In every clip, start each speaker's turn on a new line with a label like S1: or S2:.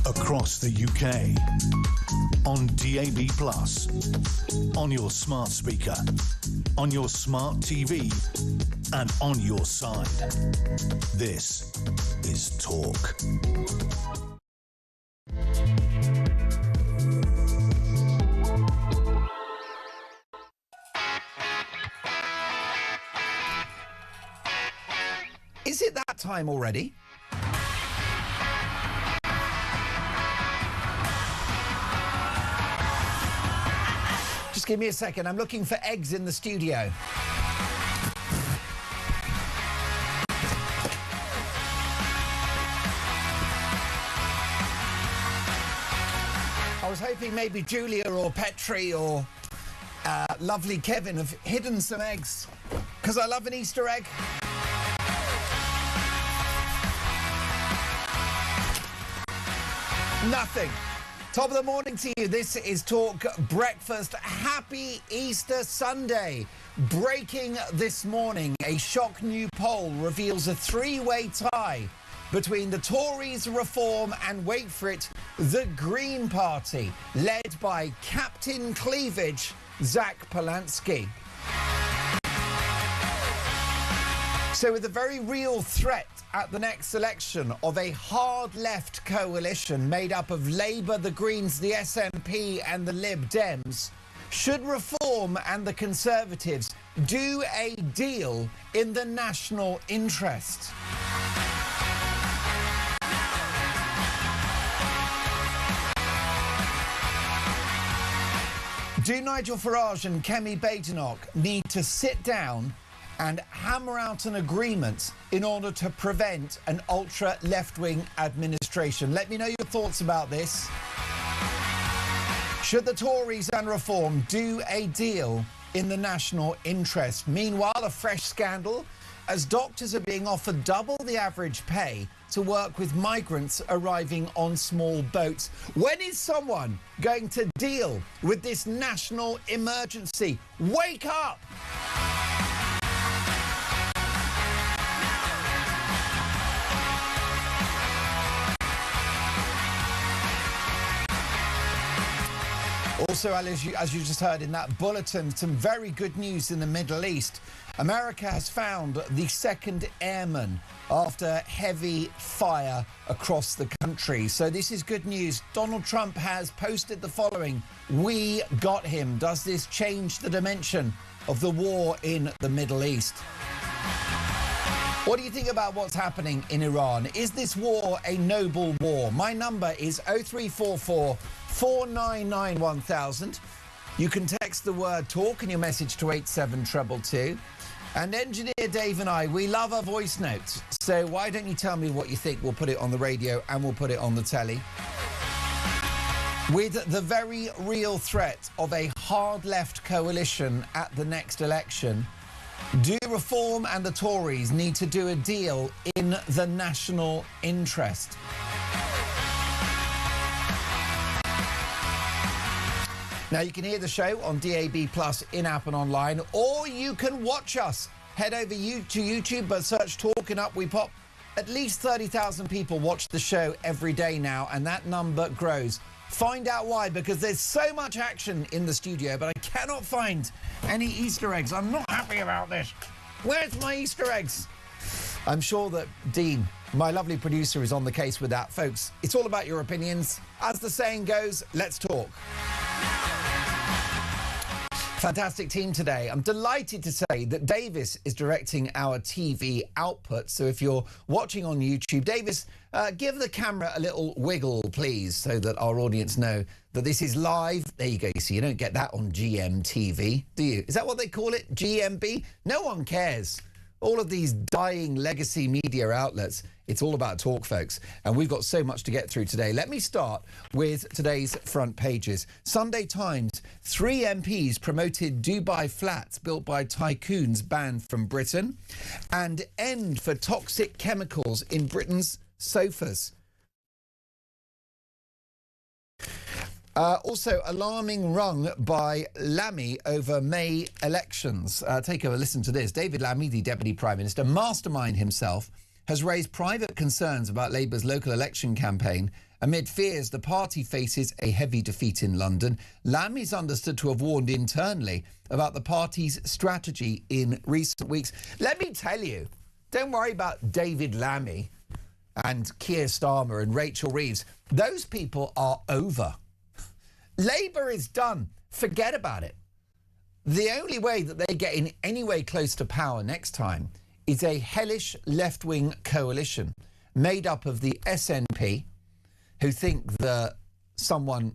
S1: Across the UK, on DAB+, on your smart speaker, on your smart TV, and on your side. This is Talk.
S2: Is it that time already? Just give me a second. I'm looking for eggs in the studio. I was hoping maybe Julia or Petri or lovely Kevin have hidden some eggs, because I love an Easter egg. Nothing. Top of the morning to you. This is Talk Breakfast. Happy Easter Sunday. Breaking this morning, a shock new poll reveals a three-way tie between the Tories-Reform and, wait for it, the Green Party, led by Captain Cleavage, Zach Polanski. So with a very real threat at the next election of a hard left coalition made up of Labour, the Greens, the SNP and the Lib Dems, should Reform and the Conservatives do a deal in the national interest? Do Nigel Farage and Kemi Badenoch need to sit down and hammer out an agreement in order to prevent an ultra-left-wing administration? Let me know your thoughts about this. Should the Tories and Reform do a deal in the national interest? Meanwhile, a fresh scandal as doctors are being offered double the average pay to work with migrants arriving on small boats. When is someone going to deal with this national emergency? Wake up! Also, as you just heard in that bulletin, some very good news in the Middle East. America has found the second airman after heavy fire across the country. So this is good news. Donald Trump has posted the following: "We got him." Does this change the dimension of the war in the Middle East? What do you think about what's happening in Iran? Is this war a noble war? My number is 0344 499 1000. You can text the word talk and your message to 87222. And engineer Dave and I, we love our voice notes. So why don't you tell me what you think? We'll put it on the radio and we'll put it on the telly. With the very real threat of a hard left coalition at the next election, do Reform and the Tories need to do a deal in the national interest? Now, you can hear the show on DAB+, in-app and online, or you can watch us. Head over to YouTube, but search Talking Up. We pop at least 30,000 people watch the show every day now, and that number grows. Find out why, because there's so much action in the studio, but I cannot find any Easter eggs. I'm not happy about this. Where's my Easter eggs? I'm sure that Dean, my lovely producer, is on the case with that. Folks, it's all about your opinions. As the saying goes, let's talk. Fantastic team today. I'm delighted to say that Davis is directing our TV output. So if you're watching on YouTube, Davis, give the camera a little wiggle, please, so that our audience know that this is live. There you go. You see, you don't get that on GMTV, do you? Is that what they call it? GMB? No one cares. All of these dying legacy media outlets, it's all about talk, folks. And we've got so much to get through today. Let me start with today's front pages. Sunday Times, 3 MPs promoted Dubai flats built by tycoons banned from Britain. And end for toxic chemicals in Britain's sofas. Also, alarming rung by Lammy over May elections. Take a listen to this. David Lammy, the Deputy Prime Minister, mastermind himself, has raised private concerns about Labour's local election campaign amid fears the party faces a heavy defeat in London. Lammy is understood to have warned internally about the party's strategy in recent weeks. Let me tell you, don't worry about David Lammy and Keir Starmer and Rachel Reeves. Those people are over. Labour is done. Forget about it. The only way that they get in any way close to power next time is a hellish left-wing coalition made up of the SNP, who think that someone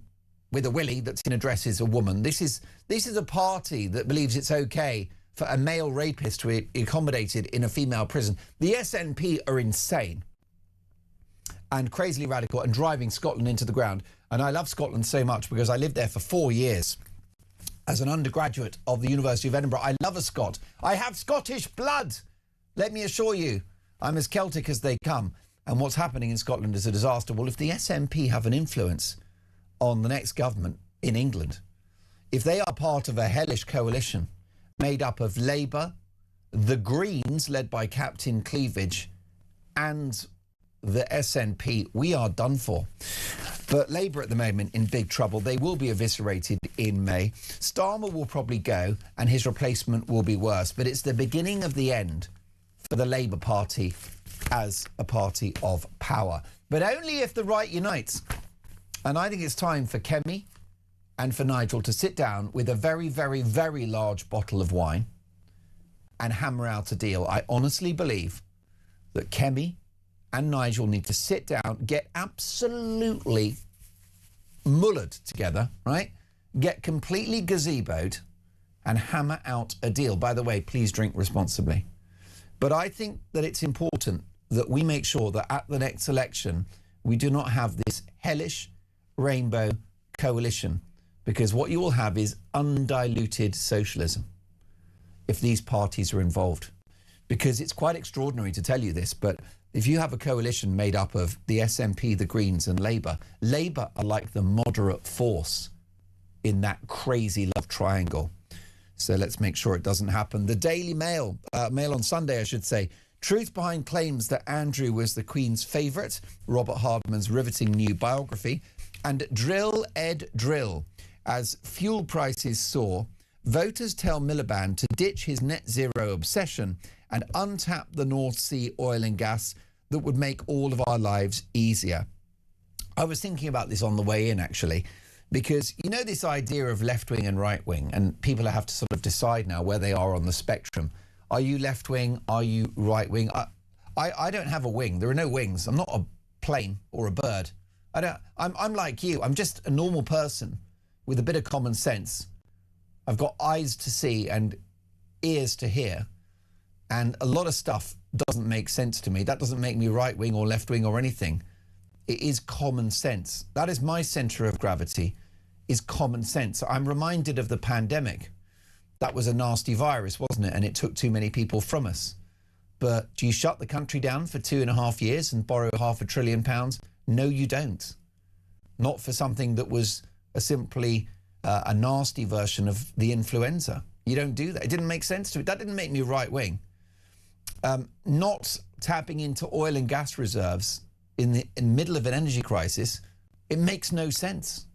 S2: with a willy that's in a dress is a woman. This is a party that believes it's okay for a male rapist to be accommodated in a female prison. The SNP are insane and crazily radical and driving Scotland into the ground. And I love Scotland so much because I lived there for 4 years as an undergraduate of the University of Edinburgh. I love a Scot. I have Scottish blood. Let me assure you, I'm as Celtic as they come. And what's happening in Scotland is a disaster. Well, if the SNP have an influence on the next government in England, if they are part of a hellish coalition made up of Labour, the Greens, led by Captain Cleavage, and the SNP, we are done for. But Labour at the moment in big trouble. They will be eviscerated in May. Starmer will probably go and his replacement will be worse. But it's the beginning of the end for the Labour Party as a party of power. But only if the right unites. And I think it's time for Kemi and for Nigel to sit down with a very, very, very large bottle of wine and hammer out a deal. I honestly believe that Kemi and Nigel need to sit down, get absolutely mullered together, right? Get completely gazeboed and hammer out a deal. By the way, please drink responsibly. But I think that it's important that we make sure that at the next election, we do not have this hellish rainbow coalition, because what you will have is undiluted socialism if these parties are involved. Because it's quite extraordinary to tell you this, but if you have a coalition made up of the SNP, the Greens and Labour, Labour are like the moderate force in that crazy love triangle. So let's make sure it doesn't happen. The Daily Mail, Mail on Sunday, I should say. Truth behind claims that Andrew was the Queen's favourite. Robert Hardman's riveting new biography. And Drill Ed Drill. As fuel prices soar, voters tell Miliband to ditch his net zero obsession and untap the North Sea oil and gas that would make all of our lives easier. I was thinking about this on the way in, actually, because, you know, this idea of left-wing and right-wing, and people have to sort of decide now where they are on the spectrum. Are you left-wing? Are you right-wing? I don't have a wing. There are no wings. I'm not a plane or a bird. I'm like you. I'm just a normal person with a bit of common sense. I've got eyes to see and ears to hear. And a lot of stuff doesn't make sense to me. That doesn't make me right-wing or left-wing or anything. It is common sense. That is my centre of gravity, is common sense. I'm reminded of the pandemic. That was a nasty virus, wasn't it? And it took too many people from us. But do you shut the country down for 2.5 years and borrow £500 billion? No, you don't. Not for something that was simply a nasty version of the influenza. You don't do that. It didn't make sense to me. That didn't make me right-wing. Not tapping into oil and gas reserves in the middle of an energy crisis, It makes no sense.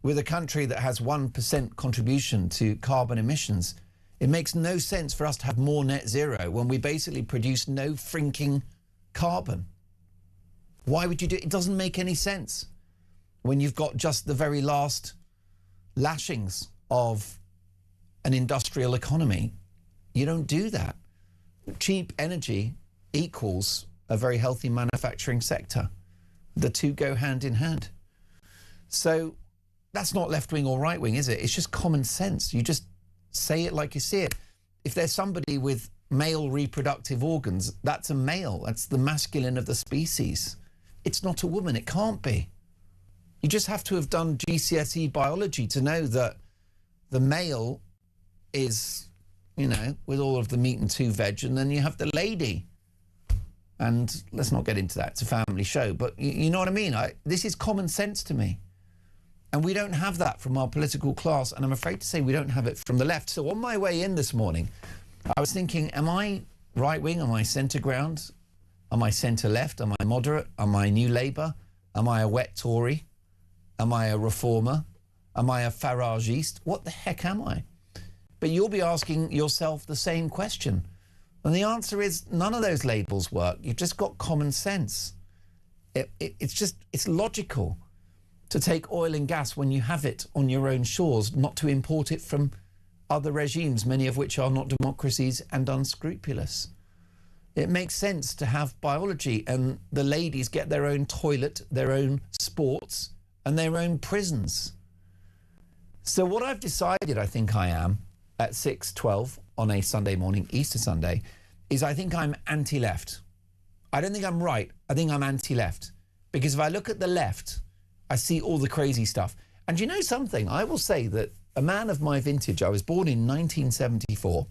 S2: With a country that has 1% contribution to carbon emissions, it makes no sense for us to have more net zero when we basically produce no frinking carbon. Why would you do it? It doesn't make any sense when you've got just the very last lashings of an industrial economy. You don't do that. Cheap energy equals a very healthy manufacturing sector. The two go hand in hand. So that's not left-wing or right-wing, is it? It's just common sense. You just say it like you see it. If there's somebody with male reproductive organs, that's a male. That's the masculine of the species. It's not a woman. It can't be. You just have to have done GCSE biology to know that the male is, you know, with all of the meat and two veg, and then you have the lady. And let's not get into that. It's a family show. But you know what I mean? This is common sense to me. And we don't have that from our political class, and I'm afraid to say we don't have it from the left. So on my way in this morning, I was thinking, am I right-wing? Am I centre ground? Am I centre-left? Am I moderate? Am I New Labour? Am I a wet Tory? Am I a reformer? Am I a Farageist? What the heck am I? But you'll be asking yourself the same question. And the answer is none of those labels work. You've just got common sense. It's logical to take oil and gas when you have it on your own shores, not to import it from other regimes, many of which are not democracies and unscrupulous. It makes sense to have biology and the ladies get their own toilet, their own sports and their own prisons. So what I've decided I think I am at 6:12 on a Sunday morning, Easter Sunday, is I think I'm anti-left. I don't think I'm right. I think I'm anti-left. Because if I look at the left, I see all the crazy stuff. And you know something? I will say that a man of my vintage, I was born in 1974.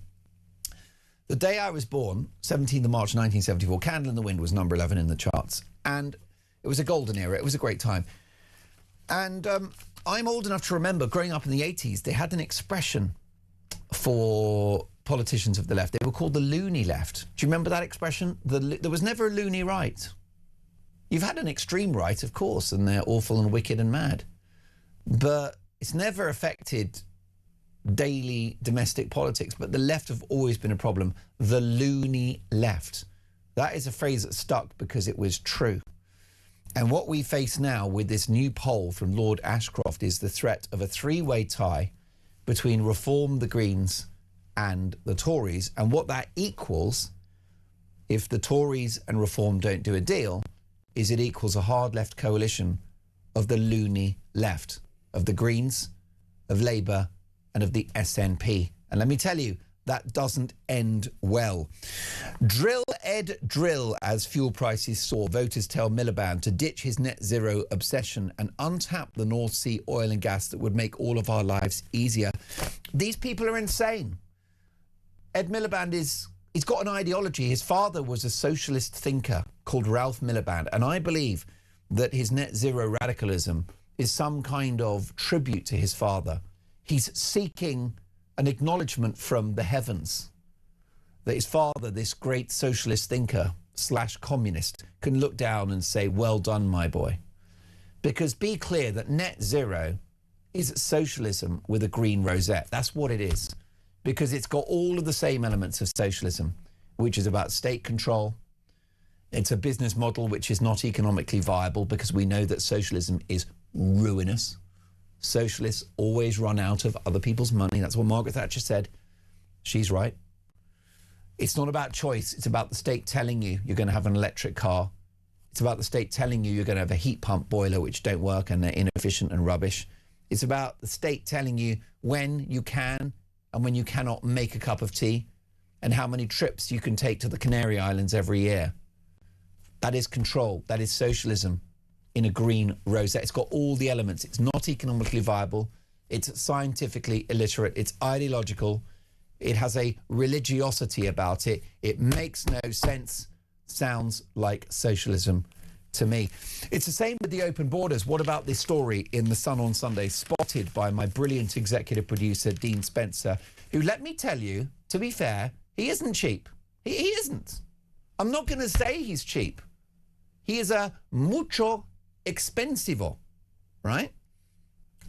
S2: The day I was born, 17th of March 1974, Candle in the Wind was number 11 in the charts. And it was a golden era. It was a great time. And I'm old enough to remember growing up in the 80s, they had an expression for politicians of the left. They were called the looney left. Do you remember that expression? There was never a looney right. You've had an extreme right, of course, and they're awful and wicked and mad. But it's never affected daily domestic politics. But the left have always been a problem. The looney left. That is a phrase that stuck because it was true. And what we face now with this new poll from Lord Ashcroft is the threat of a three-way tie between Reform, the Greens and the Tories. And what that equals, if the Tories and Reform don't do a deal, is it equals a hard left coalition of the loony left, of the Greens, of Labour and of the SNP. And let me tell you, that doesn't end well. Drill Ed drill as fuel prices soar. Voters tell Miliband to ditch his net zero obsession and untap the North Sea oil and gas that would make all of our lives easier. These people are insane. Ed Miliband he's got an ideology. His father was a socialist thinker called Ralph Miliband, and I believe that his net zero radicalism is some kind of tribute to his father. He's seeking an acknowledgement from the heavens that his father, this great socialist thinker / communist, can look down and say, well done, my boy. Because be clear that net zero is socialism with a green rosette. That's what it is. Because it's got all of the same elements of socialism, which is about state control. It's a business model which is not economically viable because we know that socialism is ruinous. Socialists always run out of other people's money. That's what Margaret Thatcher said. She's right. It's not about choice. It's about the state telling you you're going to have an electric car. It's about the state telling you you're going to have a heat pump boiler which don't work and they're inefficient and rubbish. It's about the state telling you when you can and when you cannot make a cup of tea and how many trips you can take to the Canary Islands every year. That is control. That is socialism in a green rosette. It's got all the elements. It's not economically viable. It's scientifically illiterate. It's ideological. It has a religiosity about it. It makes no sense. Sounds like socialism to me. It's the same with the open borders. What about this story in The Sun on Sunday, spotted by my brilliant executive producer, Dean Spencer, who, let me tell you, to be fair, he isn't cheap. He isn't. I'm not going to say he's cheap. He is a mucho expensivo. right?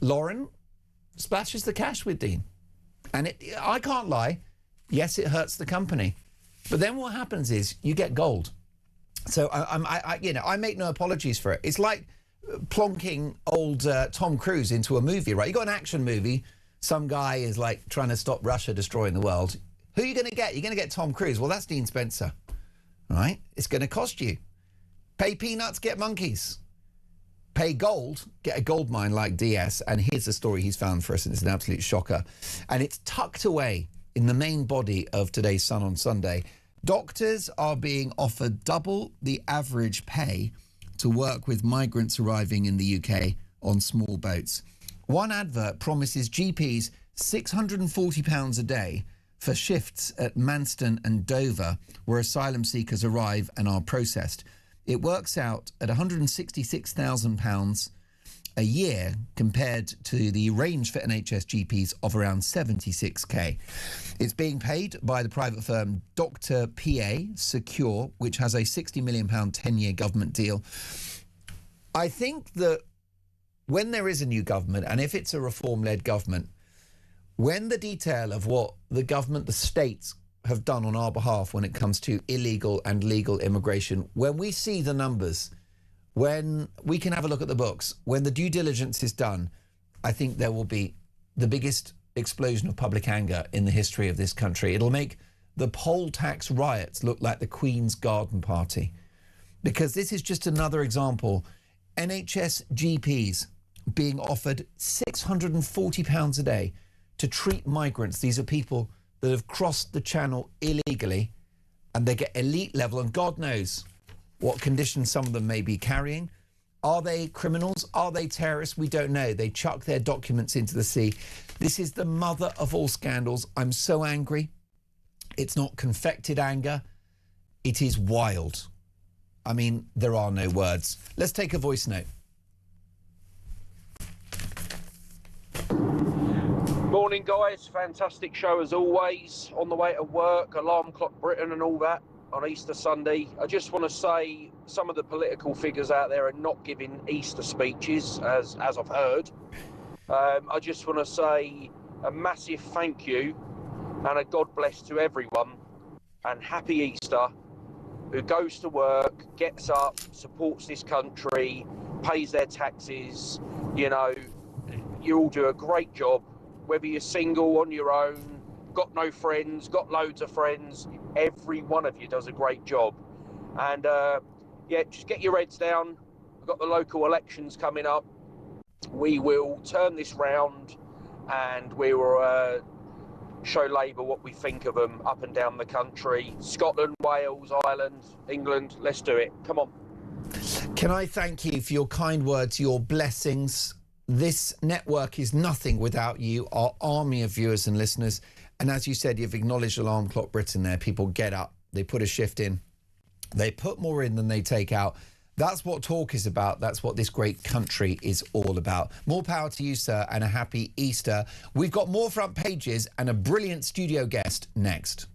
S2: Lauren splashes the cash with Dean. And I can't lie, yes, it hurts the company. But then what happens is you get gold. So I make no apologies for it. It's like plonking old Tom Cruise into a movie, right? You got an action movie. Some guy is like trying to stop Russia destroying the world. Who are you going to get? You're going to get Tom Cruise. Well, that's Dean Spencer, right? It's going to cost you. Pay peanuts, get monkeys. Pay gold, get a gold mine like DS. And here's the story he's found for us, and it's an absolute shocker. And it's tucked away in the main body of today's Sun on Sunday. Doctors are being offered double the average pay to work with migrants arriving in the UK on small boats. One advert promises GPs £640 a day for shifts at Manston and Dover, where asylum seekers arrive and are processed. It works out at £166,000 a year compared to the range for NHS GPs of around 76k. It's being paid by the private firm Dr. PA Secure, which has a £60 million 10-year government deal. I think that when there is a new government, and if it's a reform-led government, when the detail of what the government, the states, have done on our behalf when it comes to illegal and legal immigration, when we see the numbers, when we can have a look at the books, when the due diligence is done, I think there will be the biggest explosion of public anger in the history of this country. It'll make the poll tax riots look like the Queen's garden party, because this is just another example. NHS GPs being offered £640 a day to treat migrants. These are people that have crossed the channel illegally, and they get elite level, and God knows what conditions some of them may be carrying. Are they criminals? Are they terrorists? We don't know. They chuck their documents into the sea. This is the mother of all scandals. I'm so angry. It's not confected anger. It is wild. I mean, there are no words. Let's take a voice note.
S3: Morning, guys. Fantastic show as always. On the way to work, alarm clock Britain and all that on Easter Sunday. I just want to say some of the political figures out there are not giving Easter speeches, as I've heard. I just want to say a massive thank you and a God bless to everyone, and happy Easter, who goes to work, gets up, supports this country, pays their taxes. You know, you all do a great job. Whether you're single, on your own, got no friends, got loads of friends, every one of you does a great job. And yeah, just get your heads down. We've got the local elections coming up. We will turn this round, and we will show Labour what we think of them up and down the country. Scotland, Wales, Ireland, England, let's do it. Come on.
S2: Can I thank you for your kind words, your blessings? This network is nothing without you, our army of viewers and listeners. And as you said, you've acknowledged Alarm Clock Britain there. People get up, they put a shift in, they put more in than they take out. That's what talk is about. That's what this great country is all about. More power to you, sir, and a happy Easter. We've got more front pages and a brilliant studio guest next.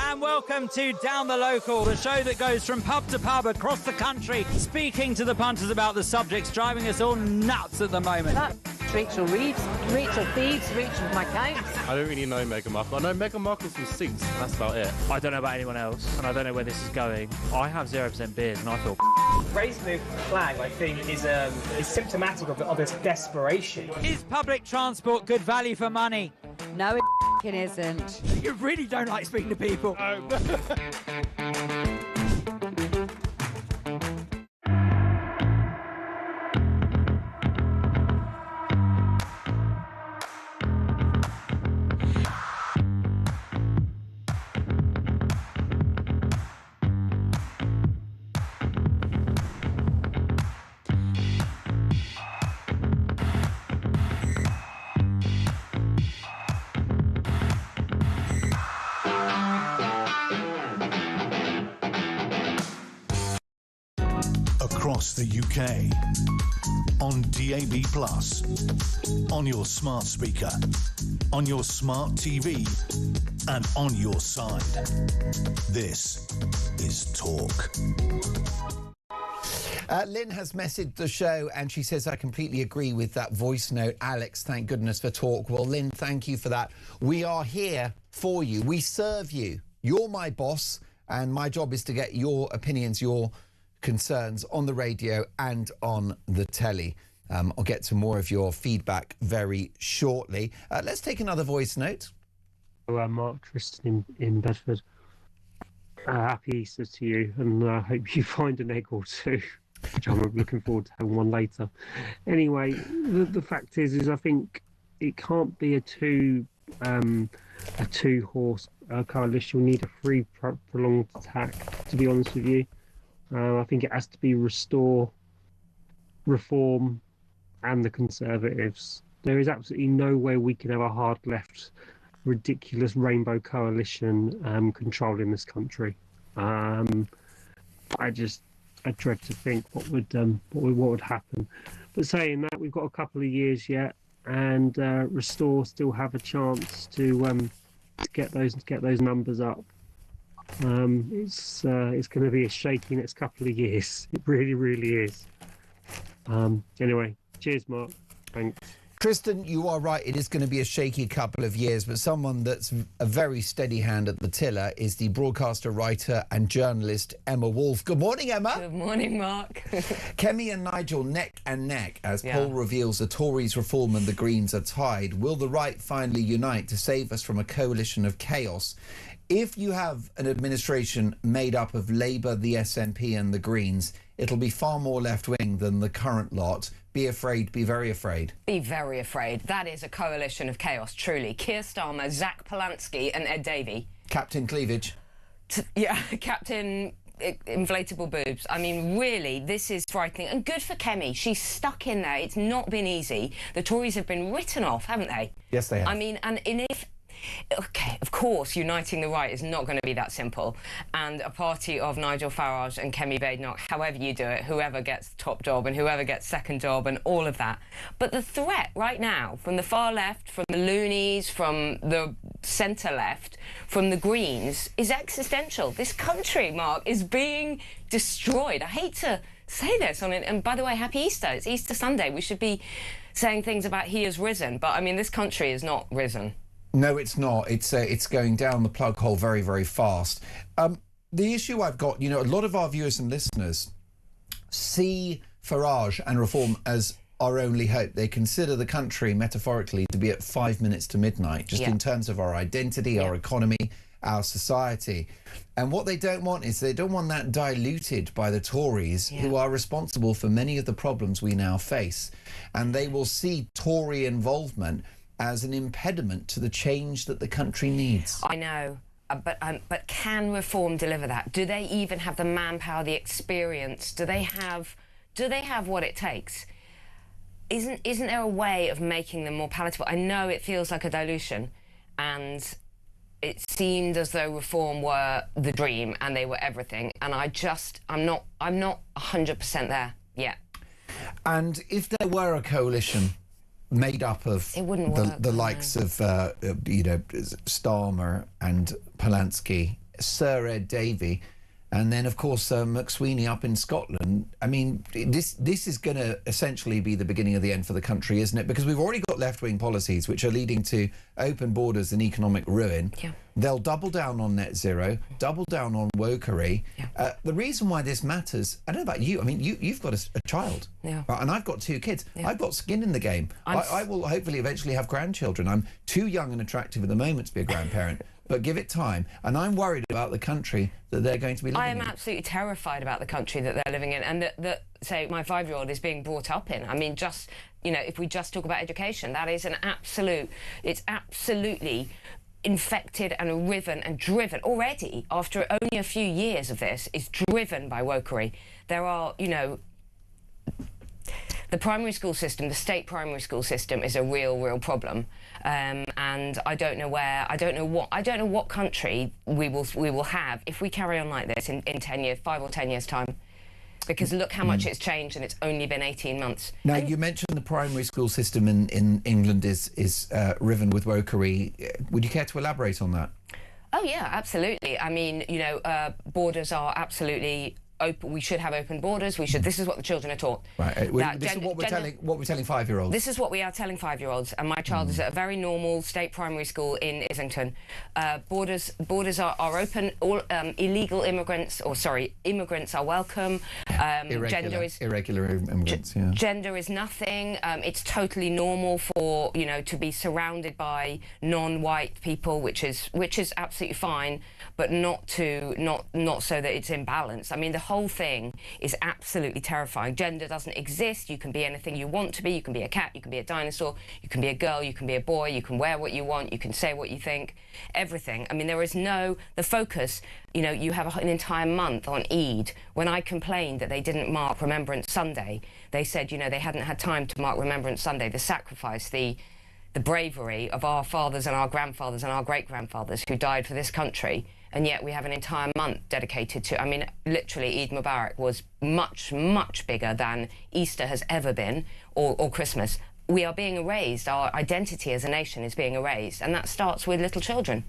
S4: And welcome to Down the Local, the show that goes from pub to pub across the country, speaking to the punters about the subjects driving us all nuts at the moment.
S5: Rachel Reeves, Rachel Thieves, Rachel McCown.
S6: I don't really know Meghan Markle. I know Meghan Markle from Suits, and that's about it.
S4: I don't know about anyone else, and I don't know where this is going. I have 0% beers, and I feel
S7: Raising the flag, I think, is symptomatic of this desperation.
S4: Is public transport good value for money?
S5: No, it isn't.
S4: You really don't like speaking to people.
S1: Across the UK, on DAB+, on your smart speaker, on your smart TV, and on your side. This is Talk.
S2: Lynn has messaged the show and she says, I completely agree with that voice note. Alex, thank goodness for Talk. Well, Lynn, thank you for that. We are here for you. We serve you. You're my boss, and my job is to get your opinions, your concerns on the radio and on the telly. I'll get to more of your feedback very shortly. Let's take another voice note.
S8: Mark, Tristan in Bedford. Happy Easter to you, and I hope you find an egg or two, which I'm looking forward to having one later. Anyway, the fact is I think it can't be a two-horse coalition. We need a free, prolonged attack, to be honest with you. I think it has to be Restore, Reform, and the Conservatives. There is absolutely no way we can have a hard left, ridiculous rainbow coalition controlling this country. I dread to think what would happen. But saying that, we've got a couple of years yet, and Restore still have a chance to get those numbers up. It's going to be a shaky next couple of years. It really, really is. Anyway, cheers, Mark. Thanks.
S2: Tristan, you are right. It is going to be a shaky couple of years, but someone that's a very steady hand at the tiller is the broadcaster, writer and journalist Emma Wolf. Good morning, Emma.
S9: Good morning, Mark.
S2: Kemi and Nigel neck and neck as poll reveals the Tories, Reform and the Greens are tied. Will the right finally unite to save us from a coalition of chaos? If you have an administration made up of Labour, the SNP and the Greens, it'll be far more left-wing than the current lot. Be afraid, be very afraid.
S9: Be very afraid. That is a coalition of chaos, truly. Keir Starmer, Zach Polanski and Ed Davey.
S2: Captain Cleavage.
S9: Captain inflatable boobs. I mean, really, this is frightening. And good for Kemi. She's stuck in there. It's not been easy. The Tories have been written off, haven't they?
S2: Yes, they have.
S9: I mean, and if... OK, of course, uniting the right is not going to be that simple. And a party of Nigel Farage and Kemi Badenoch, however you do it, whoever gets top job and whoever gets second job and all of that. But the threat right now from the far left, from the loonies, from the centre left, from the Greens is existential. This country, Mark, is being destroyed. I hate to say this on it. And by the way, happy Easter. It's Easter Sunday. We should be saying things about he has risen. But I mean, this country is not risen.
S2: No, it's not. It's going down the plug hole very, very fast. The issue I've got, a lot of our viewers and listeners see Farage and Reform as our only hope. They consider the country, metaphorically, to be at 5 minutes to midnight, just in terms of our identity, our economy, our society. And what they don't want is they don't want that diluted by the Tories, who are responsible for many of the problems we now face. And they will see Tory involvement as an impediment to the change that the country needs.
S9: I know, but can Reform deliver that? Do they even have the manpower, the experience? Do they have what it takes? Isn't there a way of making them more palatable? I know it feels like a dilution, and it seemed as though Reform were the dream and they were everything, and I'm not 100% there yet.
S2: And if there were a coalition made up of the likes of Starmer and Polanski, Sir Ed Davey, and then, of course, McSweeney up in Scotland. I mean, this is going to essentially be the beginning of the end for the country, isn't it? Because we've already got left-wing policies which are leading to open borders and economic ruin. Yeah. They'll double down on net zero, double down on wokery. Yeah. The reason why this matters, I don't know about you, I mean, you've got a child, yeah. Right, and I've got 2 kids. Yeah. I've got skin in the game. I will hopefully eventually have grandchildren. I'm too young and attractive at the moment to be a grandparent. But give it time. And I'm worried about the country that they're going to be living in. I am absolutely terrified about the country that they're living in and that say, my 5-year-old is being brought up in. I mean, just, you know, if we just talk about education, that is it's absolutely infected and riven and driven already, after only a few years of this, is driven by wokery. There are, you know, the primary school system, the state primary school system, is a real problem, and I don't know what country we will have if we carry on like this in 10 years, 5 or 10 years time. Because look how much it's changed, and it's only been 18 months. Now, you mentioned the primary school system in England is riven with wokery. Would you care to elaborate on that? Oh yeah, absolutely. I mean, you know, borders are absolutely open. We should have open borders. We should. This is what the children are taught. Right. This is what we're telling 5-year-olds. This is what we are telling 5-year-olds. And my child is at a very normal state primary school in Islington. Borders are open. All illegal immigrants, immigrants are welcome. Irregular immigrants. Yeah. Gender is nothing. It's totally normal for, you know, to be surrounded by non-white people, which is absolutely fine, but not so that it's imbalanced. I mean, the whole thing is absolutely terrifying. Gender doesn't exist. You can be anything you want to be. You can be a cat, you can be a dinosaur, you can be a girl, you can be a boy, you can wear what you want, you can say what you think, everything. I mean, there is the focus, you know, you have an entire month on Eid. When I complained that they didn't mark Remembrance Sunday, they said, you know, they hadn't had time to mark Remembrance Sunday, the sacrifice, the bravery of our fathers and our grandfathers and our great-grandfathers who died for this country. And yet we have an entire month dedicated to, I mean, literally Eid Mubarak was much, much bigger than Easter has ever been, or Christmas. We are being erased. Our identity as a nation is being erased, and that starts with little children.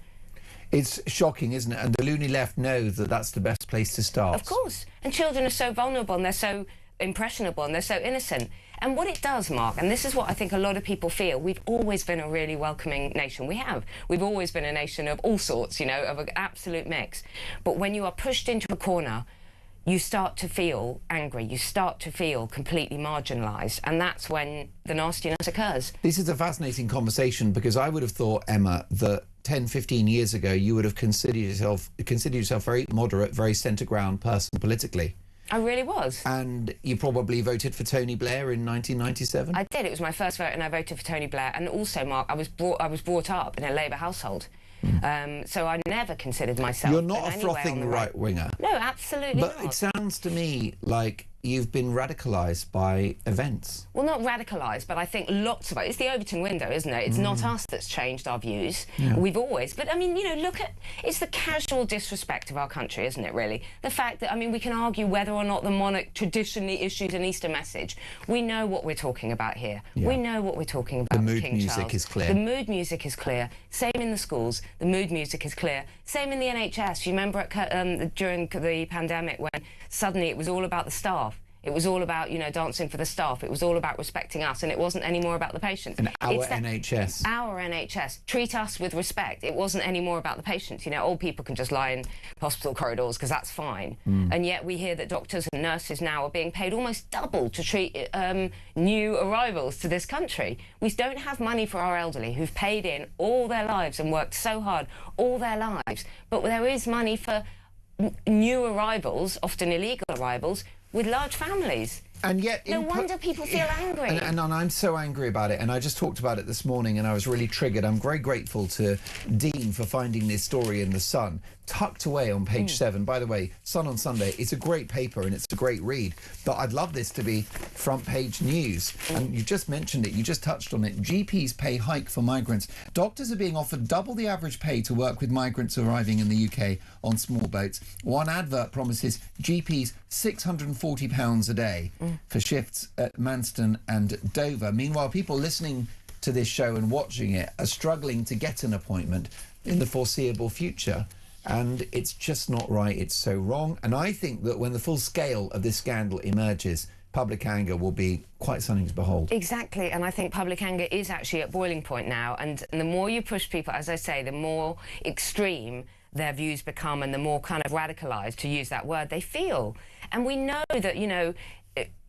S2: It's shocking, isn't it? And the loony left knows that that's the best place to start. Of course. And children are so vulnerable, and they're so impressionable, and they're so innocent. And what it does, Mark, and this is what I think a lot of people feel, we've always been a really welcoming nation. We have. We've always been a nation of all sorts, you know, of an absolute mix. But when you are pushed into a corner, you start to feel angry. You start to feel completely marginalised. And that's when the nastiness occurs. This is a fascinating conversation, because I would have thought, Emma, that 10, 15 years ago, you would have considered yourself very moderate, very centre ground person politically. I really was. And you probably voted for Tony Blair in 1997? I did. It was my first vote, and I voted for Tony Blair. And also, Mark, I was brought up in a Labour household. So I never considered myself. You're not a frothing right-winger. No, absolutely not. But it sounds to me like you've been radicalised by events. Well, not radicalised, but I think lots of it. It's the Overton window, isn't it? It's not us that's changed our views. Yeah. We've always... But, I mean, you know, look at... It's the casual disrespect of our country, isn't it, really? The fact that, I mean, we can argue whether or not the monarch traditionally issued an Easter message. We know what we're talking about here. Yeah. We know what we're talking about. The mood music is clear. The mood music is clear. Same in the schools. The mood music is clear. Same in the NHS. You remember during the pandemic when suddenly it was all about the staff. It was all about, you know, dancing for the staff. It was all about respecting us, and it wasn't any more about the patients. And our NHS. Our NHS. Treat us with respect. It wasn't any more about the patients. You know, old people can just lie in hospital corridors because that's fine. And yet we hear that doctors and nurses now are being paid almost double to treat new arrivals to this country. We don't have money for our elderly who've paid in all their lives and worked so hard all their lives. But there is money for new arrivals, often illegal arrivals, with large families. And yet... No wonder people feel angry. And I'm so angry about it, and I just talked about it this morning, and I was really triggered. I'm very grateful to Dean for finding this story in The Sun, tucked away on page 7. By the way, Sun on Sunday, it's a great paper and it's a great read, but I'd love this to be front page news. And you just mentioned it, you just touched on it. GPs pay hike for migrants. Doctors are being offered double the average pay to work with migrants arriving in the UK on small boats. One advert promises GPs £640 a day for shifts at Manston and Dover. Meanwhile, people listening to this show and watching it are struggling to get an appointment in the foreseeable future. And it's just not right. It's so wrong. And I think that when the full scale of this scandal emerges, public anger will be quite something to behold.
S9: Exactly, and I think public anger is actually at boiling point now, and the more you push people, as I say, the more extreme their views become and the more kind of radicalised, to use that word, they feel. And we know that, you know,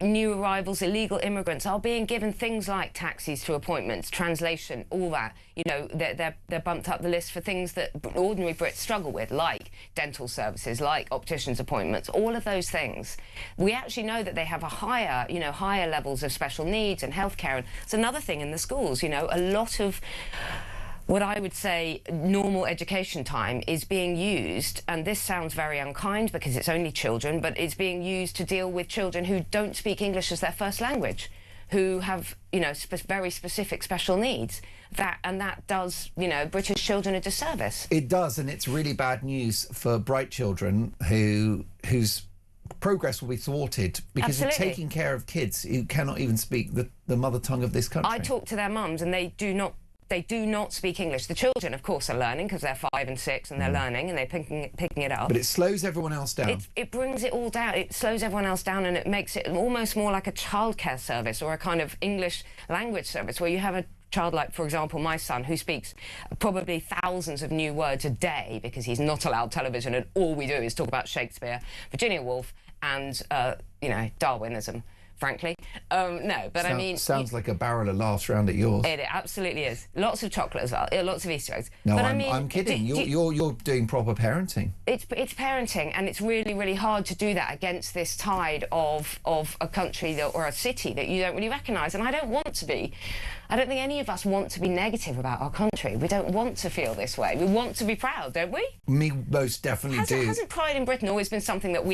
S9: new arrivals, illegal immigrants are being given things like taxis to appointments, translation, all that. You know, they're bumped up the list for things that ordinary Brits struggle with, like dental services, like opticians' appointments, all of those things. We actually know that they have a higher, you know, higher levels of special needs and healthcare. And it's another thing in the schools, you know, a lot of what I would say normal education time is being used, and this sounds very unkind because it's only children, but it's being used to deal with children who don't speak English as their first language, who have, you know, very specific special needs. That does, you know, British children a disservice.
S2: It does, and it's really bad news for bright children whose progress will be thwarted because of taking care of kids who cannot even speak the mother tongue of this country.
S9: I talk to their mums and they do not speak English. The children, of course, are learning because they're 5 and 6 and they're learning and they're picking it up.
S2: But it slows everyone else down.
S9: It brings it all down. It slows everyone else down, and it makes it almost more like a childcare service or a kind of English language service where you have a child like, for example, my son, who speaks probably thousands of new words a day because he's not allowed television and all we do is talk about Shakespeare, Virginia Woolf and, you know, Darwinism. Frankly, no, but I mean...
S2: Sounds like a barrel of laughs round at yours.
S9: It absolutely is. Lots of chocolate as well, lots of Easter eggs.
S2: No,
S9: but
S2: I'm kidding. You're doing proper parenting.
S9: It's parenting, and it's really, really hard to do that against this tide of a country or a city that you don't really recognise. And I don't want to be. I don't think any of us want to be negative about our country. We don't want to feel this way. We want to be proud, don't we?
S2: Me most definitely do.
S9: Hasn't pride in Britain always been something that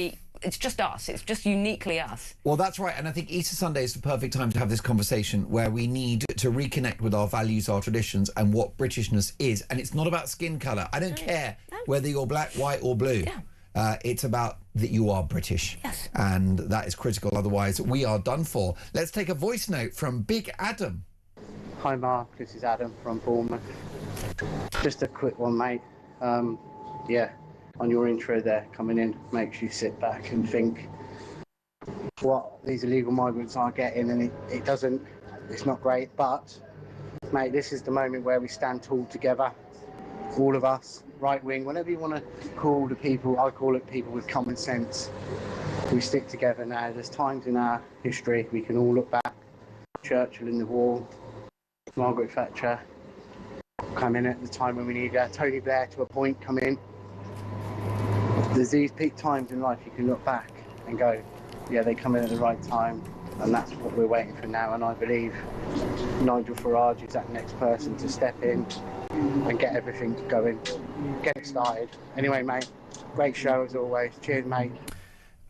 S9: it's just us, it's just uniquely us?
S2: Well, that's right, and I think Easter Sunday is the perfect time to have this conversation where we need to reconnect with our values, our traditions, and what Britishness is. And it's not about skin colour. I don't care whether you're black, white or blue. Yeah. It's about that you are British.
S9: Yes.
S2: And that is critical, otherwise we are done for. Let's take a voice note from Big Adam.
S10: Hi Mark, this is Adam from Bournemouth. Just a quick one, mate. Yeah, on your intro there, coming in, makes you sit back and think what these illegal migrants are getting, and it's not great, but mate, this is the moment where we stand tall together, all of us, right wing, whatever you want to call the people. I call it people with common sense. We stick together now. There's times in our history we can all look back. Churchill in the war, Margaret Thatcher come in at the time when we need Tony Blair to a point come in. There's these peak times in life you can look back and go, yeah, they come in at the right time, and that's what we're waiting for now. And I believe Nigel Farage is that next person to step in and get everything going, get it started. Anyway, mate, great show as always. Cheers, mate.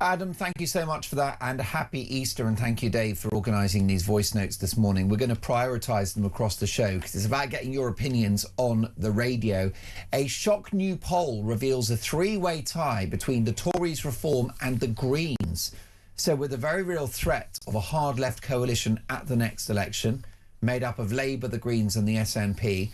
S2: Adam, thank you so much for that, and happy Easter, and thank you, Dave, for organising these voice notes this morning. We're going to prioritise them across the show because it's about getting your opinions on the radio. A shock new poll reveals a three-way tie between the Tories-Reform and the Greens. So with a very real threat of a hard left coalition at the next election, made up of Labour, the Greens and the SNP,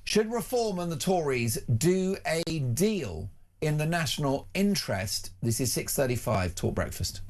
S2: should Reform and the Tories do a deal in the national interest? This is 6:35 Talk Breakfast.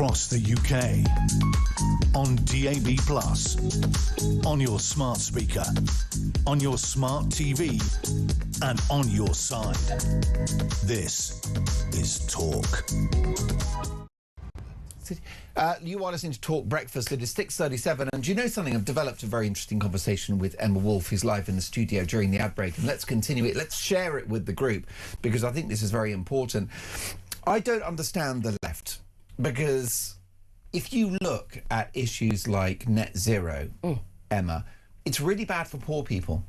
S1: across the UK. On DAB+, on your smart speaker, on your smart TV, and on your side. This is Talk.
S2: You are listening to Talk Breakfast. It is 6:37, and do you know something? I've developed a very interesting conversation with Emma Wolf, who's live in the studio during the ad break, and let's continue it. Let's share it with the group, because I think this is very important. I don't understand the left, because if you look at issues like net zero, Emma, it's really bad for poor people.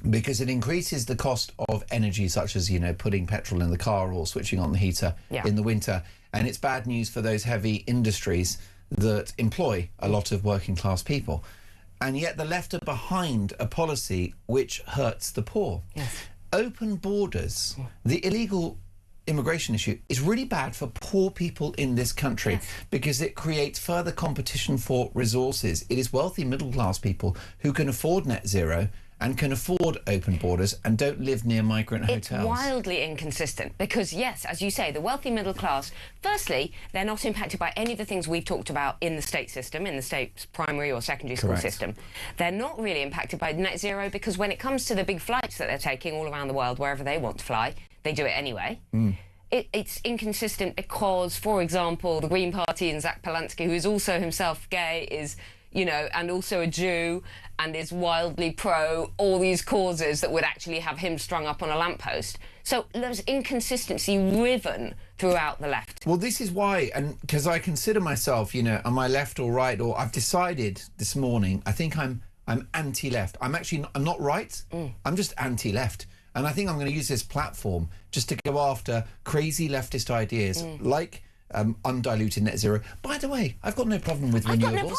S2: Because it increases the cost of energy, such as, you know, putting petrol in the car or switching on the heater in the winter. And it's bad news for those heavy industries that employ a lot of working class people. And yet the left are behind a policy which hurts the poor.
S9: Yes.
S2: Open borders, the illegal immigration issue, is really bad for poor people in this country because it creates further competition for resources. It is wealthy middle class people who can afford net zero and can afford open borders and don't live near migrant hotels.
S9: It's wildly inconsistent because, yes, as you say, the wealthy middle class, firstly, they're not impacted by any of the things we've talked about in the state system, in the state's primary or secondary school system. They're not really impacted by net zero because when it comes to the big flights that they're taking all around the world, wherever they want to fly, they do it anyway. It's inconsistent because, for example, the Green Party and Zach Polansky, who is also himself gay, is, you know, and also a Jew, and is wildly pro all these causes that would actually have him strung up on a lamppost. So there's inconsistency riven throughout the left.
S2: Well, this is why, and because I consider myself, you know, am I left or right, or I've decided this morning, I think I'm anti-left. I'm not right, I'm just anti-left. And I think I'm going to use this platform just to go after crazy leftist ideas like undiluted net zero. By the way, I've got no problem with renewables.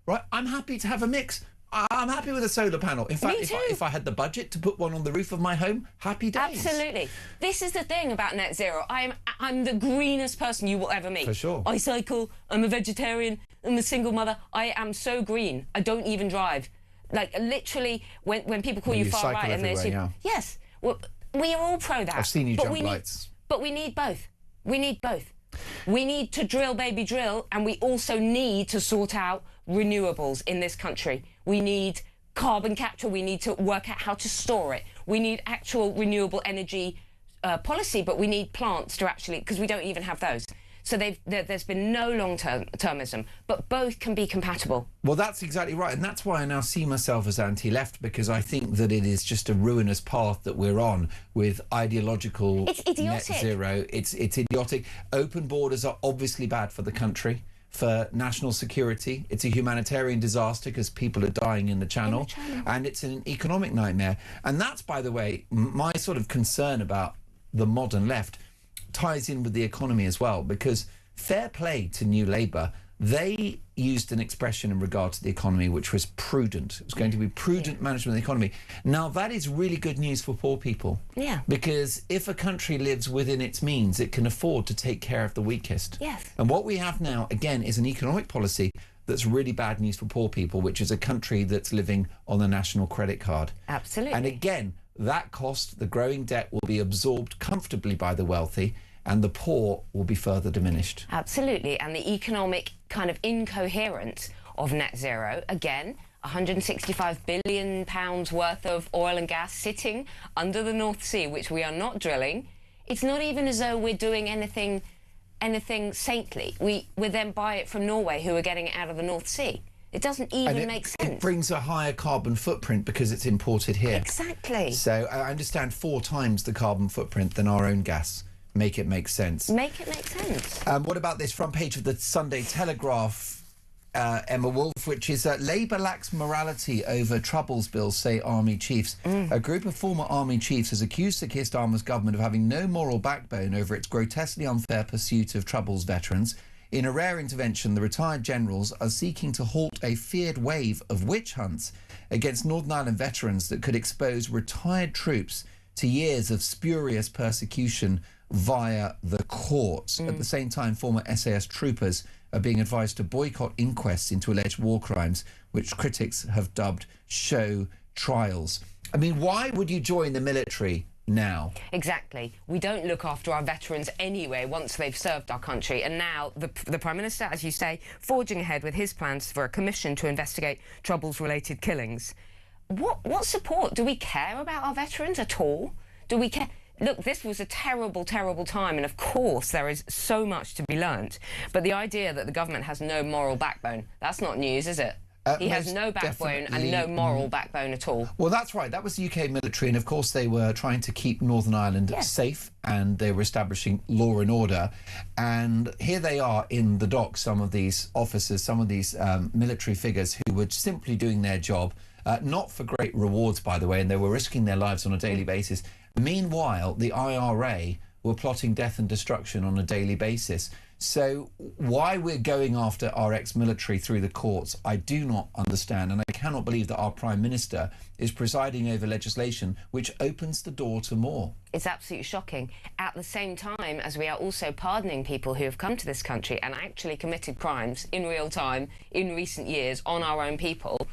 S2: Right, I'm happy to have a mix. I'm happy with a solar panel. In fact, if I had the budget to put one on the roof of my home, happy days.
S9: Absolutely. This is the thing about net zero. I'm the greenest person you will ever meet.
S2: For sure.
S9: I cycle, I'm a vegetarian, I'm a single mother. I am so green. I don't even drive. Like, literally, when people call you far right and there's... Yes. Well, we are all pro that.
S2: I've seen you jump lights.
S9: But we need both. We need both. We need to drill, baby, drill, and we also need to sort out renewables in this country. We need carbon capture. We need to work out how to store it. We need actual renewable energy policy, but we need plants to actually, because we don't even have those. So there's been no long-termism, but both can be compatible.
S2: Well, that's exactly right. And that's why I now see myself as anti-left, because I think that it is just a ruinous path that we're on with ideological net zero. It's idiotic. Open borders are obviously bad for the country, for national security. It's a humanitarian disaster because people are dying in the Channel. And it's an economic nightmare. And that's, by the way, my sort of concern about the modern left ties in with the economy as well, because fair play to New Labour, they used an expression in regard to the economy which was prudent. It was going to be prudent management of the economy. Now, that is really good news for poor people.
S9: Yeah.
S2: Because if a country lives within its means, it can afford to take care of the weakest.
S9: Yes.
S2: And what we have now, again, is an economic policy that's really bad news for poor people, which is a country that's living on the national credit card.
S9: Absolutely.
S2: And again, that cost, the growing debt, will be absorbed comfortably by the wealthy, and the poor will be further diminished.
S9: Absolutely. And the economic kind of incoherence of net zero, again, £165 billion worth of oil and gas sitting under the North Sea, which we are not drilling. It's not even as though we're doing anything saintly. We then buy it from Norway, who are getting it out of the North Sea. It doesn't even make sense.
S2: It brings a higher carbon footprint because it's imported here.
S9: Exactly.
S2: So I understand 4 times the carbon footprint than our own gas. Make it make sense.
S9: Make it make sense.
S2: What about this front page of the Sunday Telegraph, Emma Wolf, which is Labour lacks morality over Troubles bill, say army chiefs. A group of former army chiefs has accused the Keir Starmer's government of having no moral backbone over its grotesquely unfair pursuit of Troubles veterans. In a rare intervention, the retired generals are seeking to halt a feared wave of witch hunts against Northern Ireland veterans that could expose retired troops to years of spurious persecution via the courts. At the same time, former SAS troopers are being advised to boycott inquests into alleged war crimes, which critics have dubbed show trials. I mean, why would you join the military now.
S9: Exactly. We don't look after our veterans anyway once they've served our country. And now the Prime Minister, as you say, forging ahead with his plans for a commission to investigate Troubles-related killings. What support? Do we care about our veterans at all? Do we care? Look, this was a terrible, terrible time, and of course there is so much to be learnt. But the idea that the government has no moral backbone, that's not news, is it? He has no backbone and no moral backbone at all.
S2: Well, that's right. That was the UK military, and of course they were trying to keep Northern Ireland safe, and they were establishing law and order. And here they are in the dock, some of these officers, some of these military figures who were simply doing their job, not for great rewards, by the way, and they were risking their lives on a daily basis. Meanwhile, the IRA were plotting death and destruction on a daily basis. So why we're going after our ex-military through the courts, I do not understand, and I cannot believe that our Prime Minister is presiding over legislation which opens the door to more.
S9: It's absolutely shocking. At the same time as we are also pardoning people who have come to this country and actually committed crimes in real time in recent years on our own people,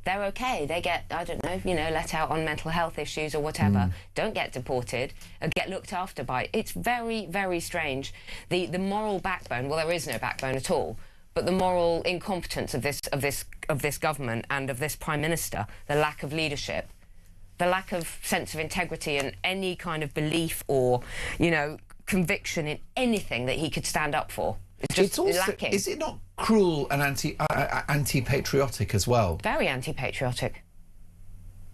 S9: they're okay. They get, I don't know, let out on mental health issues or whatever. Don't get deported, get looked after by. It's very, very strange. The moral backbone, well, there is no backbone at all, but the moral incompetence of this government and of this Prime Minister, the lack of leadership, the lack of sense of integrity and any kind of belief or, conviction in anything that he could stand up for. It's just lacking.
S2: Is it not cruel and anti-patriotic as well?
S9: Very anti-patriotic.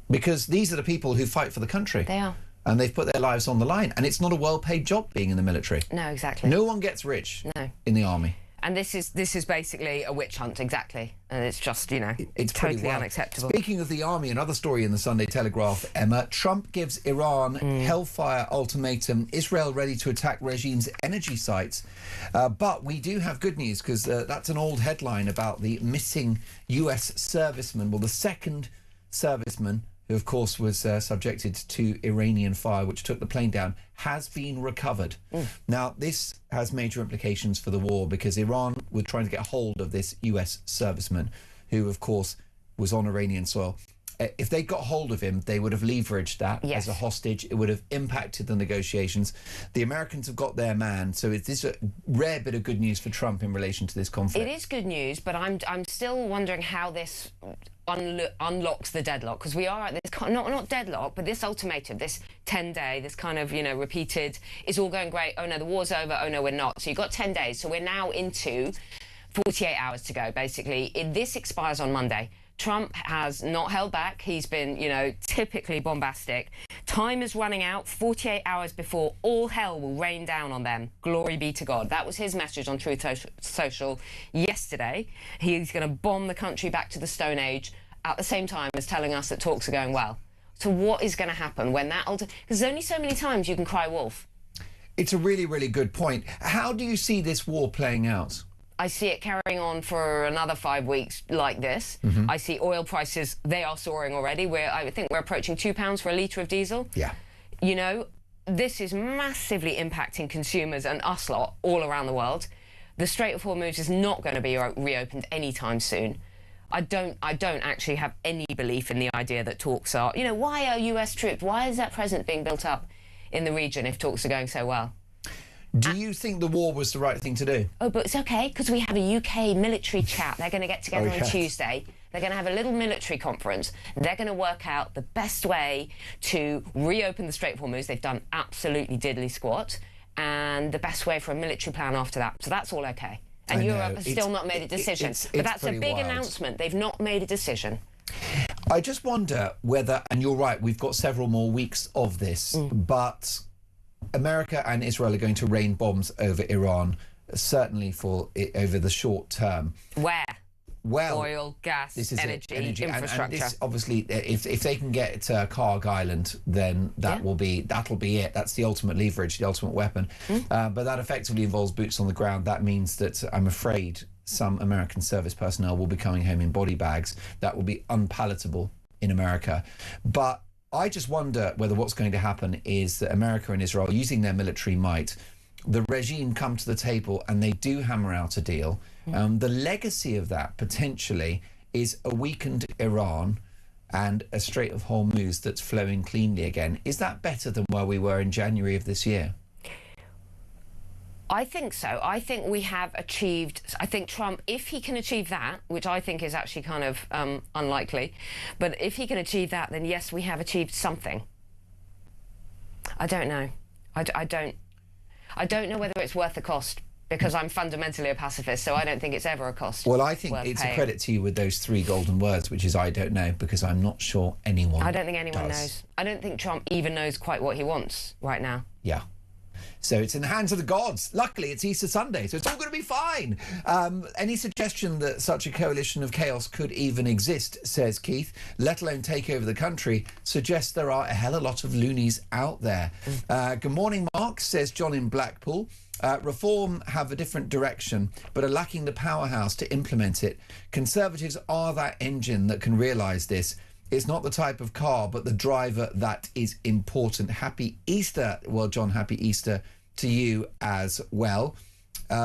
S2: Because these are the people who fight for the country.
S9: They are.
S2: And they've put their lives on the line. And it's not a well-paid job being in the military.
S9: No, exactly.
S2: No one gets rich in the army.
S9: And this is basically a witch hunt, exactly. And it's just,
S2: it's
S9: totally unacceptable.
S2: Speaking of the army, another story in the Sunday Telegraph, Emma, Trump gives Iran hellfire ultimatum, Israel ready to attack regime's energy sites. But we do have good news, because that's an old headline about the missing US serviceman. Well, the second serviceman, who of course was subjected to Iranian fire, which took the plane down, has been recovered. Now, this has major implications for the war, because Iran were trying to get hold of this US serviceman, who of course was on Iranian soil. If they got hold of him, they would have leveraged that as a hostage. It would have impacted the negotiations. The Americans have got their man, so is this a rare bit of good news for Trump in relation to this conflict?
S9: It is good news, but I'm still wondering how this unlocks the deadlock, because we are at this not deadlock, but this ultimatum, this 10-day, this kind of repeated, it's all going great, oh no, the war's over, oh no, we're not. So you've got 10 days, so we're now into 48 hours to go, basically. This expires on Monday. Trump has not held back. He's been, typically bombastic. Time is running out 48 hours before all hell will rain down on them. Glory be to God. That was his message on Truth Social yesterday. He's going to bomb the country back to the Stone Age at the same time as telling us that talks are going well. So what is going to happen when that... Because there's only so many times you can cry wolf.
S2: It's a really, really good point. How do you see this war playing out?
S9: I see it carrying on for another 5 weeks like this. I see oil prices, they are soaring already. I think we're approaching £2 for a litre of diesel.
S2: Yeah.
S9: This is massively impacting consumers and us lot all around the world. The Strait of Hormuz is not going to be reopened anytime soon. I don't actually have any belief in the idea that talks are... why are US troops, why is that presence being built up in the region if talks are going so well?
S2: Do you think the war was the right thing to do?
S9: Oh, but it's okay, because we have a UK military chat. They're going to get together on Tuesday. They're going to have a little military conference. They're going to work out the best way to reopen the Strait of Hormuz. They've done absolutely diddly squat. And the best way for a military plan after that. So that's all okay. And Europe has still not made a decision. But that's a big announcement. They've not made a decision.
S2: I just wonder whether, and you're right, we've got several more weeks of this, but... America and Israel are going to rain bombs over Iran, certainly over the short term.
S9: Where?
S2: Well,
S9: oil, gas, energy, infrastructure.
S2: And this, obviously, if they can get Karg Island, then that'll be it. That's the ultimate leverage, the ultimate weapon. But that effectively involves boots on the ground. That means that I'm afraid some American service personnel will be coming home in body bags. That will be unpalatable in America. But I just wonder whether what's going to happen is that America and Israel, using their military might, the regime come to the table and they do hammer out a deal. The legacy of that, potentially, is a weakened Iran and a Strait of Hormuz that's flowing cleanly again. Is that better than where we were in January of this year?
S9: I think so. I think we have achieved, I think Trump, if he can achieve that, which I think is actually kind of unlikely, but if he can achieve that, then yes, we have achieved something. I don't know. I don't know whether it's worth the cost, because I'm fundamentally a pacifist, so I don't think it's ever a cost.
S2: Well, I think it's a credit to you with those 3 golden words, which is I don't know, because I'm not sure anyone
S9: I don't think anyone
S2: does.
S9: knows. I don't think Trump even knows quite what he wants right now.
S2: Yeah. So it's in the hands of the gods. Luckily, it's Easter Sunday, so it's all going to be fine. Any suggestion that such a coalition of chaos could even exist, says Keith, let alone take over the country, suggests there are a hell of a lot of loonies out there. Good morning, Mark, says John in Blackpool. Reform have a different direction, but are lacking the powerhouse to implement it. Conservatives are that engine that can realise this. It's not the type of car, but the driver that is important. Happy Easter. Well, John, happy Easter to you as well.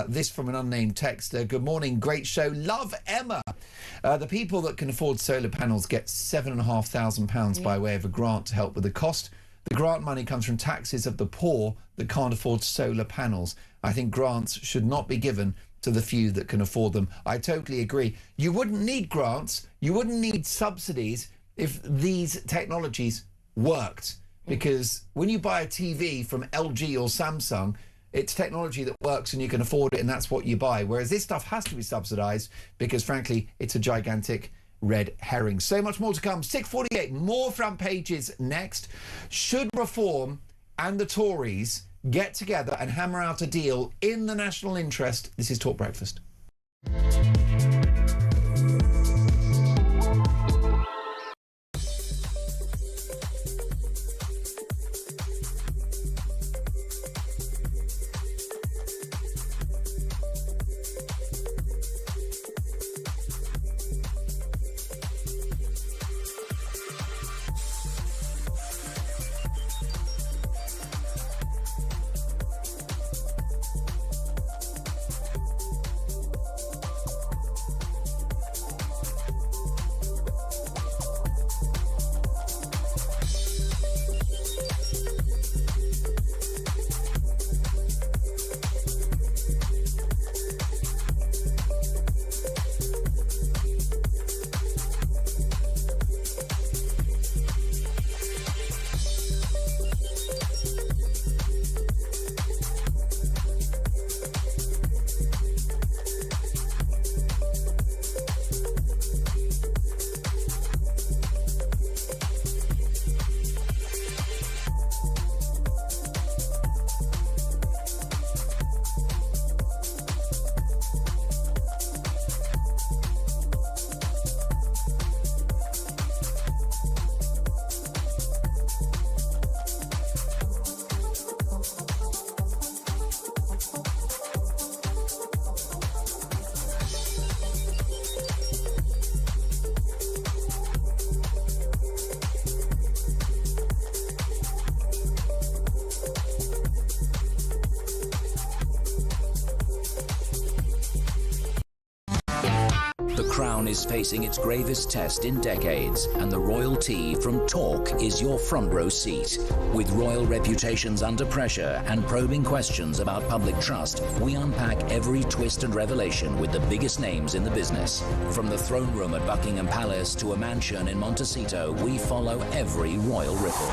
S2: This from an unnamed texter. Good morning, great show. Love Emma. The people that can afford solar panels get £7,500 by way of a grant to help with the cost. The grant money comes from taxes of the poor that can't afford solar panels. I think grants should not be given to the few that can afford them. I totally agree. You wouldn't need grants. You wouldn't need subsidies if these technologies worked, because when you buy a TV from LG or Samsung, it's technology that works and you can afford it, and that's what you buy. Whereas this stuff has to be subsidised because, frankly, it's a gigantic red herring. So much more to come. 6:48, more front pages next. Should Reform and the Tories get together and hammer out a deal in the national interest? This is Talk Breakfast.
S11: Crown is facing its gravest test in decades, and the royal tea from Talk is your front row seat. With royal reputations under pressure and probing questions about public trust, we unpack every twist and revelation with the biggest names in the business. From the throne room at Buckingham Palace to a mansion in Montecito, we follow every royal ripple.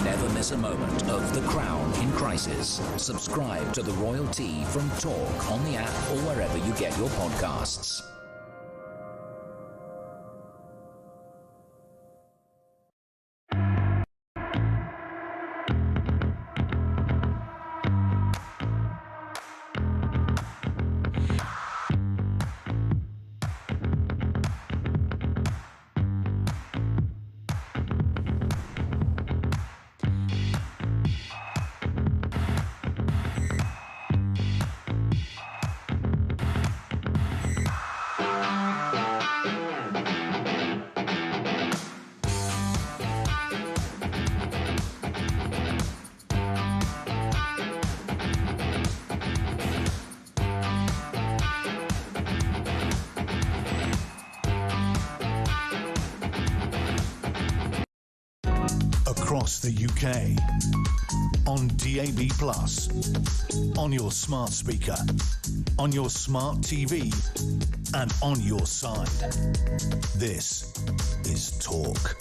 S11: Never miss a moment of The Crown in crisis. Subscribe to the Royal Tea from Talk on the app or wherever you get your podcasts.
S1: across the UK. On DAB+, on your smart speaker, on your smart TV, and on your side. This is Talk.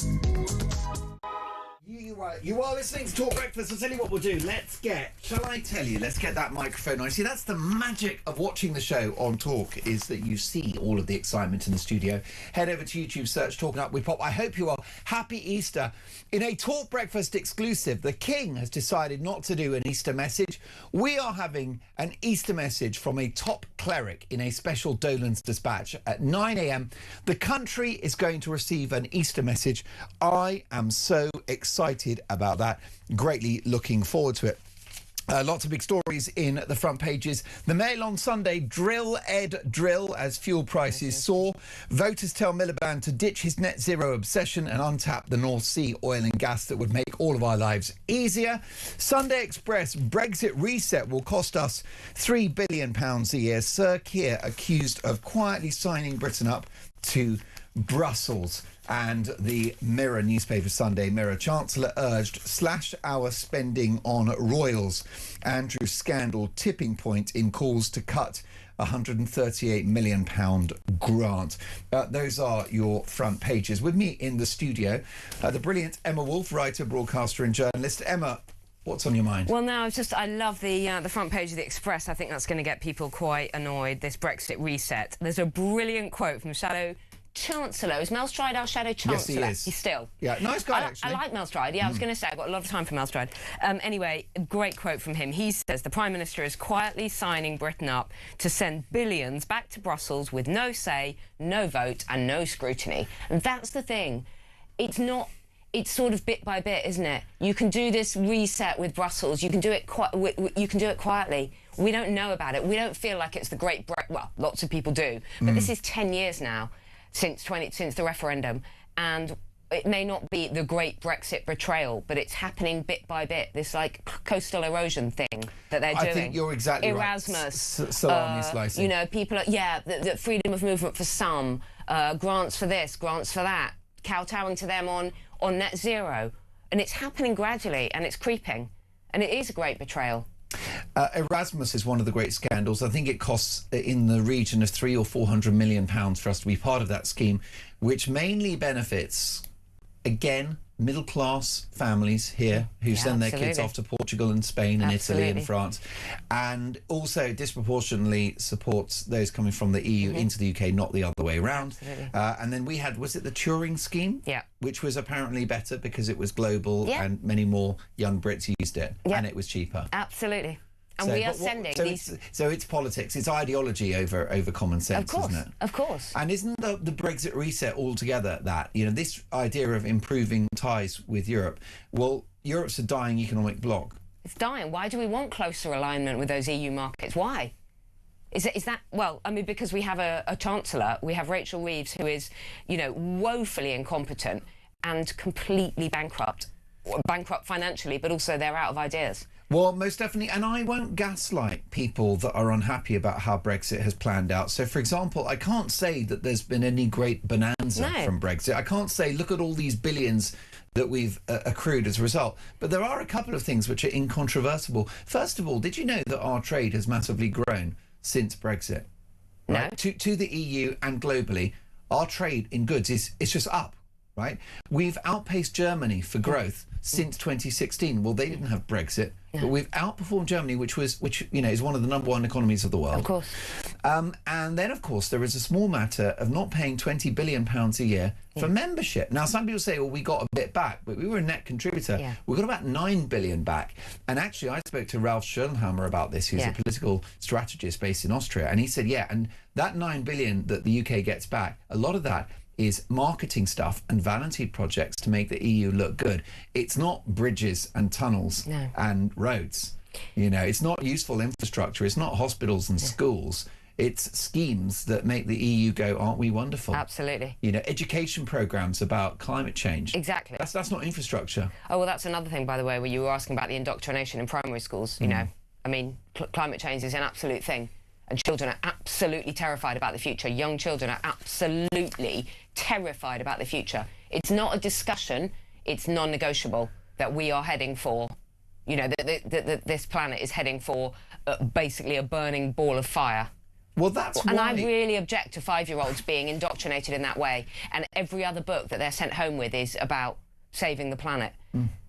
S2: You are listening to Talk Breakfast. I'll tell you what we'll do. Let's get that microphone on. See, that's the magic of watching the show on Talk, is that you see all of the excitement in the studio. Head over to YouTube, search Talking Up with Pop. I hope you are. Happy Easter. In a Talk Breakfast exclusive, the King has decided not to do an Easter message. We are having an Easter message from a top cleric in a special Dolan's Dispatch at 9 a.m. The country is going to receive an Easter message. I am so excited about that. Greatly looking forward to it. Lots of big stories in the front pages. The Mail on Sunday, drill Ed drill as fuel prices soar. Voters tell Miliband to ditch his net zero obsession and untap the North Sea oil and gas that would make all of our lives easier. Sunday Express, Brexit reset will cost us £3 billion a year. Sir Keir accused of quietly signing Britain up to Brussels. And the Mirror newspaper, Sunday Mirror, Chancellor urged slash our spending on royals. Andrew scandal tipping point in calls to cut £138 million grant. Those are your front pages. With me in the studio, the brilliant Emma Wolfe, writer, broadcaster and journalist. Emma, what's on your mind?
S9: Well, now, I love the front page of the Express. I think that's going to get people quite annoyed, this Brexit reset. There's a brilliant quote from Shadow Chancellor. Is Mel Stride our Shadow Chancellor?
S2: Yes, he is.
S9: He's still.
S2: Yeah, nice guy, actually.
S9: I like Mel Stride. Yeah, I was going to say, I've got a lot of time for Mel Stride. Anyway, a great quote from him. He says, the Prime Minister is quietly signing Britain up to send billions back to Brussels with no say, no vote and no scrutiny. And that's the thing. It's not... It's sort of bit by bit, isn't it? You can do this reset with Brussels. You can do it you can do it quietly. We don't know about it. We don't feel like it's the great... Well, lots of people do. But this is 10 years now since the referendum. And it may not be the great Brexit betrayal, but it's happening bit by bit. This, like, coastal erosion thing that they're doing.
S2: I think you're exactly
S9: Erasmus,
S2: right. Salami slicing.
S9: You know, people are... Yeah, the freedom of movement for some, grants for this, grants for that, kowtowing to them on net zero, and it's happening gradually and it's creeping, and it is a great betrayal.
S2: Erasmus is one of the great scandals. I think it costs in the region of £300 or £400 million for us to be part of that scheme, which mainly benefits, again, middle-class families here who send their kids off to Portugal and Spain and Italy and France, and also disproportionately supports those coming from the EU into the UK, not the other way around. And then we had, was it the Turing scheme? Yeah. Which was apparently better because it was global and many more young Brits used it, and it was cheaper.
S9: Absolutely. And we are sending these...
S2: So it's politics, it's ideology over common sense, isn't it?
S9: Of course.
S2: And isn't the Brexit reset altogether that, you know, this idea of improving ties with Europe, well, Europe's a dying economic bloc.
S9: It's dying. Why do we want closer alignment with those EU markets? Why? Is that, well, I mean, because we have a Chancellor, we have Rachel Reeves, who is, you know, woefully incompetent and completely bankrupt financially, but also they're out of ideas.
S2: Well, most definitely, and I won't gaslight people that are unhappy about how Brexit has planned out. So, for example, I can't say that there's been any great bonanza from Brexit. I can't say, look at all these billions that we've accrued as a result. But there are a couple of things which are incontrovertible. First of all, did you know that our trade has massively grown since Brexit? Right? No. To the EU and globally, our trade in goods is just up. Right? We've outpaced Germany for growth since 2016. Well, they didn't have Brexit, but we've outperformed Germany, which you know is one of the #1 economies of the world.
S9: Of course.
S2: And then, of course, there is a small matter of not paying £20 billion a year for membership. Now, some people say, well, we got a bit back, but we were a net contributor. Yeah. We got about £9 billion back. And actually, I spoke to Ralph Schirnhammer about this, who's a political strategist based in Austria, and he said, and that £9 billion that the UK gets back, a lot of that is marketing stuff and vanity projects to make the EU look good. It's not bridges and tunnels and roads. You know, it's not useful infrastructure. It's not hospitals and schools. It's schemes that make the EU go, aren't we wonderful?
S9: Absolutely.
S2: You know, education programs about climate change.
S9: Exactly.
S2: That's not infrastructure.
S9: Oh, well, that's another thing, by the way, where you were asking about the indoctrination in primary schools. You know, I mean, climate change is an absolute thing. And children are absolutely terrified about the future. Young children are absolutely terrified about the future. It's not a discussion, it's non-negotiable. that we are heading for, you know, that this planet is heading for basically a burning ball of fire.
S2: Well, that's
S9: and
S2: why...
S9: I really object to 5-year-olds being indoctrinated in that way, and every other book that they're sent home with is about saving the planet.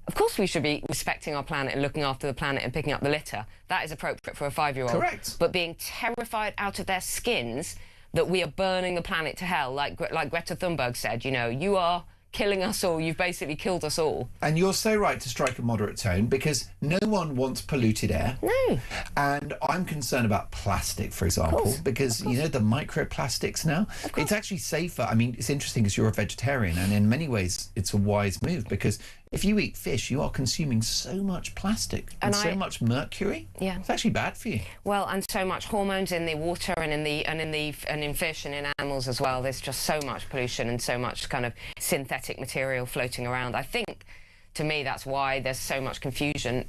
S9: Of course we should be respecting our planet and looking after the planet and picking up the litter. That is appropriate for a 5-year-old.
S2: Correct.
S9: But being terrified out of their skins that we are burning the planet to hell, like Greta Thunberg said, you know, you are killing us all, you've basically killed us all.
S2: And you're so right to strike a moderate tone, because no one wants polluted air.
S9: No.
S2: And I'm concerned about plastic, for example, because, you know, the microplastics now, it's actually safer. I mean, it's interesting because you're a vegetarian, and in many ways it's a wise move, because if you eat fish, you are consuming so much plastic and so much mercury.
S9: Yeah.
S2: It's actually bad for you.
S9: Well, and so much hormones in the water and in fish and in animals as well. There's just so much pollution and so much kind of synthetic material floating around. I think, to me, that's why there's so much confusion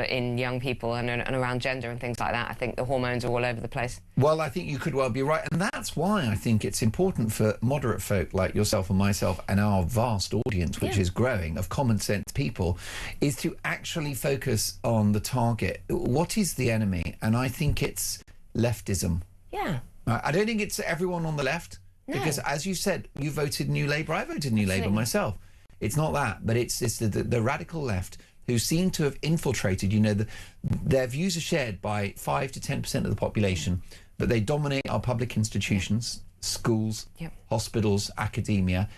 S9: in young people and around gender and things like that. I think the hormones are all over the place.
S2: Well, I think you could well be right. And that's why I think it's important for moderate folk like yourself and myself and our vast audience, which is growing, of common sense people, is to actually focus on the target. What is the enemy? And I think it's leftism.
S9: Yeah.
S2: I don't think it's everyone on the left, because, as you said, you voted New Labour. I voted New Labour myself. It's not that, but it's the radical left who seem to have infiltrated, you know, their views are shared by 5 to 10% of the population, but they dominate our public institutions, schools, hospitals, academia,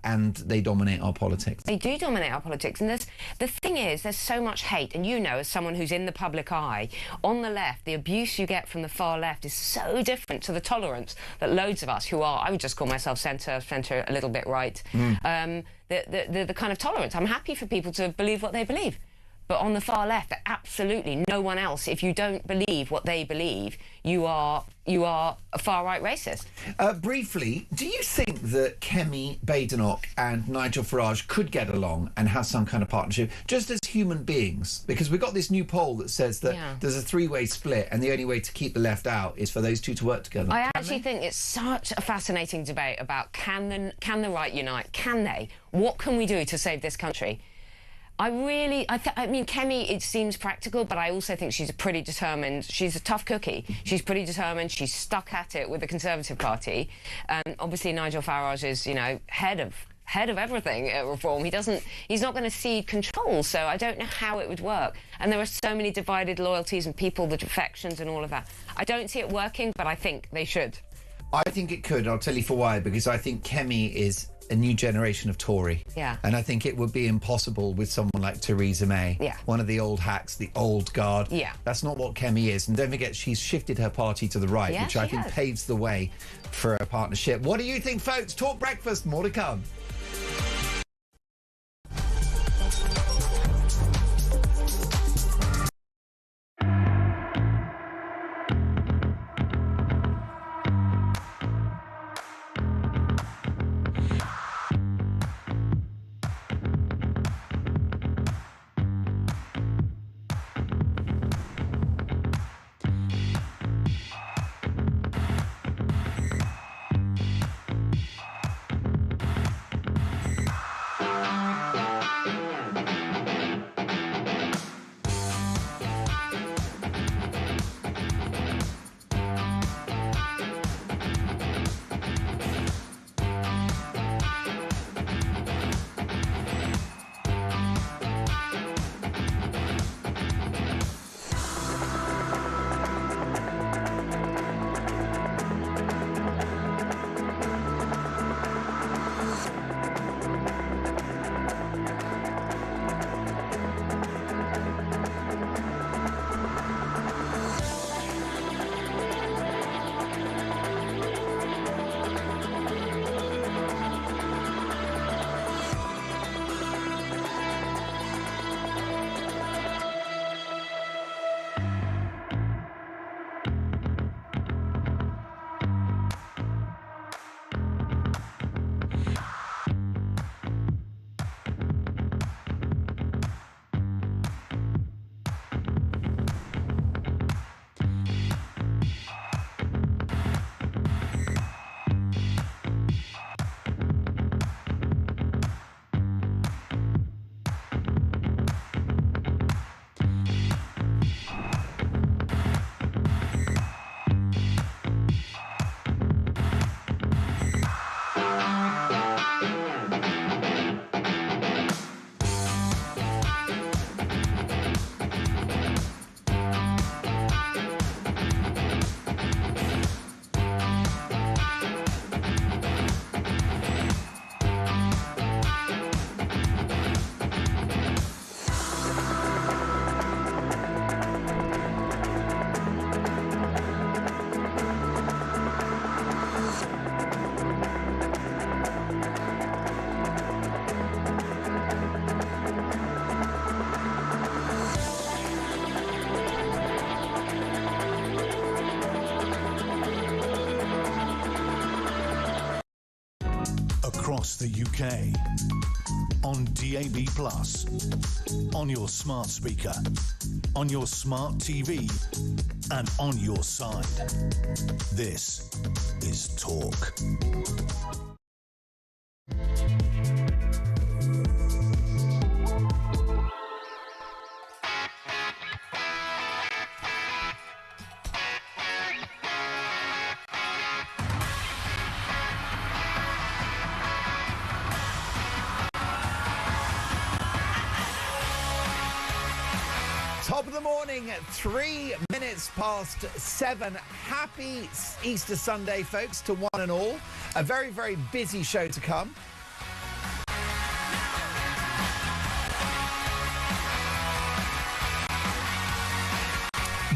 S2: and they dominate our politics.
S9: They do dominate our politics, and the thing is, there's so much hate, and you know, as someone who's in the public eye, on the left, the abuse you get from the far left is so different to the tolerance that loads of us who are, I would just call myself centre, a little bit right, the kind of tolerance. I'm happy for people to believe what they believe. But on the far left, absolutely no one else. If you don't believe what they believe, you are a far-right racist.
S2: Briefly, do you think that Kemi Badenoch and Nigel Farage could get along and have some kind of partnership, just as human beings? Because we've got this new poll that says that there's a 3-way split, and the only way to keep the left out is for those two to work together.
S9: I actually think it's such a fascinating debate about can the right unite? Can they? What can we do to save this country? I mean, Kemi, it seems practical, but I also think she's pretty determined. She's a tough cookie. She's pretty determined. She's stuck at it with the Conservative Party. Obviously, Nigel Farage is, you know, head of everything at Reform. He's not going to cede control, so I don't know how it would work. And there are so many divided loyalties and people, the defections and all of that. I don't see it working, but I think they should.
S2: I think it could. I'll tell you for why. Because I think Kemi is a new generation of Tory.
S9: Yeah.
S2: And I think it would be impossible with someone like Theresa May.
S9: Yeah.
S2: One of the old hacks, the old guard.
S9: Yeah.
S2: That's not what Kemi is. And don't forget, she's shifted her party to the right,
S9: Yeah,
S2: which I think paves the way for a partnership. What do you think, folks? Talk Breakfast. More to come.
S1: across the UK. On DAB+, on your smart speaker, on your smart TV, and on your side. This is Talk.
S2: Top of the morning, 3 minutes past 7. Happy Easter Sunday, folks, to one and all. A very, very busy show to come.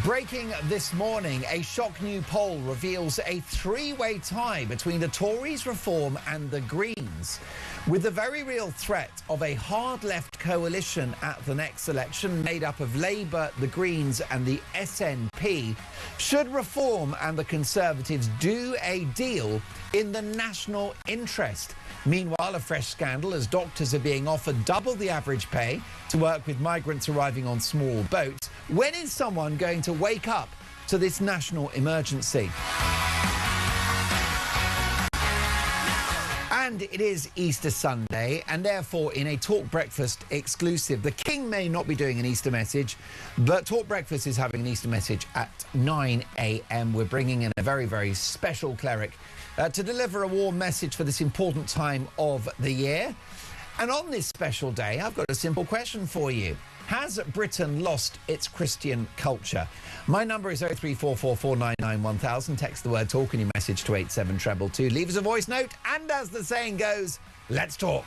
S2: Breaking this morning, a shock new poll reveals a three-way tie between the Tories-Reform and the Greens, with the very real threat of a hard-left coalition at the next election made up of Labour, the Greens and the SNP. Should Reform and the Conservatives do a deal in the national interest? Meanwhile, a fresh scandal as doctors are being offered double the average pay to work with migrants arriving on small boats. When is someone going to wake up to this national emergency? And it is Easter Sunday, and therefore in a Talk Breakfast exclusive, the King may not be doing an Easter message, but Talk Breakfast is having an Easter message at 9 a.m. We're bringing in a very, very special cleric to deliver a warm message for this important time of the year. And on this special day, I've got a simple question for you. Has Britain lost its Christian culture? My number is 03444991000. Text the word talk and your message to 87222. Leave us a voice note, and as the saying goes, let's talk.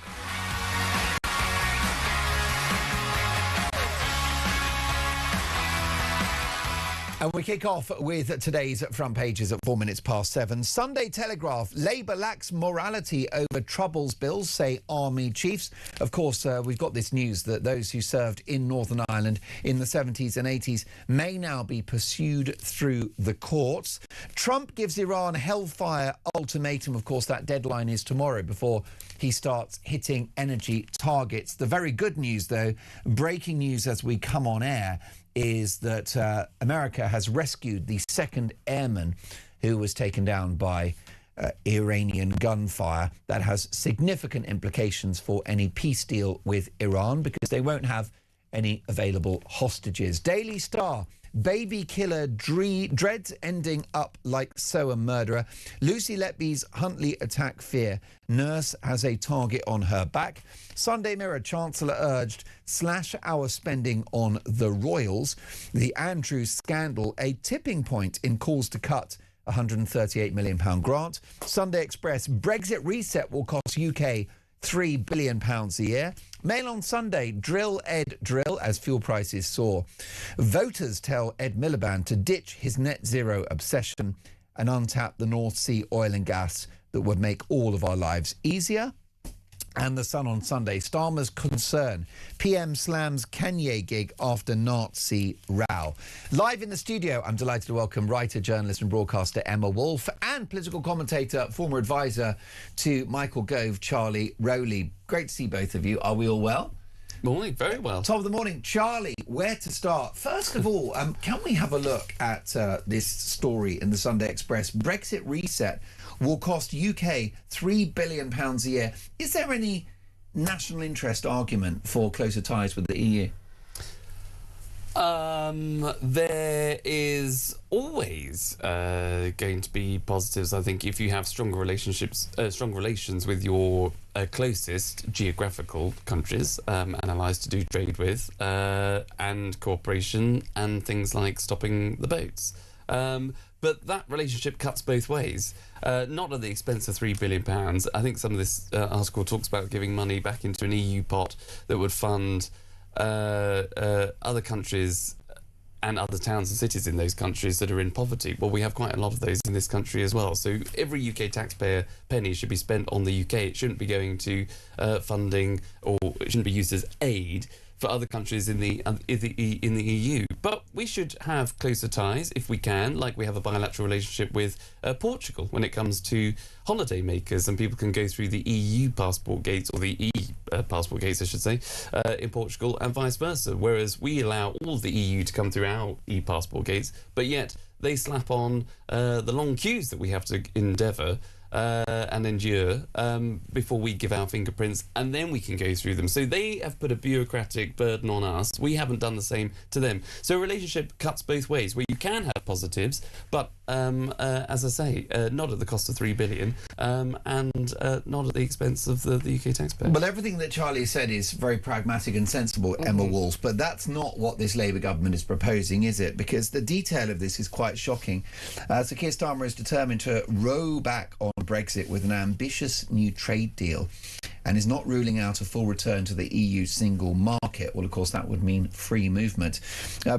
S2: And we kick off with today's front pages at 4 minutes past 7. Sunday Telegraph, Labour lacks morality over troubles bills, say army chiefs. Of course, we've got this news that those who served in Northern Ireland in the 70s and 80s may now be pursued through the courts. Trump gives Iran hellfire ultimatum. Of course, that deadline is tomorrow before he starts hitting energy targets. The very good news, though, breaking news as we come on air, is that America has rescued the second airman who was taken down by Iranian gunfire. That has significant implications for any peace deal with Iran because they won't have any available hostages. Daily Star, baby killer dreads ending up like Soa murderer. Lucy Letby's Huntley attack fear. Nurse has a target on her back. Sunday Mirror, Chancellor urged slash our spending on the Royals. The Andrews scandal, a tipping point in calls to cut £138 million grant. Sunday Express, Brexit reset will cost UK £3 billion a year. Mail on Sunday, drill Ed drill as fuel prices soar. Voters tell Ed Miliband to ditch his net zero obsession and untap the North Sea oil and gas that would make all of our lives easier. And The Sun on Sunday, Starmer's concern. PM slams Kanye gig after Nazi row. Live in the studio, I'm delighted to welcome writer, journalist and broadcaster Emma Wolfe and political commentator, former advisor to Michael Gove, Charlie Rowley. Great to see both of you. Are we all well?
S6: Morning, very well.
S2: Top of the morning. Charlie, where to start? First of all, can we have a look at this story in the Sunday Express? Brexit reset will cost UK £3 billion a year. Is there any national interest argument for closer ties with the EU?
S6: There is always going to be positives. I think if you have strong relations with your closest geographical countries and allies to do trade with, and cooperation and things like stopping the boats. But that relationship cuts both ways, not at the expense of £3 billion. I think some of this article talks about giving money back into an EU pot that would fund other countries and other towns and cities in those countries that are in poverty. Well, we have quite a lot of those in this country as well. So every UK taxpayer penny should be spent on the UK. It shouldn't be going to funding, or it shouldn't be used as aid for other countries in the EU. But we should have closer ties if we can, like we have a bilateral relationship with Portugal when it comes to holiday makers, and people can go through the EU passport gates, or the passport gates, I should say, in Portugal, and vice versa. Whereas we allow all of the EU to come through our e-passport gates, but yet they slap on the long queues that we have to endeavour and endure before we give our fingerprints, and then we can go through them. So they have put a bureaucratic burden on us. We haven't done the same to them. So a relationship cuts both ways, where you can have positives, but as I say, not at the cost of £3 billion, and not at the expense of the UK taxpayer.
S2: Well, everything that Charlie said is very pragmatic and sensible, Emma Walsh, but that's not what this Labour government is proposing, is it? Because the detail of this is quite shocking. So Keir Starmer is determined to row back on Brexit with an ambitious new trade deal, and is not ruling out a full return to the EU single market. Well, of course, that would mean free movement.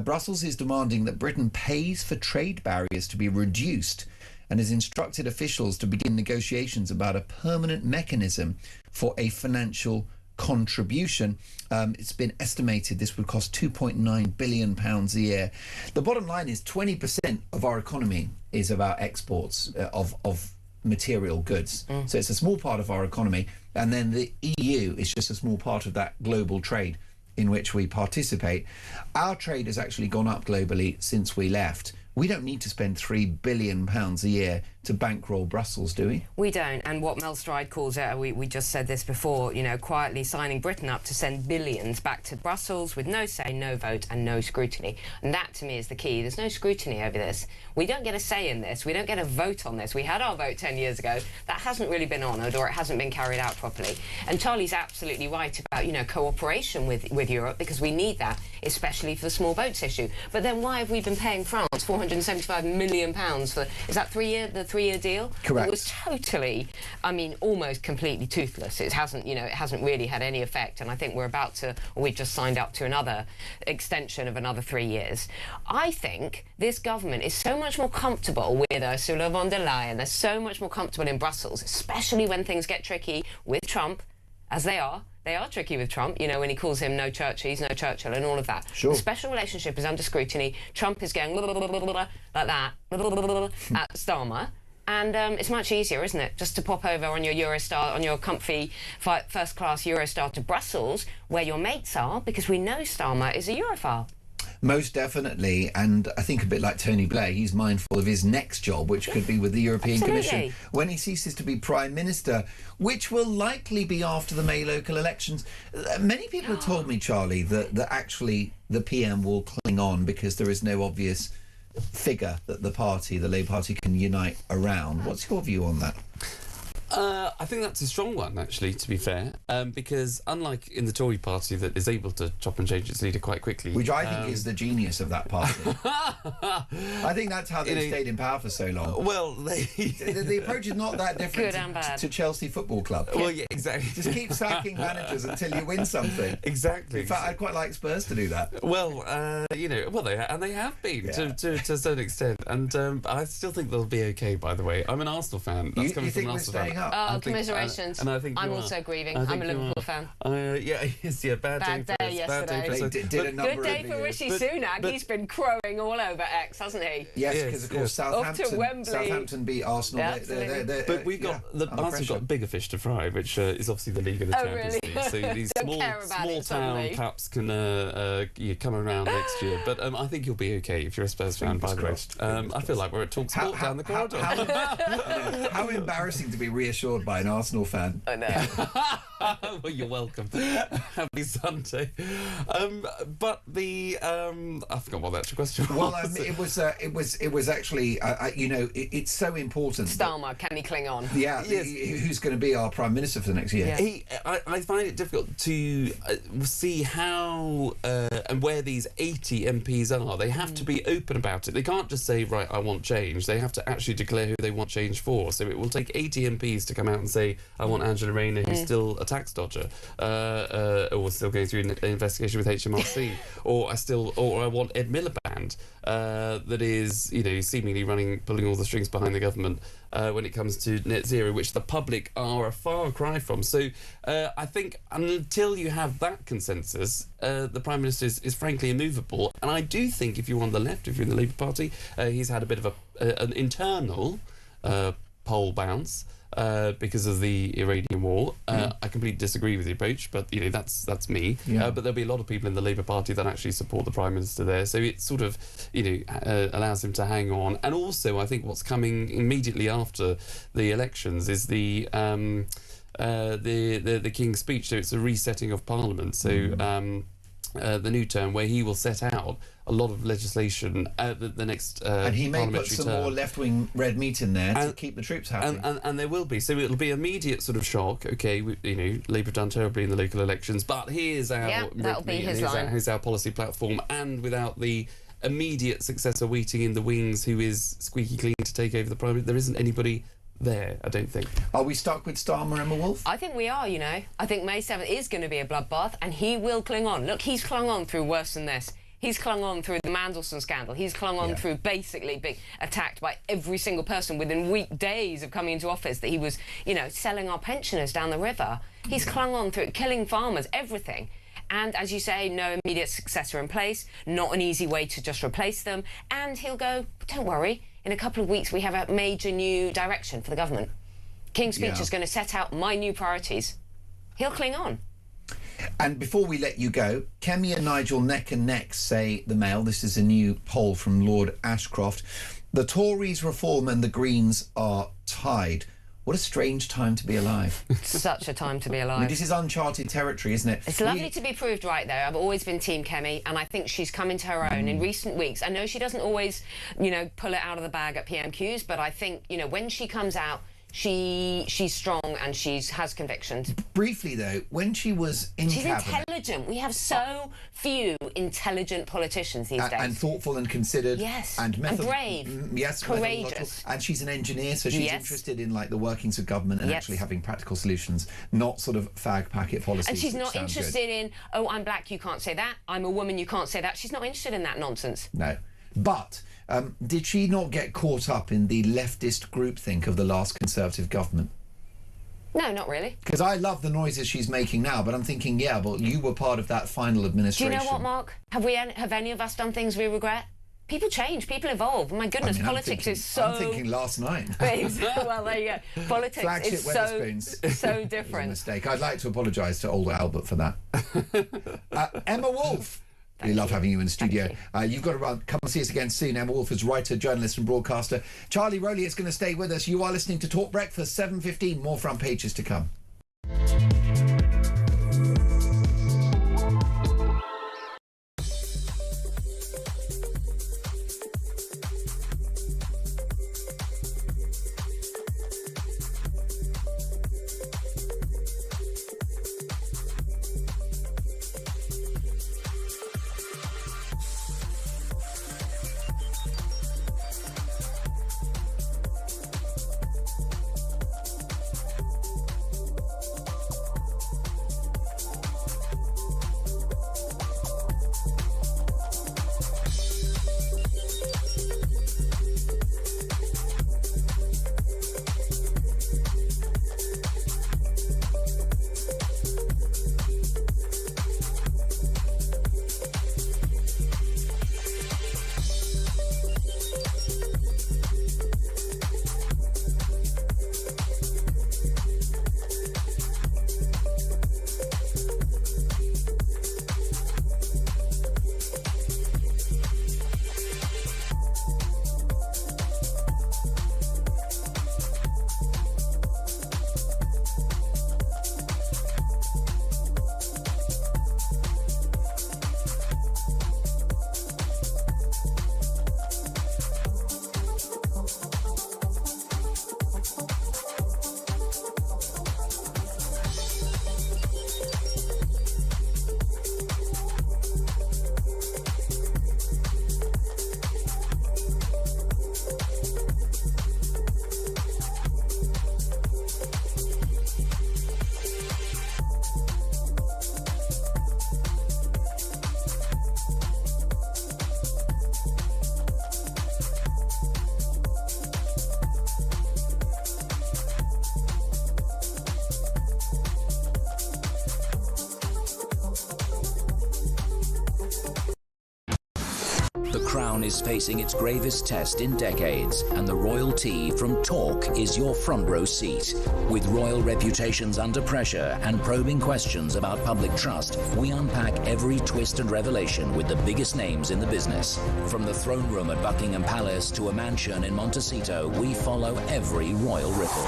S2: Brussels is demanding that Britain pays for trade barriers to be reduced, and has instructed officials to begin negotiations about a permanent mechanism for a financial contribution. It's been estimated this would cost £2.9 billion a year. The bottom line is 20% of our economy is about exports of material goods. So it's a small part of our economy, and then the EU is just a small part of that global trade in which we participate. Our trade has actually gone up globally since we left. We don't need to spend £3 billion a year to bankroll Brussels, do we?
S9: We don't, and what Mel Stride calls it, we just said this before, you know, quietly signing Britain up to send billions back to Brussels with no say, no vote and no scrutiny. And that, to me, is the key. There's no scrutiny over this. We don't get a say in this. We don't get a vote on this. We had our vote 10 years ago. That hasn't really been honoured, or it hasn't been carried out properly. And Charlie's absolutely right about, you know, cooperation with Europe, because we need that, especially for the small boats issue. But then why have we been paying France £475 million for, is that the three-year deal?
S2: Correct.
S9: It was totally, I mean, almost completely toothless. It hasn't, you know, it hasn't really had any effect, and I think we're about to, or we've just signed up to another extension of another 3 years. I think this government is so much more comfortable with Ursula von der Leyen. They're so much more comfortable in Brussels, especially when things get tricky with Trump, as they are. They are tricky with Trump, you know, when he calls him no Churchies, no Churchill, and all of that.
S2: Sure.
S9: The special relationship is under scrutiny. Trump is going like that at Starmer. And it's much easier, isn't it, just to pop over on your Eurostar, on your comfy first-class Eurostar to Brussels, where your mates are, because we know Starmer is a Europhile.
S2: Most definitely, and I think a bit like Tony Blair, he's mindful of his next job, which could be with the European Commission, when he ceases to be Prime Minister, which will likely be after the May local elections. Many people have told me, Charlie, that actually the PM will cling on because there is no obvious figure that the Labour Party can unite around. What's your view on that?
S6: I think that's a strong one, actually, to be fair, because unlike in the Tory party that is able to chop and change its leader quite quickly...
S2: Which I think is the genius of that party. I think that's how they stayed in power for so long.
S6: Well,
S2: the approach is not that different to Chelsea Football Club.
S6: Well, yeah, exactly.
S2: Just keep sacking managers until you win something.
S6: Exactly.
S2: In fact, I'd quite like Spurs to do that.
S6: Well, you know, they have been to a certain extent, and I still think they'll be okay, by the way. I'm an Arsenal fan. That's coming from an Arsenal fan.
S9: Oh, commiserations.
S6: And I think
S9: I'm also grieving. I'm a Liverpool fan. Bad day yesterday. Good day for Rishi Sunak. He's been crowing all over X, hasn't he?
S2: Yes, because of course Southampton beat Arsenal.
S6: But we've got Arsenal's got bigger fish to fry, which is obviously the League of the Champions League. So these small town cups can come around next year. But I think you'll be okay if you're a Spurs fan. By the way, I feel like we're at talkSPORT down the corridor.
S2: How embarrassing to be reassured by an Arsenal fan.
S9: I know.
S6: Well, you're welcome. Happy Sunday. But the I forgot what the actual question was.
S2: Well, it was actually you know, it's so important.
S9: Starmer, can he cling on?
S2: Yeah. Yes. Who's going to be our Prime Minister for the next year?
S6: Yeah. I find it difficult to see how and where these 80 MPs are. They have to be open about it. They can't just say, right, I want change. They have to actually declare who they want change for. So it will take 80 MPs MPs to come out and say, I want Angela Rayner, who's still a tax dodger, or still going through an investigation with HMRC, or I want Ed Miliband, that is, seemingly pulling all the strings behind the government when it comes to net zero, which the public are a far cry from. So I think until you have that consensus, the Prime Minister is frankly immovable. And I do think if you're on the left, if you're in the Labour Party, he's had a bit of an internal poll bounce because of the Iranian war. I completely disagree with the approach, but that's me. But there'll be a lot of people in the Labour Party that actually support the Prime Minister there. So it sort of allows him to hang on. And also, I think what's coming immediately after the elections is the King's speech. So it's a resetting of Parliament. So the new term, where he will set out a lot of legislation the next
S2: and he may put
S6: parliamentary
S2: some
S6: term.
S2: more left-wing red meat in there to keep the troops happy.
S6: And there will be. So it'll be immediate sort of shock. Okay, Labour have done terribly in the local elections, but here's our
S9: that'll be his line.
S6: Here's our policy platform, and without the immediate successor waiting in the wings who is squeaky clean to take over the Prime Minister, there isn't anybody there, I don't think.
S2: Are we stuck with Starmer, Emma Wolf?
S9: I think we are, I think May 7th is going to be a bloodbath, and he will cling on. Look, he's clung on through worse than this. He's clung on through the Mandelson scandal. He's clung on through basically being attacked by every single person within days of coming into office, that he was, selling our pensioners down the river. He's clung on through killing farmers, everything. And as you say, no immediate successor in place, not an easy way to just replace them. And he'll go, don't worry, in a couple of weeks we have a major new direction for the government. King's speech is going to set out my new priorities. He'll cling on.
S2: And before we let you go, Kemi and Nigel neck and neck, say the Mail. This is a new poll from Lord Ashcroft. The Tories reform and the Greens are tied. What a strange time to be alive.
S9: Such a time to be alive.
S2: I mean, this is uncharted territory, isn't it?
S9: It's lovely to be proved right, though. I've always been Team Kemi, and I think she's come into her own in recent weeks. I know she doesn't always, pull it out of the bag at PMQs, but I think, when she comes out, she's strong and has convictions.
S2: Briefly, though, when she was in cabinet...
S9: She's intelligent. We have so few intelligent politicians these days.
S2: And thoughtful and considered.
S9: Yes.
S2: And
S9: brave.
S2: Yes.
S9: Courageous.
S2: And she's an engineer, so she's interested in, the workings of government and actually having practical solutions, not sort of fag packet policies.
S9: And she's not interested in, I'm black, you can't say that. I'm a woman, you can't say that. She's not interested in that nonsense.
S2: No. But... did she not get caught up in the leftist groupthink of the last Conservative government?
S9: No, not really.
S2: Because I love the noises she's making now, but I'm thinking, but you were part of that final administration.
S9: Do you know what, Mark? Have any of us done things we regret? People change, people evolve. My goodness, politics is so...
S2: I'm thinking last night.
S9: Well, there you go. Politics
S2: Flagship
S9: is so different.
S2: It was a mistake. I'd like to apologise to old Albert for that. Emma Wolf. We love having you in the studio. You've got to come and see us again soon. Emma Wolf is writer, journalist and broadcaster. Charlie Rowley is going to stay with us. You are listening to Talk Breakfast, 7:15. More front pages to come.
S11: crown is facing its gravest test in decades, and the royalty from Talk is your front row seat. With royal reputations under pressure and probing questions about public trust, we unpack every twist and revelation with the biggest names in the business. From the throne room at Buckingham Palace to a mansion in Montecito, we follow every royal ripple.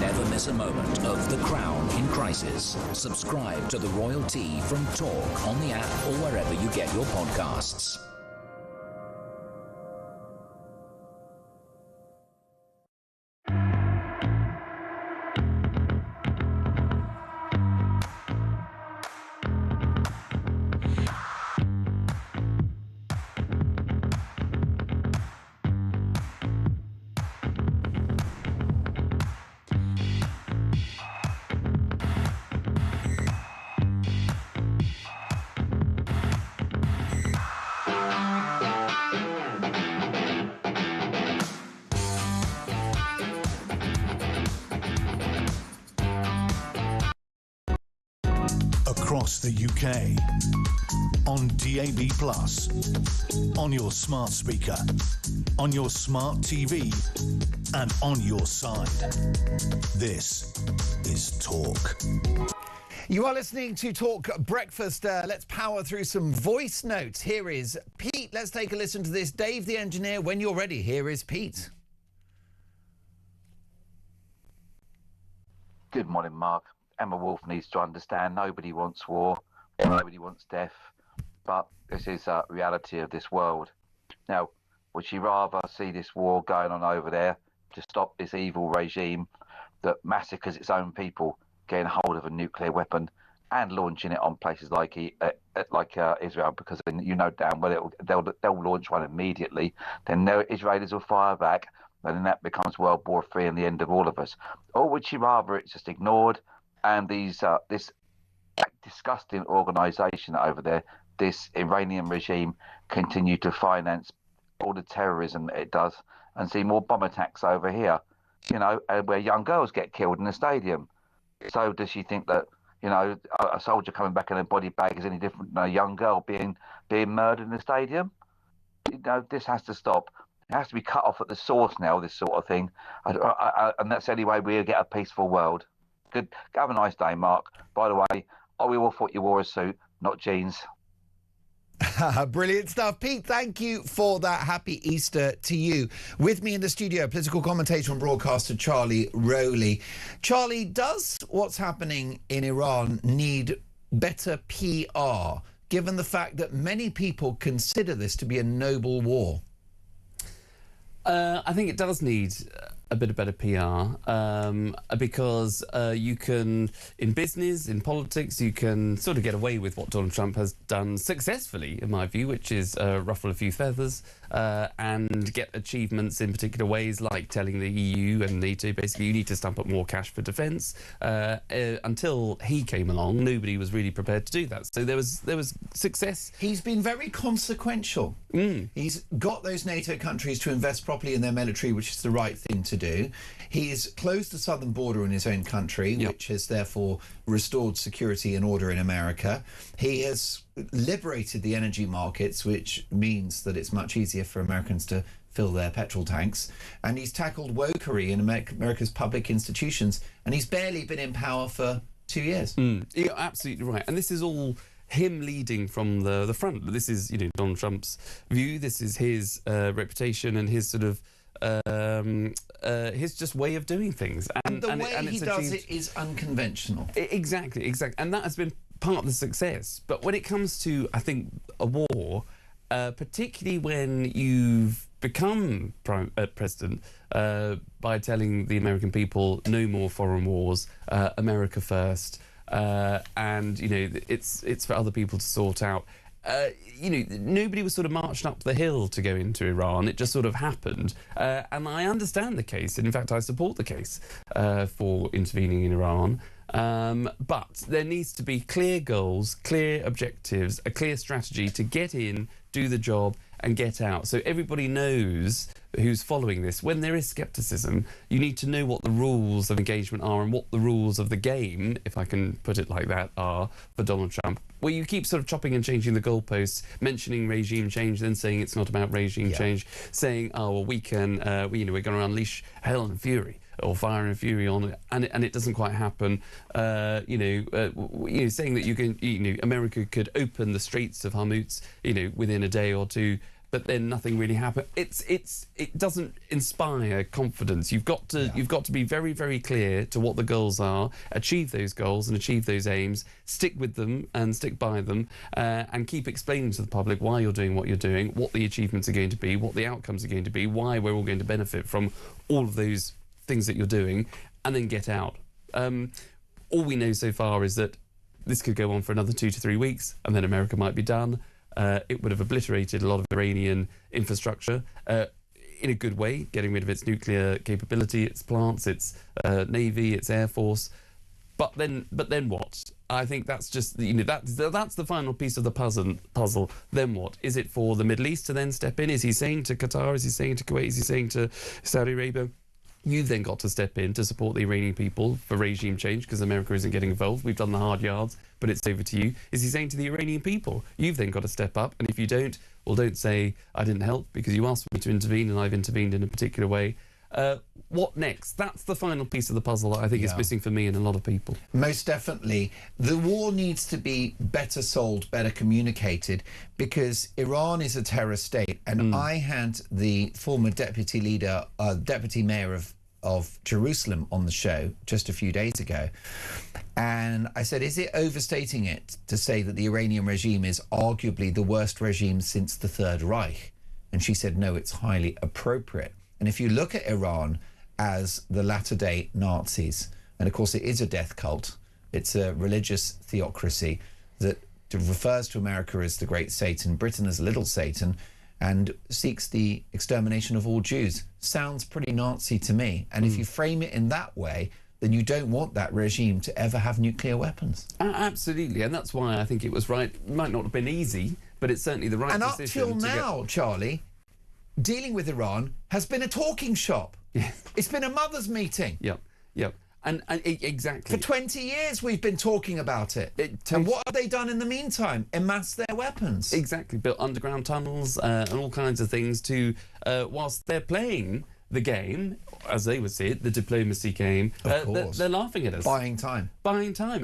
S11: Never miss a moment of The Crown in Crisis. Subscribe to The Royalty from Talk on the app or wherever you get your podcasts.
S1: Across the UK, on DAB+, on your smart speaker, on your smart TV, and on your side. This is Talk.
S2: You are listening to Talk Breakfast. Let's power through some voice notes. Here is Pete. Let's take a listen to this. Dave, the engineer, when you're ready, here is Pete.
S12: Good morning, Mark. Emma Wolf needs to understand nobody wants war, nobody wants death, but this is a reality of this world. Now, would she rather see this war going on over there to stop this evil regime that massacres its own people, getting hold of a nuclear weapon and launching it on places like Israel, because you know damn well they'll launch one immediately, then no Israelis will fire back, and then that becomes World War III and the end of all of us? Or would she rather it's just ignored and this disgusting organisation over there, this Iranian regime, continue to finance all the terrorism that it does, and see more bomb attacks over here, where young girls get killed in the stadium? So does she think that, a soldier coming back in a body bag is any different than a young girl being murdered in the stadium? This has to stop. It has to be cut off at the source now, this sort of thing. And that's the only way we'll get a peaceful world. Good. Have a nice day, Mark. By the way, we all thought you wore a suit, not jeans.
S2: Brilliant stuff. Pete, thank you for that. Happy Easter to you. With me in the studio, political commentator and broadcaster Charlie Rowley. Charlie, does what's happening in Iran need better PR, given the fact that many people consider this to be a noble war?
S6: I think it does need a bit of better PR, because you can, in business, in politics, you can sort of get away with what Donald Trump has done successfully, in my view, which is ruffle a few feathers and get achievements in particular ways, like telling the EU and NATO, basically, you need to stump up more cash for defence. Until he came along, nobody was really prepared to do that. So there was success.
S2: He's been very consequential. He's got those NATO countries to invest properly in their military, which is the right thing to do. He's closed the southern border in his own country, which has therefore restored security and order in America. He has liberated the energy markets, which means that it's much easier for Americans to fill their petrol tanks. And he's tackled wokery in America's public institutions. And he's barely been in power for 2 years.
S6: You're absolutely right. And this is all him leading from the front. This is, Donald Trump's view. This is his reputation and his sort of his just way of doing things.
S2: And the way he does it is unconventional.
S6: Exactly. And that has been part of the success. But when it comes to, I think, a war, particularly when you've become president by telling the American people no more foreign wars, America first, and it's for other people to sort out. Nobody was sort of marched up the hill to go into Iran. It just sort of happened. And I understand the case. And in fact, I support the case for intervening in Iran. But there needs to be clear goals, clear objectives, a clear strategy to get in, do the job, and get out. So everybody knows who's following this. When there is scepticism, you need to know what the rules of engagement are and what the rules of the game, if I can put it like that, are for Donald Trump. where you keep sort of chopping and changing the goalposts, mentioning regime change, then saying it's not about regime change, saying, oh, well, we can, we're going to unleash hell and fury or fire and fury on it, and it doesn't quite happen. Saying that you can, America could open the Straits of Hormuz, within a day or two, but then nothing really happened. It doesn't inspire confidence. You've got to be very, very clear to what the goals are, achieve those goals and achieve those aims, stick with them and stick by them, and keep explaining to the public why you're doing what you're doing, what the achievements are going to be, what the outcomes are going to be, why we're all going to benefit from all of those things that you're doing, and then get out. All we know so far is that this could go on for another 2 to 3 weeks, and then America might be done. It would have obliterated a lot of Iranian infrastructure in a good way, getting rid of its nuclear capability, its plants, its navy, its air force. But then what? I think that's just that's the final piece of the puzzle. Then what? Is it for the Middle East to then step in? Is he saying to Qatar? Is he saying to Kuwait? Is he saying to Saudi Arabia? You've then got to step in to support the Iranian people for regime change because America isn't getting involved. We've done the hard yards, but it's over to you. Is he saying to the Iranian people, you've then got to step up, and if you don't, well, don't say, I didn't help because you asked me to intervene and I've intervened in a particular way. What next? That's the final piece of the puzzle that I think is missing for me and a lot of people.
S2: Most definitely. The war needs to be better sold, better communicated, because Iran is a terror state. And I had the former deputy mayor of Jerusalem on the show just a few days ago. And I said, is it overstating it to say that the Iranian regime is arguably the worst regime since the Third Reich? And she said, no, it's highly appropriate. And if you look at Iran as the latter-day Nazis, and of course it is a death cult, it's a religious theocracy that refers to America as the great Satan, Britain as little Satan, and seeks the extermination of all Jews. Sounds pretty Nazi to me. And if you frame it in that way, then you don't want that regime to ever have nuclear weapons.
S6: Absolutely, and that's why I think it was right. It might not have been easy, but it's certainly the right decision.
S2: And up till now, Charlie, dealing with Iran has been a talking shop. It's been a mother's meeting.
S6: Yep. And exactly.
S2: For 20 years we've been talking about it. And what have they done in the meantime? Amassed their weapons.
S6: Exactly. Built underground tunnels and all kinds of things to, whilst they're playing the game, as they would see it, the diplomacy game, they're laughing at us.
S2: Buying time.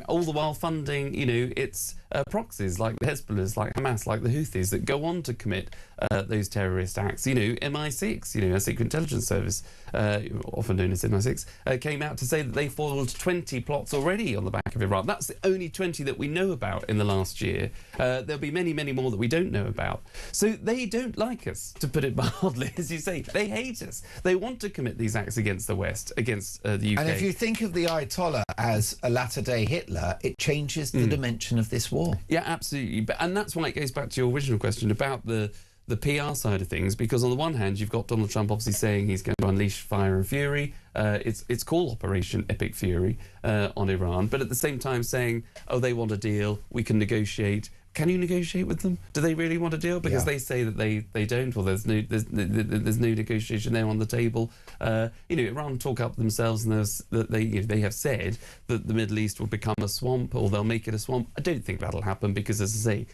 S6: All the while funding, its proxies like the Hezbollahs, like Hamas, like the Houthis that go on to commit those terrorist acts. MI6, a secret intelligence service, often known as MI6, came out to say that they foiled 20 plots already on the back of Iran. That's the only 20 that we know about in the last year. There'll be many, many more that we don't know about. So they don't like us, to put it mildly, as you say. They hate us. They want to commit these acts against the West, against the UK.
S2: And if you think of the Ayatollah as a latter-day Hitler, it changes the dimension of this war.
S6: Yeah, absolutely. And that's why it goes back to your original question about the PR side of things, because on the one hand, you've got Donald Trump obviously saying he's going to unleash fire and fury. It's called Operation Epic Fury on Iran, but at the same time saying, oh, they want a deal, we can negotiate. Can you negotiate with them? Do they really want a deal? Because they say that they don't, or there's no negotiation there on the table. Iran talk up themselves, and they have said that the Middle East will become a swamp, or they'll make it a swamp. I don't think that'll happen because, as I say,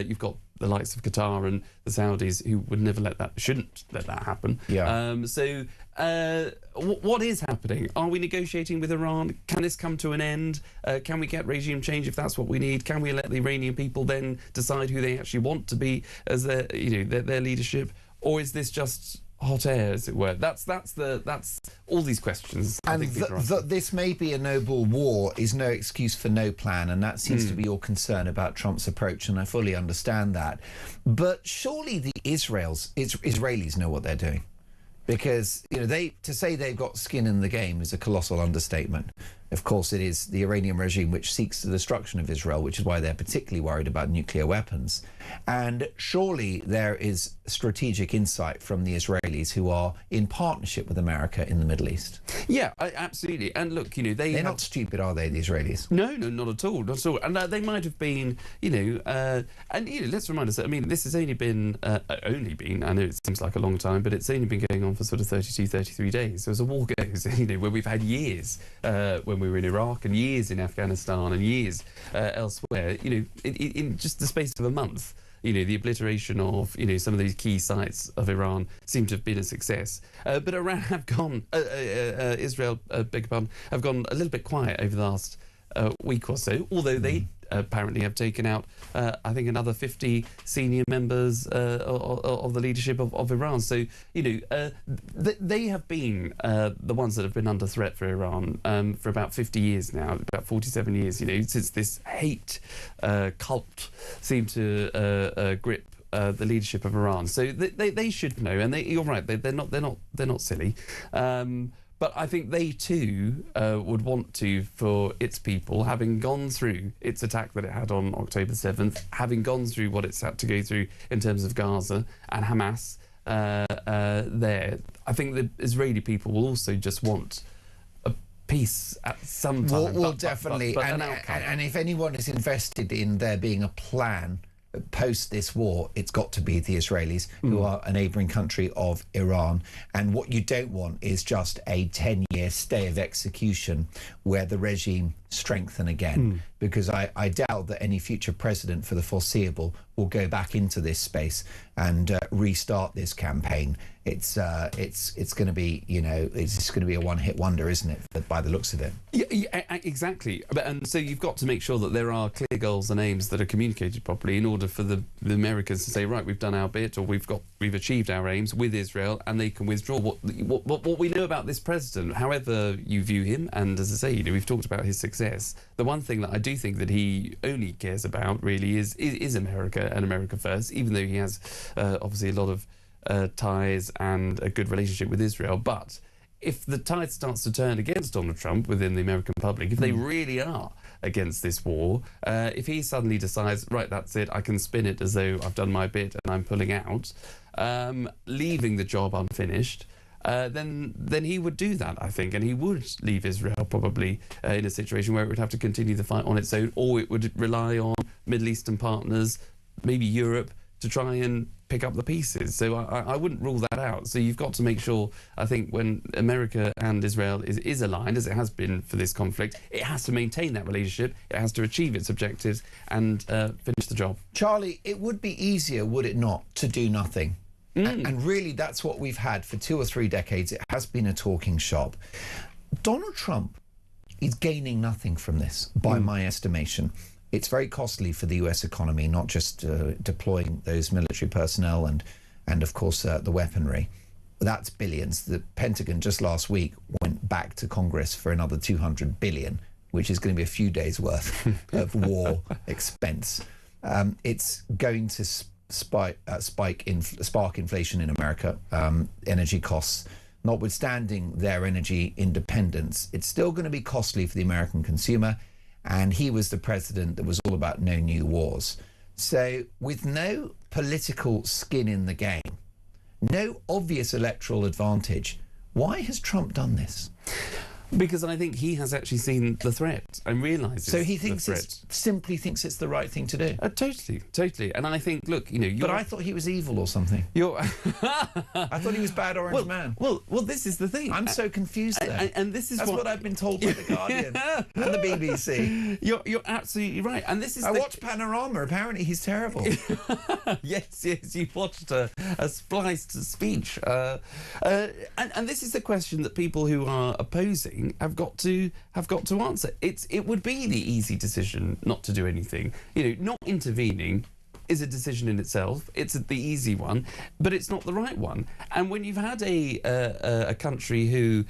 S6: you've got the likes of Qatar and the Saudis who would never shouldn't let that happen. What is happening? Are we negotiating with Iran? Can this come to an end? Can we get regime change if that's what we need? Can we let the Iranian people then decide who they actually want to be as their leadership? Or is this just hot air, as it were? That's all these questions.
S2: And this may be a noble war is no excuse for no plan, and that seems to be your concern about Trump's approach, and I fully understand that. But surely the Israelis know what they're doing. Because to say they've got skin in the game is a colossal understatement. Of course, it is the Iranian regime which seeks the destruction of Israel, which is why they're particularly worried about nuclear weapons. And surely there is strategic insight from the Israelis, who are in partnership with America in the Middle East.
S6: Yeah, absolutely. And look, they're
S2: not stupid, are they, the Israelis?
S6: No, not at all, not at all. And they might have been, let's remind us that, this has only been, I know it seems like a long time, but it's only been going on on for sort of 32, 33 days. So as a war goes, where we've had years when we were in Iraq and years in Afghanistan and years elsewhere, in just the space of a month, the obliteration of, some of these key sites of Iran seem to have been a success. But Iran have gone, Israel, beg your pardon, have gone a little bit quiet over the last week or so, although they apparently have taken out, I think, another 50 senior members of the leadership of Iran. So, they have been the ones that have been under threat for Iran for about 50 years now, about 47 years, since this hate cult seemed to grip the leadership of Iran. So they should know, and you're right, they're not silly. But I think they too would want to, for its people, having gone through its attack that it had on October 7th, having gone through what it's had to go through in terms of Gaza and Hamas there, I think the Israeli people will also just want a peace at some time.
S2: Well, definitely. And if anyone is invested in there being a plan post this war, it's got to be the Israelis, who are a neighbouring country of Iran. And what you don't want is just a 10-year stay of execution where the regime strengthen again, because I doubt that any future president for the foreseeable will go back into this space and restart this campaign. It's going to be, it's going to be a one-hit wonder, isn't it, by the looks of it?
S6: Yeah, exactly. And so you've got to make sure that there are clear goals and aims that are communicated properly in order for the Americans to say, right, we've done our bit, or we've achieved our aims with Israel, and they can withdraw. What we know about this president, however you view him, and as I say, we've talked about his success. The one thing that I do think that he only cares about really is America and America first, even though he has obviously a lot of ties and a good relationship with Israel. But if the tide starts to turn against Donald Trump within the American public, if they really are against this war, if he suddenly decides, right, that's it, I can spin it as though I've done my bit and I'm pulling out, leaving the job unfinished, then he would do that, I think, and he would leave Israel probably in a situation where it would have to continue the fight on its own, or it would rely on Middle Eastern partners, maybe Europe, to try and pick up the pieces. So I wouldn't rule that out. So you've got to make sure, I think, when America and Israel is aligned, as it has been for this conflict, it has to maintain that relationship, it has to achieve its objectives and finish the job.
S2: Charlie, it would be easier, would it not, to do nothing? And really, that's what we've had for 2 or 3 decades. It has been a talking shop. Donald Trump is gaining nothing from this, by my estimation. It's very costly for the US economy, not just deploying those military personnel and of course, the weaponry. That's billions. The Pentagon just last week went back to Congress for another $200 billion, which is going to be a few days' worth of war expense. It's going to spark inflation in America, energy costs. Notwithstanding their energy independence, it's still going to be costly for the American consumer. And he was the president that was all about no new wars. So with no political skin in the game, no obvious electoral advantage, why has Trump done this?
S6: Because I think he has actually seen the threat and realises.
S2: So he simply thinks it's the right thing to do.
S6: Totally. And I think, look,
S2: But I thought he was evil or something. I thought he was bad orange man.
S6: Well, this is the thing.
S2: I'm so confused there.
S6: And this is
S2: what I've been told by the Guardian and the BBC.
S6: You're absolutely right. And this is.
S2: I watched Panorama. Apparently, he's terrible.
S6: Yes, you watched a spliced speech, and this is the question that people who are opposing have got to answer. It would be the easy decision not to do anything. Not intervening is a decision in itself. It's the easy one, but it's not the right one. And when you've had a country who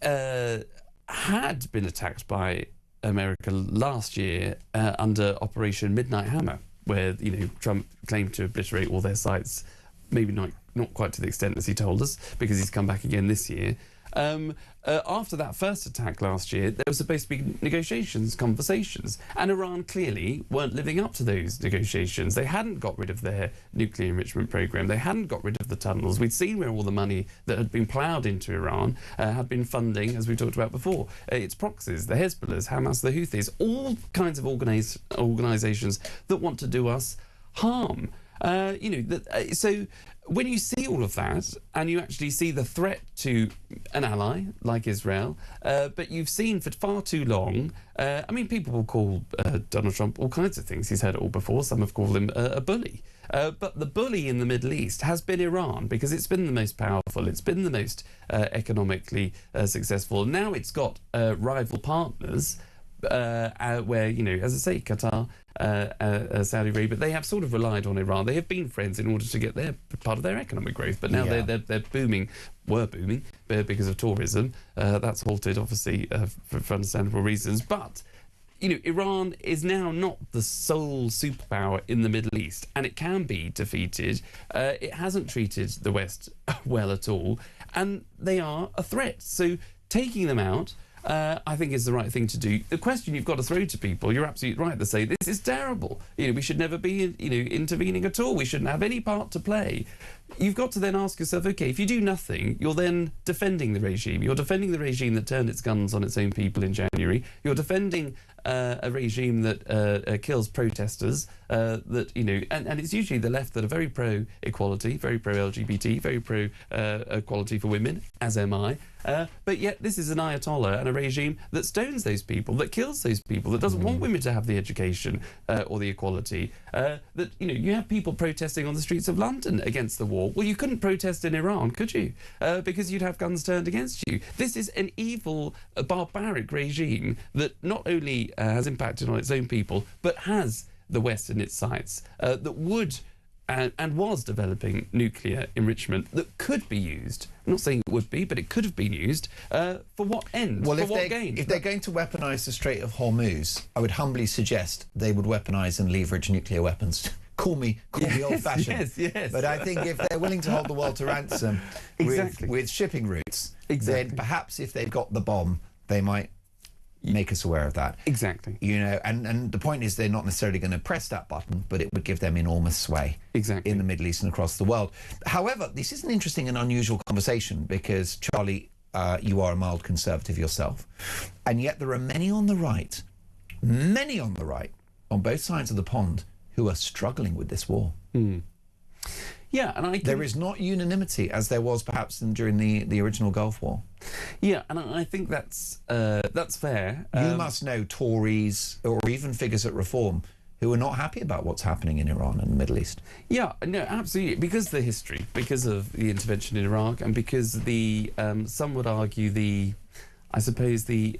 S6: had been attacked by America last year under Operation Midnight Hammer, where Trump claimed to obliterate all their sites, maybe not quite to the extent as he told us, because he's come back again this year. After that first attack last year, there were supposed to be negotiations, conversations, and Iran clearly weren't living up to those negotiations. They hadn't got rid of their nuclear enrichment program. They hadn't got rid of the tunnels. We'd seen where all the money that had been ploughed into Iran had been funding, as we talked about before, its proxies, the Hezbollahs, Hamas, the Houthis, all kinds of organisations that want to do us harm. So when you see all of that and you actually see the threat to an ally like Israel, but you've seen for far too long, people will call Donald Trump all kinds of things. He's heard it all before. Some have called him a bully. But the bully in the Middle East has been Iran, because it's been the most powerful, it's been the most economically successful. Now it's got rival partners where, as I say, Qatar, Saudi Arabia, they have sort of relied on Iran. They have been friends in order to get their part of their economic growth, but now they're booming, were booming because of tourism. That's halted, obviously, for understandable reasons. But Iran is now not the sole superpower in the Middle East, and it can be defeated. It hasn't treated the West well at all, and they are a threat. So taking them out, I think, is the right thing to do. The question you've got to throw to people, you're absolutely right to say, this is terrible. We should never be, intervening at all. We shouldn't have any part to play. You've got to then ask yourself, OK, if you do nothing, you're then defending the regime. You're defending the regime that turned its guns on its own people in January. You're defending a regime that kills protesters, and it's usually the left that are very pro-equality, very pro-LGBT, very pro-equality for women, as am I. But yet this is an Ayatollah and a regime that stones those people, that kills those people, that doesn't want women to have the education or the equality. You have people protesting on the streets of London against the war. Well, you couldn't protest in Iran, could you? Because you'd have guns turned against you. This is an evil, barbaric regime that not only has impacted on its own people, but has the West in its sights, that would and was developing nuclear enrichment that could be used. I'm not saying it would be, but it could have been used. For what end?
S2: Well,
S6: for what gain?
S2: If they're going to weaponise the Strait of Hormuz, I would humbly suggest they would weaponise and leverage nuclear weapons. Call me old-fashioned.
S6: Yes.
S2: But I think if they're willing to hold the world to ransom with shipping routes, then perhaps if they've got the bomb, they might make us aware of that.
S6: Exactly.
S2: And the point is, they're not necessarily going to press that button, but it would give them enormous sway in the Middle East and across the world. However, this is an interesting and unusual conversation because, Charlie, you are a mild conservative yourself, and yet there are many on the right, on both sides of the pond, who are struggling with this war.
S6: Yeah, and
S2: there is not unanimity as there was perhaps during the original Gulf War.
S6: Yeah, and I think that's fair.
S2: You must know Tories or even figures at Reform who are not happy about what's happening in Iran and the Middle East.
S6: Yeah, no, absolutely. Because of the history, because of the intervention in Iraq, and because some would argue the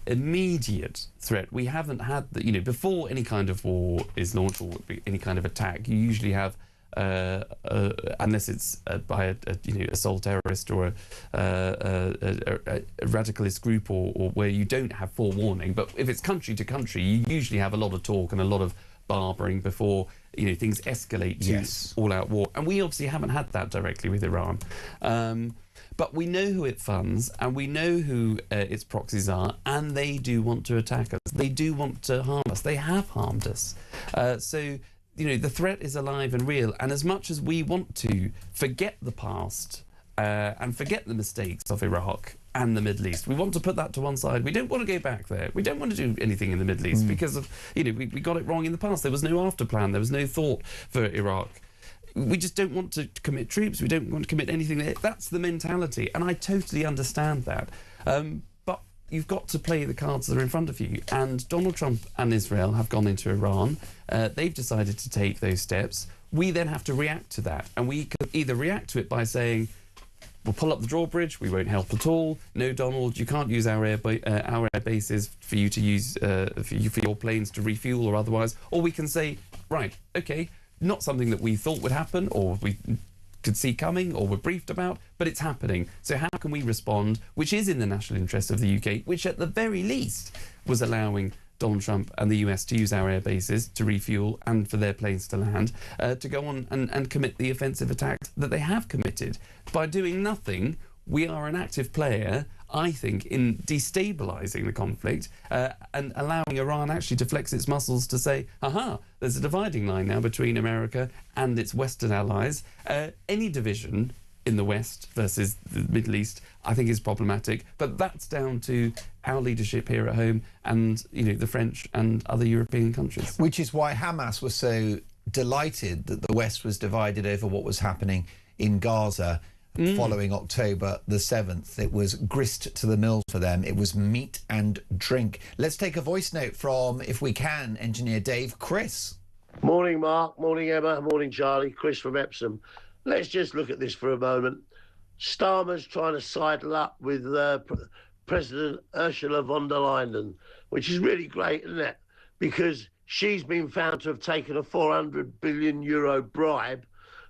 S6: immediate threat. We haven't had before any kind of war is launched or any kind of attack, you usually have, unless it's by a sole terrorist or a radicalist group or where you don't have forewarning, but if it's country to country, you usually have a lot of talk and a lot of barbering before things escalate to all-out war. And we obviously haven't had that directly with Iran. But we know who it funds, and we know who its proxies are, and they do want to attack us. They do want to harm us. They have harmed us. So, the threat is alive and real. And as much as we want to forget the past and forget the mistakes of Iraq and the Middle East, we want to put that to one side. We don't want to go back there. We don't want to do anything in the Middle East because of, we got it wrong in the past. There was no after plan. There was no thought for Iraq. We just don't want to commit troops. We don't want to commit anything there. That's the mentality, and I totally understand that. But you've got to play the cards that are in front of you. And Donald Trump and Israel have gone into Iran. They've decided to take those steps. We then have to react to that. And we could either react to it by saying, we'll pull up the drawbridge, we won't help at all. No, Donald, you can't use our air bases for you to use, for your planes to refuel or otherwise. Or we can say, right, OK, not something that we thought would happen or we could see coming or were briefed about, but it's happening. So how can we respond, which is in the national interest of the UK, which at the very least was allowing Donald Trump and the US to use our air bases to refuel and for their planes to land, to go on and commit the offensive attacks that they have committed. By doing nothing, we are an active player, I think, in destabilising the conflict and allowing Iran actually to flex its muscles to say, aha, there's a dividing line now between America and its Western allies. Any division in the West versus the Middle East, I think, is problematic. But that's down to our leadership here at home and, the French and other European countries.
S2: Which is why Hamas was so delighted that the West was divided over what was happening in Gaza following October the 7th. It was grist to the mill for them. It was meat and drink. Let's take a voice note from, if we can, Engineer Dave. Chris.
S13: Morning, Mark. Morning, Emma. Morning, Charlie. Chris from Epsom. Let's just look at this for a moment. Starmer's trying to sidle up with President Ursula von der Leyen, which is really great, isn't it? Because she's been found to have taken a 400 billion euro bribe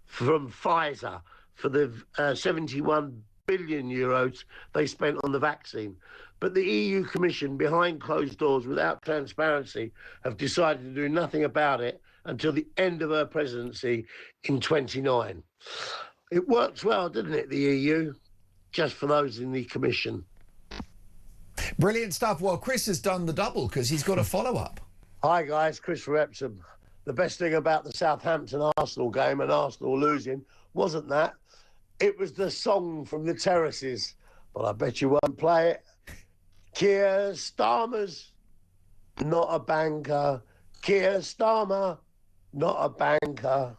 S13: from Pfizer for the 71 billion euros they spent on the vaccine. But the EU Commission, behind closed doors, without transparency, have decided to do nothing about it until the end of her presidency in 29. It works well, didn't it, the EU? Just for those in the Commission.
S2: Brilliant stuff. Well, Chris has done the double because he's got a follow-up.
S13: Hi, guys. Chris from Epsom. The best thing about the Southampton-Arsenal game and Arsenal losing wasn't that. It was the song from the Terraces. But I bet you won't play it. Keir Starmer's not a banker. Keir Starmer, not a banker.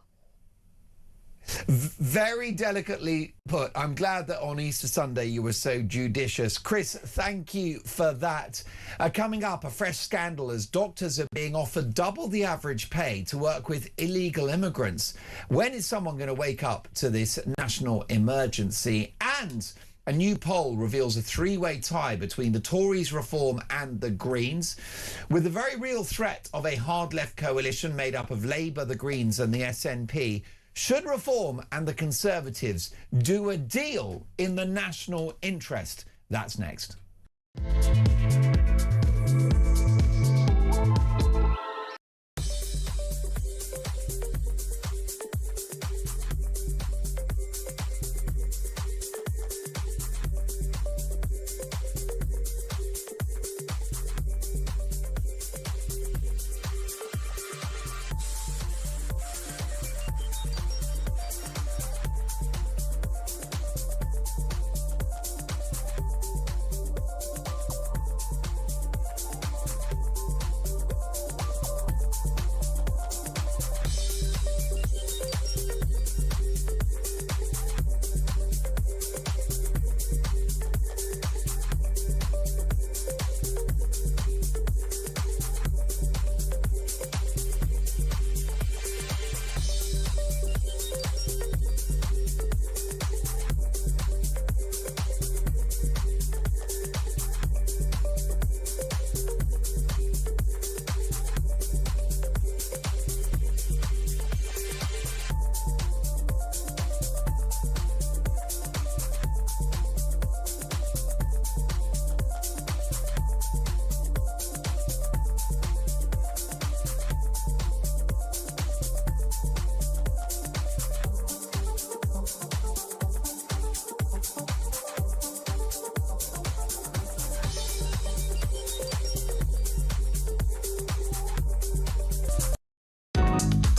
S2: Very delicately put. I'm glad that on Easter Sunday you were so judicious. Chris, thank you for that. Coming up, a fresh scandal as doctors are being offered double the average pay to work with illegal immigrants. When is someone going to wake up to this national emergency? And a new poll reveals a three-way tie between the Tories-Reform and the Greens, with the very real threat of a hard-left coalition made up of Labour, the Greens and the SNP. Should Reform and the Conservatives do a deal in the national interest? That's next.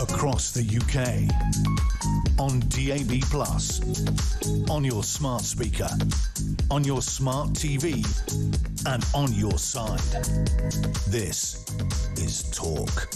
S1: Across the UK, on DAB+, on your smart speaker, on your smart TV, and on your side. This is Talk.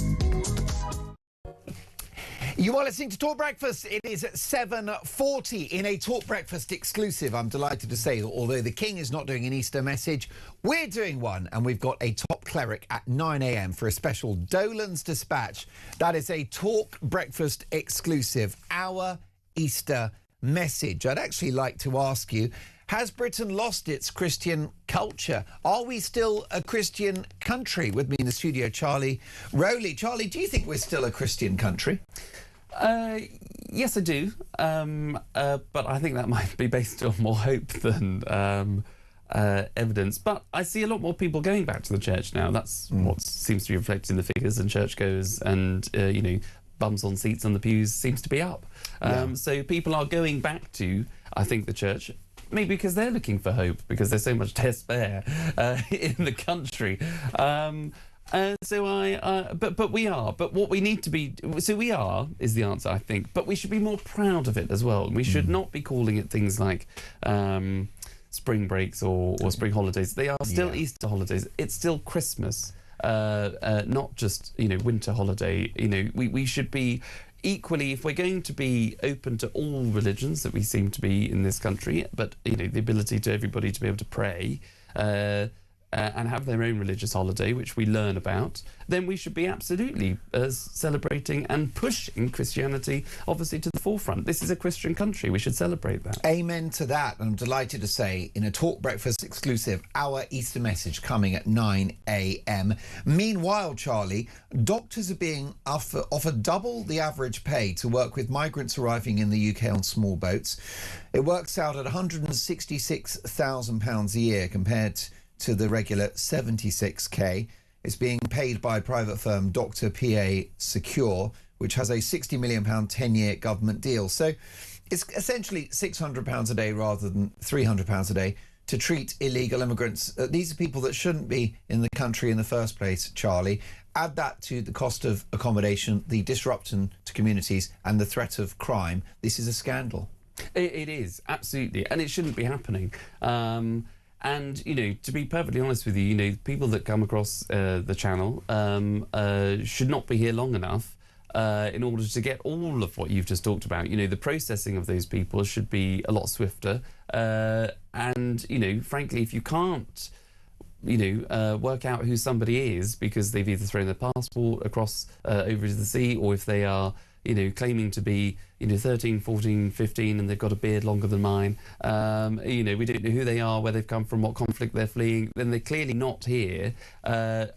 S2: You are listening to Talk Breakfast. It is at 7:40 in a Talk Breakfast exclusive. I'm delighted to say that although the King is not doing an Easter message, we're doing one, and we've got a top cleric at 9 a.m. for a special Dolan's Dispatch. That is a Talk Breakfast exclusive, our Easter message. I'd actually like to ask you, has Britain lost its Christian culture? Are we still a Christian country? With me in the studio, Charlie Rowley. Charlie, do you think we're still a Christian country?
S6: Yes, I do. But I think that might be based on more hope than evidence. But I see a lot more people going back to the church now. That's what seems to be reflected in the figures, and churchgoers and, bums on seats on the pews seems to be up. So people are going back to, I think, the church, maybe because they're looking for hope, because there's so much despair in the country. But we are. But what we need to be... So we are, is the answer, I think. But we should be more proud of it as well. We should not be calling it things like spring breaks or spring holidays. They are still Easter holidays. It's still Christmas. not just, winter holiday. We should be equally, if we're going to be open to all religions that we seem to be in this country, but, the ability to everybody to be able to pray, and have their own religious holiday, which we learn about, then we should be absolutely celebrating and pushing Christianity, obviously, to the forefront. This is a Christian country. We should celebrate that.
S2: Amen to that. And I'm delighted to say, in a Talk Breakfast exclusive, our Easter message coming at 9 a.m. Meanwhile, Charlie, doctors are being offered double the average pay to work with migrants arriving in the UK on small boats. It works out at £166,000 a year compared to the regular 76k. It's being paid by private firm Dr. PA Secure, which has a £60 million 10-year government deal. So it's essentially £600 a day rather than £300 a day to treat illegal immigrants. These are people that shouldn't be in the country in the first place, Charlie. Add that to the cost of accommodation, the disruption to communities and the threat of crime. This is a scandal.
S6: It is, absolutely. And it shouldn't be happening. And, to be perfectly honest with you, people that come across the channel should not be here long enough in order to get all of what you've just talked about. The processing of those people should be a lot swifter. And, frankly, if you can't, work out who somebody is because they've either thrown their passport across over to the sea, or if they are, claiming to be, 13, 14, 15, and they've got a beard longer than mine. We don't know who they are, where they've come from, what conflict they're fleeing. Then they're clearly not here,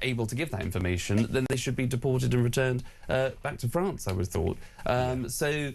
S6: able to give that information. Then they should be deported and returned back to France, I would have thought. So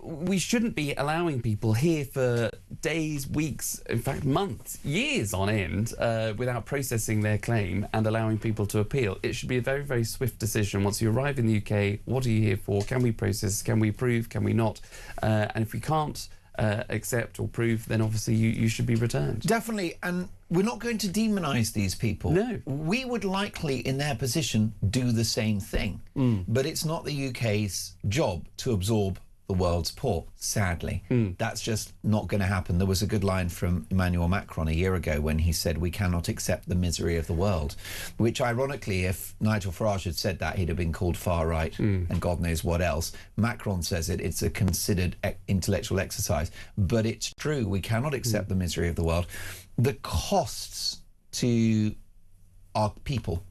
S6: we shouldn't be allowing people here for days, weeks, in fact months, years on end, without processing their claim and allowing people to appeal. It should be a very, very swift decision. Once you arrive in the UK, what are you here for? Can we process? Can we prove? Can we not? And if we can't accept or prove, then obviously you should be returned.
S2: Definitely. And we're not going to demonise these people.
S6: No.
S2: We would likely, in their position, do the same thing. But it's not the UK's job to absorb the world's poor, sadly. That's just not going to happen. There was a good line from Emmanuel Macron a year ago when he said, we cannot accept the misery of the world, which ironically, if Nigel Farage had said that, he'd have been called far right and God knows what else. Macron says it's a considered intellectual exercise, but it's true. We cannot accept the misery of the world. The costs to our people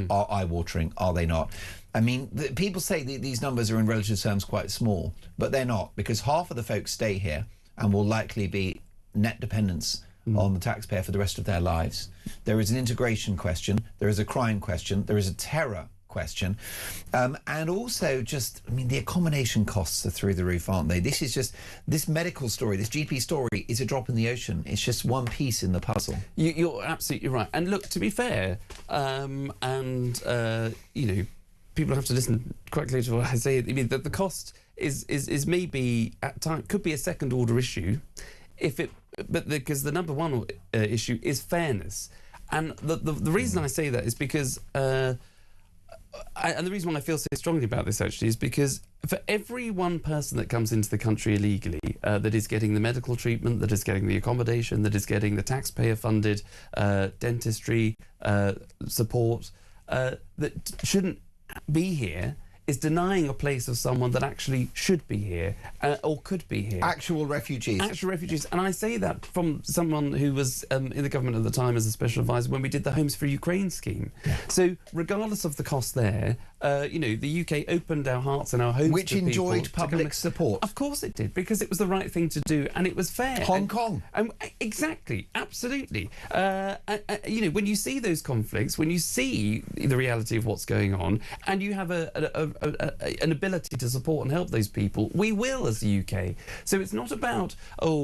S2: are eye-watering, are they not? I mean, people say these numbers are in relative terms quite small, but they're not, because half of the folks stay here and will likely be net dependents on the taxpayer for the rest of their lives. There is an integration question, there is a crime question, there is a terror question, and also just, the accommodation costs are through the roof, aren't they? This medical story, this GP story is a drop in the ocean. It's just one piece in the puzzle.
S6: You're absolutely right. And look, to be fair, people have to listen quite clearly to what I say. The cost is maybe at times could be a second order issue, because the number one issue is fairness, and the reason I say that is because and the reason why I feel so strongly about this actually is because for every one person that comes into the country illegally, that is getting the medical treatment, that is getting the accommodation, that is getting the taxpayer funded dentistry support, that shouldn't be here, is denying a place of someone that actually should be here or could be here.
S2: Actual refugees.
S6: Actual refugees. And I say that from someone who was in the government at the time as a special advisor when we did the Homes for Ukraine scheme. Yeah. So regardless of the cost there, the UK opened our hearts and our homes
S2: which
S6: to
S2: enjoyed
S6: people
S2: public support.
S6: Of course it did, because it was the right thing to do and it was fair.
S2: Hong Kong.
S6: Exactly, absolutely. When you see those conflicts, when you see the reality of what's going on, and you have an ability to support and help those people, we will as the UK. So it's not about,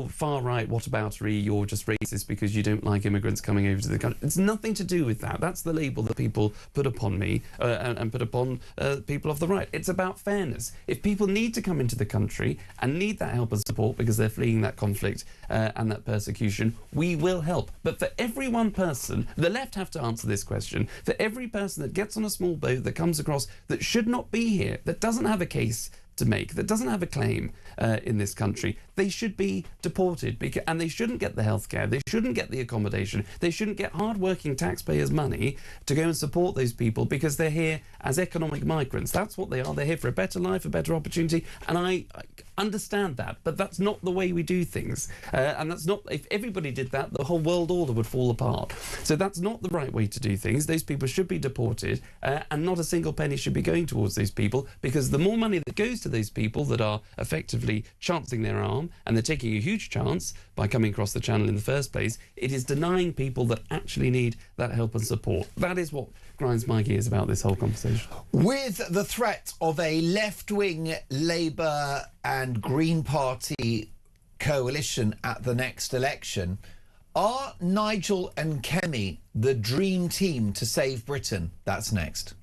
S6: far right, whataboutery, you're just racist because you don't like immigrants coming over to the country. It's nothing to do with that. That's the label that people put upon me and put upon people of the right. It's about fairness. If people need to come into the country and need that help and support because they're fleeing that conflict and that persecution, we will help. But for every one person, the left have to answer this question, for every person that gets on a small boat that comes across that should not be here, that doesn't have a case to make, that doesn't have a claim, in this country, they should be deported, and they shouldn't get the healthcare, they shouldn't get the accommodation, they shouldn't get hard-working taxpayers' money to go and support those people because they're here as economic migrants. That's what they are. They're here for a better life, a better opportunity, and I understand that, but that's not the way we do things. And that's not, if everybody did that, the whole world order would fall apart. So that's not the right way to do things. Those people should be deported, and not a single penny should be going towards those people, because the more money that goes to those people that are effectively chancing their arm, and they're taking a huge chance by coming across the channel in the first place, it is denying people that actually need that help and support. That is what grinds my gears about this whole conversation.
S2: With the threat of a left-wing Labour and Green Party coalition at the next election, are Nigel and Kemi the dream team to save Britain? That's next.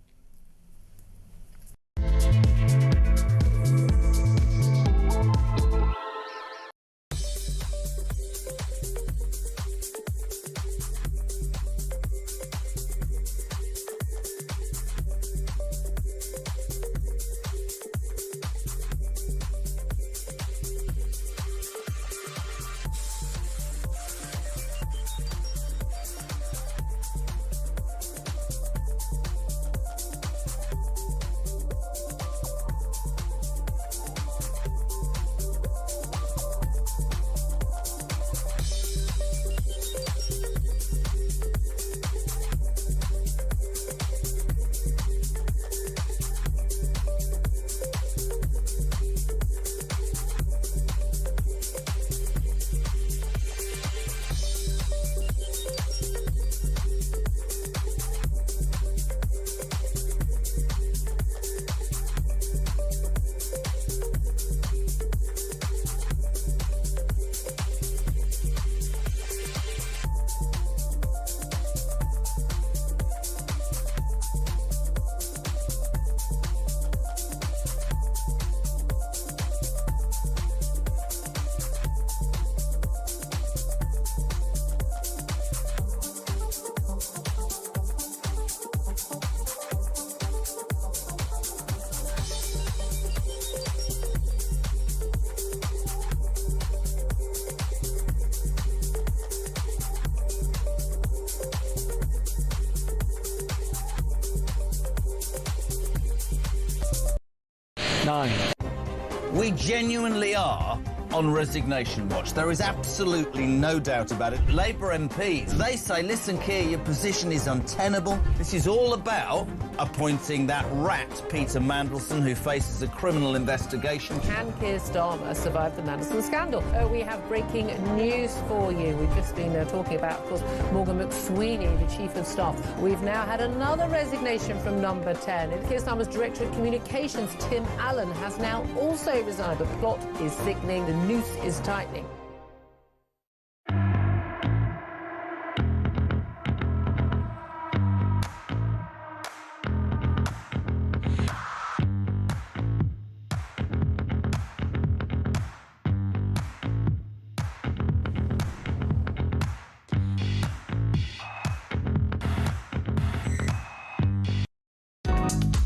S14: We genuinely are on resignation watch. There is absolutely no doubt about it. Labour MPs, they say, listen, Keir, your position is untenable. This is all about appointing that rat, Peter Mandelson, who faces a criminal investigation.
S5: Can Keir Starmer survive the Mandelson scandal? We have breaking news for you. We've just been talking about, of course, Morgan McSweeney, the Chief of Staff. We've now had another resignation from Number 10. And Keir Starmer's Director of Communications, Tim Allen, has now also resigned. The plot is thickening. The noose is tightening.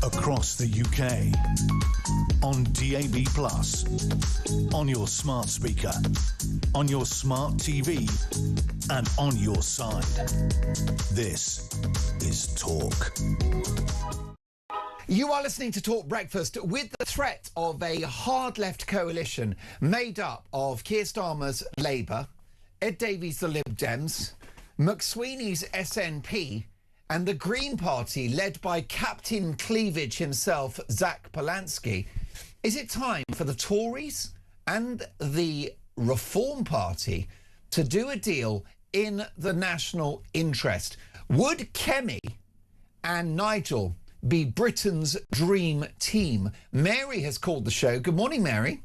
S1: Across the UK, on DAB+, on your smart speaker, on your smart TV, and on your side. This is Talk.
S2: You are listening to Talk Breakfast. With the threat of a hard-left coalition made up of Keir Starmer's Labour, Ed Davies' the Lib Dems, McSweeney's SNP, and the Green Party, led by Captain Cleavage himself, Zach Polanski, is it time for the Tories and the Reform Party to do a deal in the national interest? Would Kemi and Nigel be Britain's dream team? Mary has called the show. Good morning, Mary.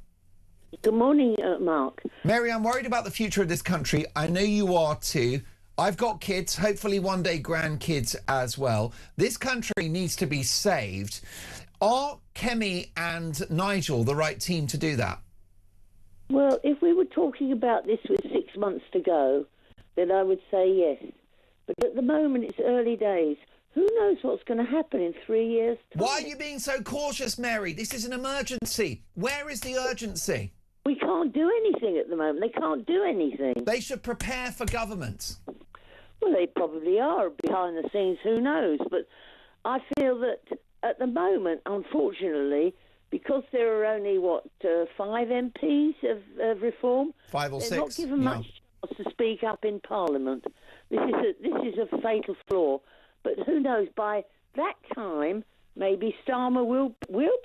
S15: Good morning, Mark.
S2: Mary, I'm worried about the future of this country. I know you are too. I've got kids, hopefully one day grandkids as well. This country needs to be saved. Are Kemi and Nigel the right team to do that?
S15: Well, if we were talking about this with 6 months to go, then I would say yes. But at the moment, it's early days. Who knows what's going to happen in 3 years' time?
S2: Why are you being so cautious, Mary? This is an emergency. Where is the urgency?
S15: We can't do anything at the moment. They can't do anything.
S2: They should prepare for government.
S15: Well, they probably are behind the scenes. Who knows? But I feel that at the moment, unfortunately, because there are only 5 MPs of Reform,
S2: 5 or 6.
S15: They're not given much chance to speak up in Parliament. This is a fatal flaw. But who knows? By that time, maybe Starmer will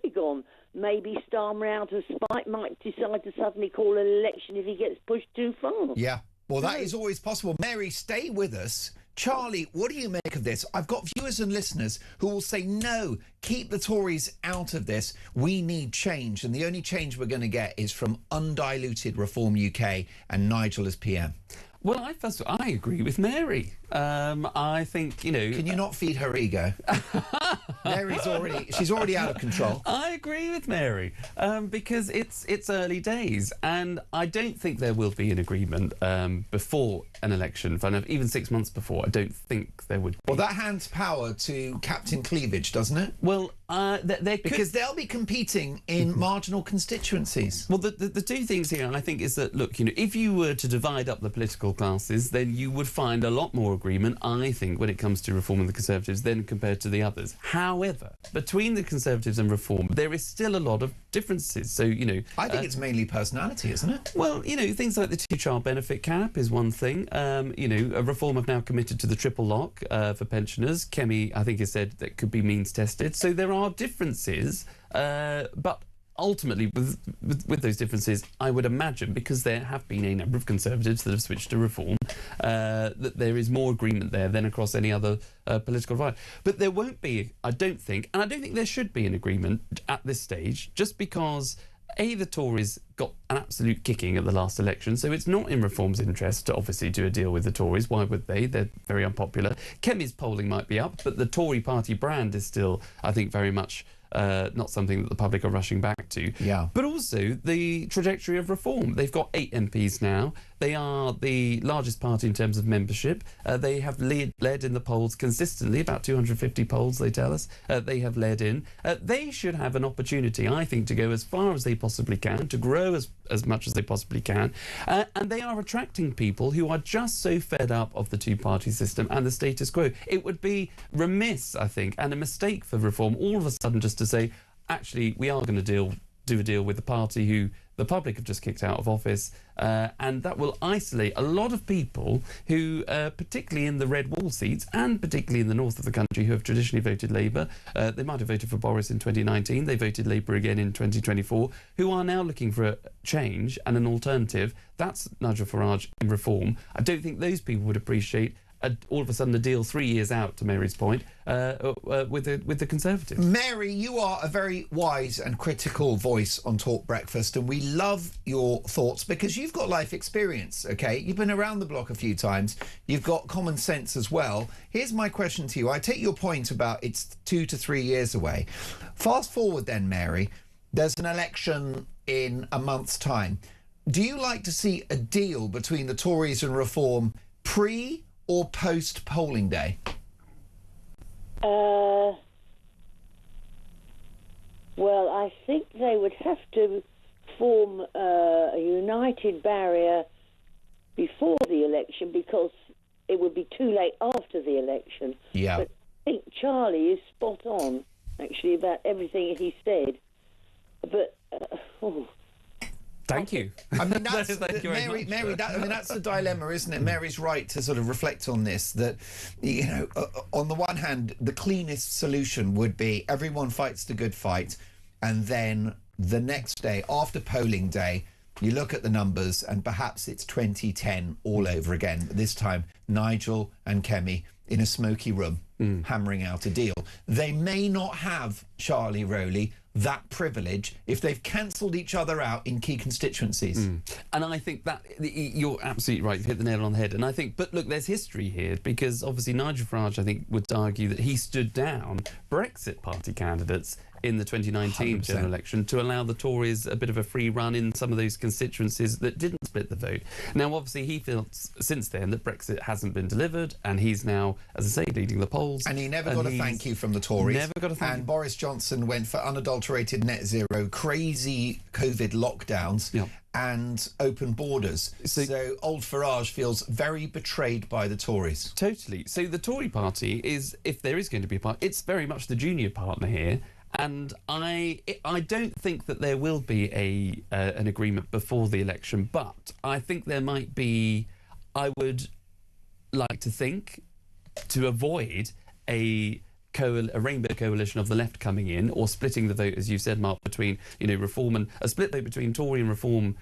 S15: be gone. Maybe Starmer, out of spite, might decide to suddenly call an election if he gets pushed too far.
S2: Yeah. Well, that is always possible. Mary, stay with us. Charlie, what do you make of this? I've got viewers and listeners who will say, no, keep the Tories out of this. We need change. And the only change we're going to get is from undiluted Reform UK and Nigel as PM.
S6: Well, I agree with Mary. I think, you know...
S2: Can you not feed her ego? She's already out of control.
S6: I agree with Mary, because it's early days, and I don't think there will be an agreement before an election. Even 6 months before, I don't think there would be.
S2: Well, that hands power to Captain Cleavage, doesn't it?
S6: Well,
S2: because they'll be competing in marginal constituencies.
S6: Well, the two things here, I think, is that, look, you know, if you were to divide up the political classes, then you would find a lot more agreement, I think, when it comes to Reform and the Conservatives than compared to the others. However, between the Conservatives and Reform, there is still a lot of differences. So, you know...
S2: I think it's mainly personality, isn't it?
S6: Well, you know, things like the 2-child benefit cap is one thing. You know, Reform have now committed to the triple lock for pensioners. Kemi, I think, has said that could be means tested. So there are differences, but ultimately, with those differences, I would imagine, because there have been a number of Conservatives that have switched to Reform, that there is more agreement there than across any other political divide. But there won't be, I don't think, and I don't think there should be an agreement at this stage, just because... the Tories got an absolute kicking at the last election, so it's not in Reform's interest to obviously do a deal with the Tories. Why would they? They're very unpopular. Kemi's polling might be up, but the Tory party brand is still, I think, very much not something that the public are rushing back to.
S2: Yeah.
S6: But also the trajectory of Reform. They've got 8 MPs now. They are the largest party in terms of membership. They have led in the polls consistently, about 250 polls, they tell us. They have led in. They should have an opportunity, I think, to go as far as they possibly can, to grow as much as they possibly can. And they are attracting people who are just so fed up of the two-party system and the status quo. It would be remiss, I think, and a mistake for Reform all of a sudden just to say, actually, we are going to do a deal with the party who the public have just kicked out of office, and that will isolate a lot of people who, particularly in the red wall seats and particularly in the north of the country, who have traditionally voted Labour. They might have voted for Boris in 2019, they voted Labour again in 2024, who are now looking for a change and an alternative. That's Nigel Farage in Reform. I don't think those people would appreciate all of a sudden a deal 3 years out, to Mary's point, with the Conservatives.
S2: Mary, you are a very wise and critical voice on Talk Breakfast, and we love your thoughts because you've got life experience, OK? You've been around the block a few times. You've got common sense as well. Here's my question to you. I take your point about it's 2 to 3 years away. Fast forward then, Mary. There's an election in a month's time. Do you like to see a deal between the Tories and Reform pre- or post-polling day?
S15: Well, I think they would have to form a united barrier before the election because it would be too late after the election.
S2: Yeah.
S15: But I think Charlie is spot on, actually, about everything he said. But,
S6: Thank you.
S2: I mean, that's
S6: Thank you very much.
S2: Mary. That's the dilemma, isn't it? Mary's right to sort of reflect on this. That, you know, on the one hand, the cleanest solution would be everyone fights the good fight, and then the next day, after polling day, you look at the numbers, and perhaps it's 2010 all over again. This time, Nigel and Kemi in a smoky room, hammering out a deal. They may not have, Charlie Rowley, that privilege if they've cancelled each other out in key constituencies.
S6: And I think that you're absolutely right. You've hit the nail on the head. And I think, but look, there's history here because obviously Nigel Farage, I think, would argue that he stood down Brexit party candidates in the 2019 general election to allow the Tories a bit of a free run in some of those constituencies that didn't split the vote. Now, obviously, he feels since then that Brexit hasn't been delivered, and he's now, as I say, leading the polls.
S2: And he never got a thank you from the Tories.
S6: Never got a thank you.
S2: And Boris Johnson went for unadulterated net zero, crazy COVID lockdowns, and open borders. So old Farage feels very betrayed by the Tories.
S6: Totally. So the Tory party is, if there is going to be a party, it's very much the junior partner here. And I don't think that there will be an agreement before the election, but I think there might be. I would like to think, to avoid a rainbow coalition of the left coming in, or splitting the vote, as you said, Mark, between Reform and a split vote between Tory and Reform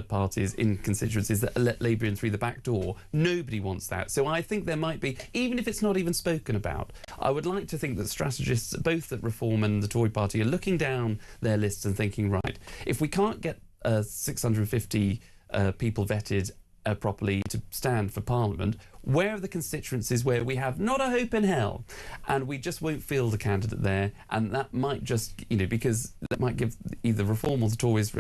S6: parties in constituencies that let Labour in through the back door. Nobody wants that. So I think there might be, even if it's not even spoken about, I would like to think that strategists, both at Reform and the Tory party, are looking down their lists and thinking, right, if we can't get 650 people vetted properly to stand for Parliament, where are the constituencies where we have not a hope in hell, and we just won't field a candidate there? And that might just, because that might give either Reform or the Tories,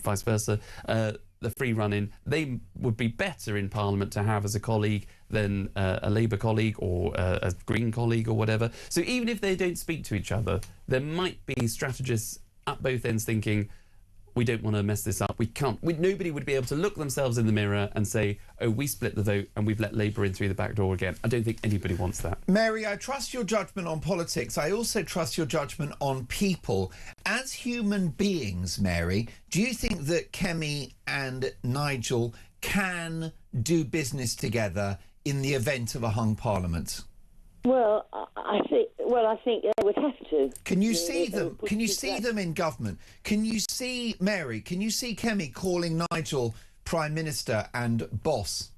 S6: vice versa, the free run in. They would be better in Parliament to have as a colleague than a Labour colleague or a Green colleague or whatever. So even if they don't speak to each other, there might be strategists at both ends thinking, we don't want to mess this up. We can't. Nobody would be able to look themselves in the mirror and say, oh, we split the vote and we've let Labour in through the back door again. I don't think anybody wants that.
S2: Mary, I trust your judgment on politics. I also trust your judgment on people. As human beings, Mary, do you think that Kemi and Nigel can do business together in the event of a hung parliament?
S15: Well, I think they would have to.
S2: Can you see them? Can you see them in government? Can you see, Mary, can you see Kemi calling Nigel Prime Minister and boss?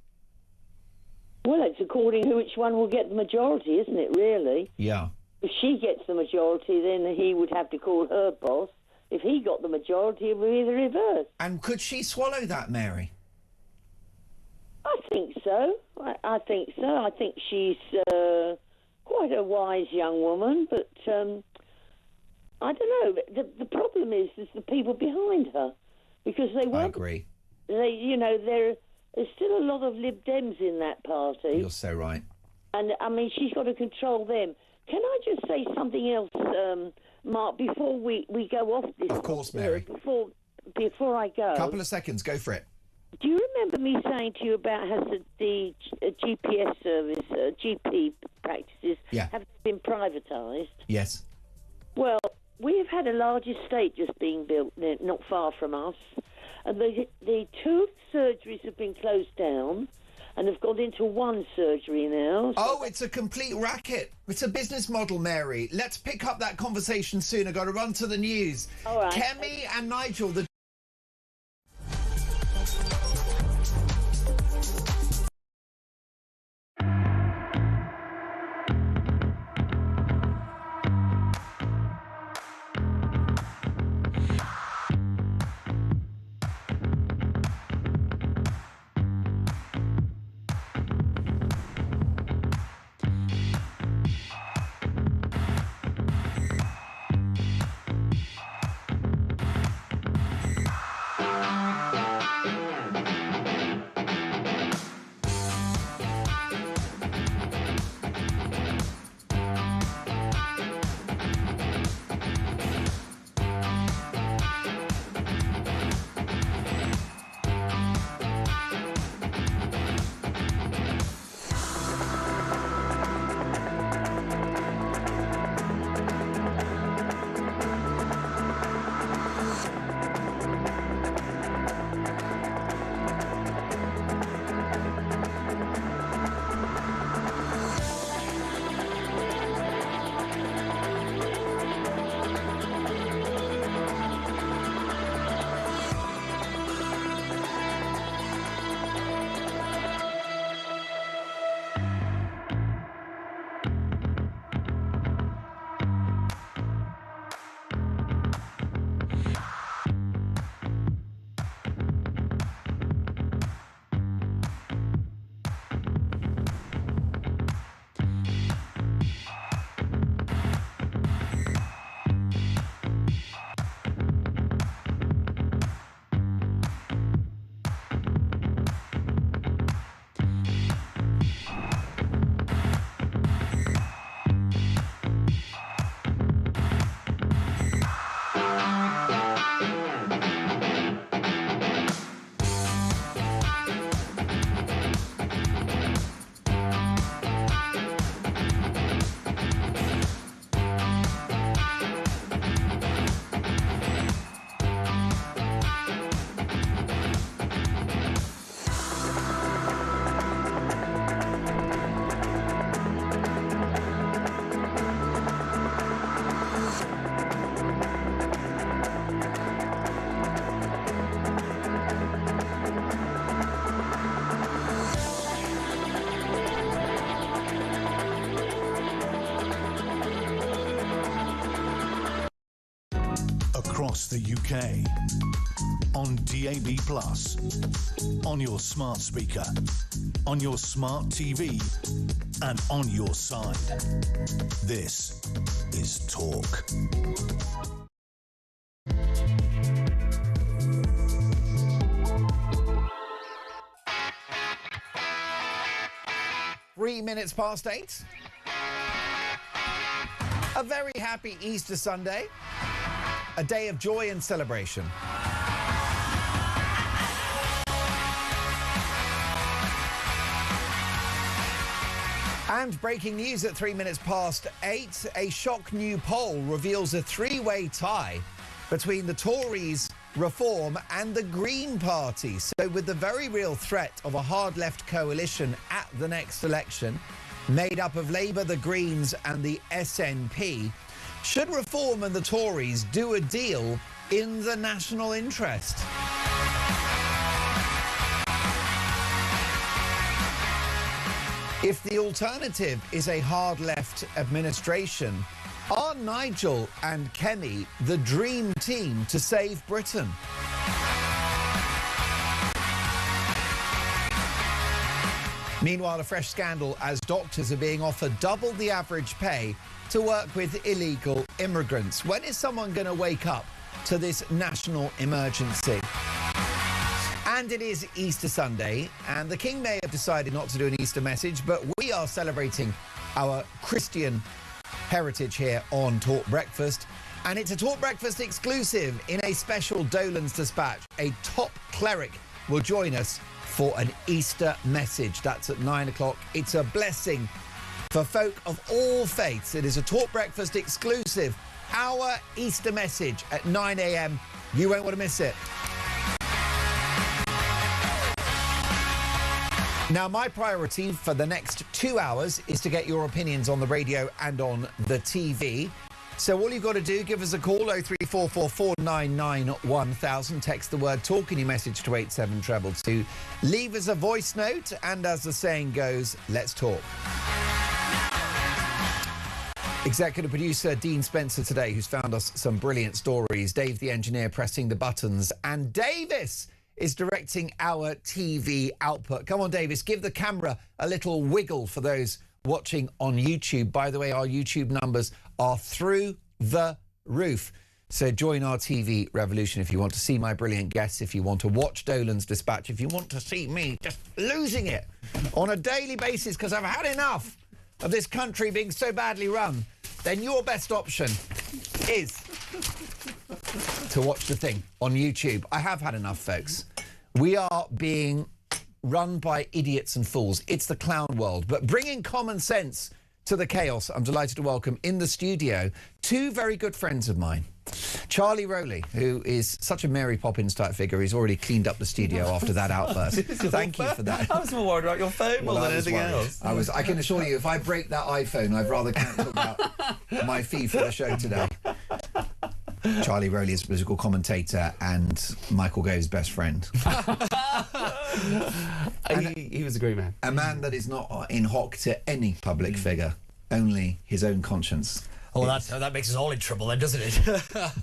S15: Well, it's according to which one will get the majority, isn't it, really?
S2: Yeah.
S15: If she gets the majority, then he would have to call her boss. If he got the majority, it would be the reverse.
S2: And could she swallow that, Mary?
S15: I think so. I think so. I think she's quite a wise young woman, but I don't know. The problem is the people behind her, because they won't.
S2: I agree.
S15: There's still a lot of Lib Dems in that party.
S2: You're so right.
S15: And I mean, she's got to control them. Can I just say something else, Mark, before we go off this?
S2: Of course, Mary.
S15: Before I go.
S2: Couple of seconds. Go for it.
S15: Do you remember me saying to you about how the GPS service, GP practices, have been privatised?
S2: Yes.
S15: Well, we have had a large estate just being built not far from us, and the two surgeries have been closed down and have gone into one surgery now.
S2: Oh, it's a complete racket. It's a business model, Mary. Let's pick up that conversation soon. I've got to run to the news.
S15: All right.
S2: Kemi and Nigel, the
S1: across the UK. On DAB+, on your smart speaker, on your smart TV, and on your side. This is Talk.
S2: Three minutes past 8. A very happy Easter Sunday. A day of joy and celebration. And breaking news at 3 minutes past 8, a shock new poll reveals a three-way tie between the Tories, Reform and the Green Party. So with the very real threat of a hard left coalition at the next election, made up of Labour, the Greens and the SNP, should Reform and the Tories do a deal in the national interest? If the alternative is a hard left administration, are Nigel and Kemi the dream team to save Britain? Meanwhile, a fresh scandal as doctors are being offered double the average pay to work with illegal immigrants. When is someone going to wake up to this national emergency? And it is Easter Sunday, and the King may have decided not to do an Easter message, but we are celebrating our Christian heritage here on Talk Breakfast. And it's a Talk Breakfast exclusive in a special Dolan's Dispatch. A top cleric will join us for an Easter message. That's at 9 o'clock. It's a blessing for folk of all faiths. It is a Talk Breakfast exclusive. Our Easter message at 9 a.m. You won't want to miss it. Now, my priority for the next 2 hours is to get your opinions on the radio and on the TV. So all you've got to do, give us a call, 03444991000. Text the word talk in your message to 87222. Leave us a voice note, and as the saying goes, let's talk. Executive producer Dean Spencer today, who's found us some brilliant stories. Dave the engineer pressing the buttons, and Davis is directing our TV output. Come on, Davis, give the camera a little wiggle for those watching on YouTube. By the way, our YouTube numbers are through the roof. So join our TV revolution if you want to see my brilliant guests, if you want to watch Dolan's Dispatch, if you want to see me just losing it on a daily basis because I've had enough of this country being so badly run, then your best option is to watch the thing on YouTube. I have had enough, folks. We are being run by idiots and fools. It's the clown world. But bringing common sense to the chaos, I'm delighted to welcome in the studio two very good friends of mine. Charlie Rowley, who is such a Mary Poppins type figure. He's already cleaned up the studio after that outburst. Thank you for that.
S16: I was more worried about your phone more than anything else.
S2: I can assure you, if I break that iPhone, I'd rather cancel out my fee for the show today. Charlie Rowley is a political commentator and Michael Gove's best friend.
S6: He was a great man.
S2: A man that is not in hock to any public figure, only his own conscience.
S16: Oh, that makes us all in trouble then, doesn't it?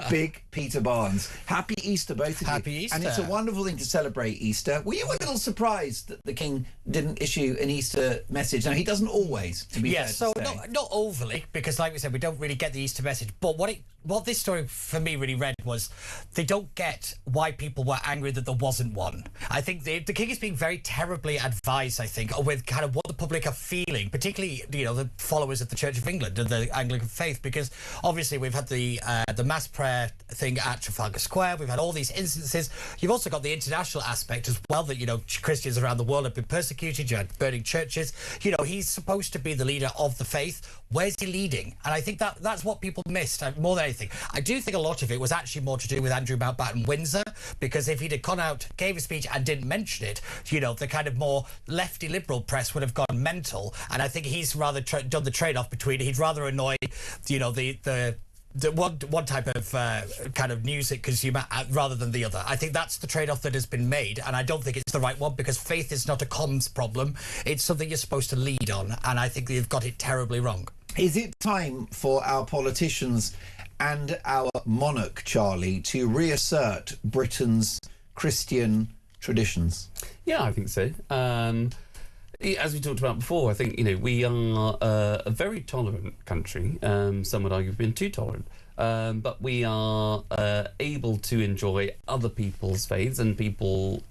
S2: Big Peter Barnes. Happy Easter, both of you.
S16: Happy Easter.
S2: And it's a wonderful thing to celebrate Easter. Were you a little surprised that the King didn't issue an Easter message? Now, he doesn't always, to be fair to say.
S16: Not overly, because like we said, we don't really get the Easter message. But what this story for me really read was they don't get why people were angry that there wasn't one. I think the King is being very terribly advised, I think, with kind of what the public are feeling, particularly, the followers of the Church of England and the Anglican faith, because obviously we've had the mass prayer thing at Trafalgar Square. We've had all these instances. You've also got the international aspect as well, that, Christians around the world have been persecuted. You had burning churches. He's supposed to be the leader of the faith. Where's he leading? And I think that's what people missed more than anything. I do think a lot of it was actually more to do with Andrew Mountbatten Windsor, because if he'd have gone out, gave a speech and didn't mention it, the kind of more lefty liberal press would have gone mental. And I think he's rather done the trade-off between, he'd rather annoy, the one type of kind of news consumer rather than the other. I think that's the trade-off that has been made, and I don't think it's the right one, because faith is not a comms problem. It's something you're supposed to lead on, and I think they've got it terribly wrong.
S2: Is it time for our politicians and our monarch, Charlie, to reassert Britain's Christian traditions?
S6: Yeah, I think so. As we talked about before, I think, we are a very tolerant country. Some would argue we've been too tolerant. But we are able to enjoy other people's faiths and people,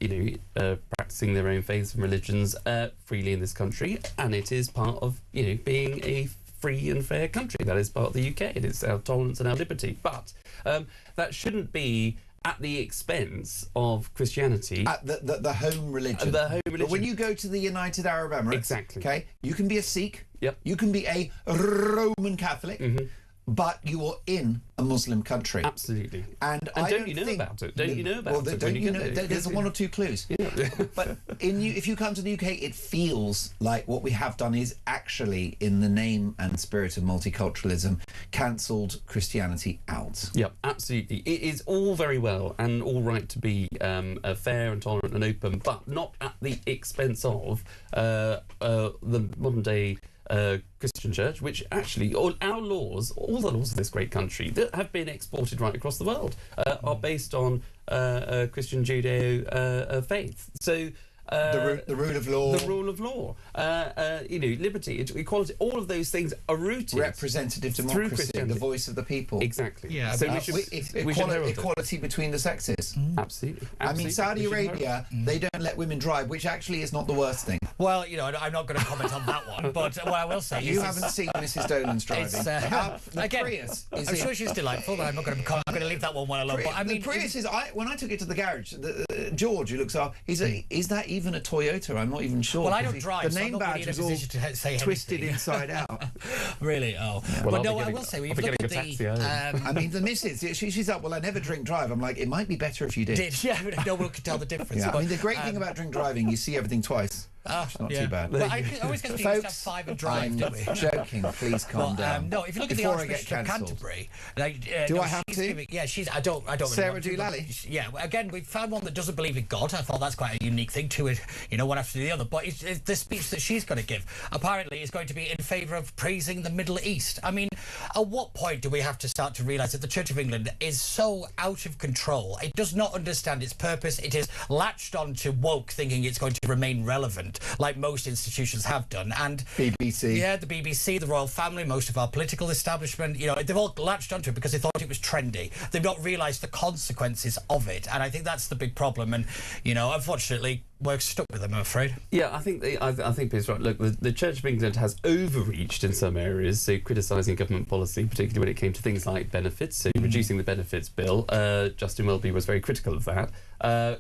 S6: practicing their own faiths and religions freely in this country. And it is part of, being a free and fair country. That is part of the UK. It is our tolerance and our liberty. But that shouldn't be at the expense of Christianity.
S2: At the home religion.
S6: The home religion.
S2: But when you go to the United Arab Emirates,
S6: exactly.
S2: Okay, you can be a Sikh.
S6: Yep.
S2: You can be a Roman Catholic.
S6: Mm-hmm.
S2: But you are in a Muslim country.
S6: Absolutely.
S2: And
S6: don't you know about it? Don't you know about it?
S2: Don't you know? There's one or two clues.
S6: Yeah.
S2: But if you come to the UK, it feels like what we have done is actually, in the name and spirit of multiculturalism, cancelled Christianity out.
S6: Yep, absolutely. It is all very well and all right to be fair and tolerant and open, but not at the expense of the modern day Christian church, which actually all the laws of this great country that have been exported right across the world are based on Christian Judeo faith. So
S2: the rule of law,
S6: liberty, equality, all of those things are rooted
S2: representative democracy, the voice of the people.
S6: Exactly.
S2: Yeah. So equality between the sexes.
S6: Absolutely.
S2: I mean, Saudi Arabia, they don't let women drive, which actually is not the worst thing.
S16: Well, I'm not going to comment on that one, but what I will say
S2: you haven't seen Mrs. Dolan's driving.
S16: Again,
S2: Prius
S16: I'm sure she's delightful, but I'm not going to. I'm going to leave that one alone. But I mean,
S2: the Prius is. When I took it to the garage, George, who looks after, he said, "Is that even a Toyota?" I'm not even sure.
S16: Well, I don't drive.
S2: The name badge is all twisted inside out.
S16: Really? Oh.
S2: Yeah.
S16: But no, I will say, we've looked at the.
S2: I mean, the missus, she's like, "Well, I never drink drive." I'm like, it might be better if you did.
S16: Yeah, no one can tell the difference.
S2: Yeah, I mean, the great thing about drink driving, you see everything twice. It's not too bad.
S16: But I always get to have 5 and drive, don't we?
S2: I'm joking. Please calm down.
S16: No, if you look at the Archbishop of Canterbury,
S2: do I have to?
S16: I don't.
S2: Sarah Doolally.
S16: Yeah. Again, we found one that doesn't believe in God. I thought that's quite a unique thing to it. One after the other. But the speech that she's going to give apparently is going to be in favour of praising the Middle East. I mean, at what point do we have to start to realise that the Church of England is so out of control? It does not understand its purpose. It is latched on to woke, thinking it's going to remain relevant, like most institutions have done. And
S2: BBC.
S16: Yeah, the BBC, the royal family, most of our political establishment, they've all latched onto it because they thought it was trendy. They've not realised the consequences of it. And I think that's the big problem. And, unfortunately, we're stuck with them, I'm afraid.
S6: Yeah, I think Peter's right. Look, the Church of England has overreached in some areas, so criticising government policy, particularly when it came to things like benefits, so reducing the benefits bill. Justin Welby was very critical of that.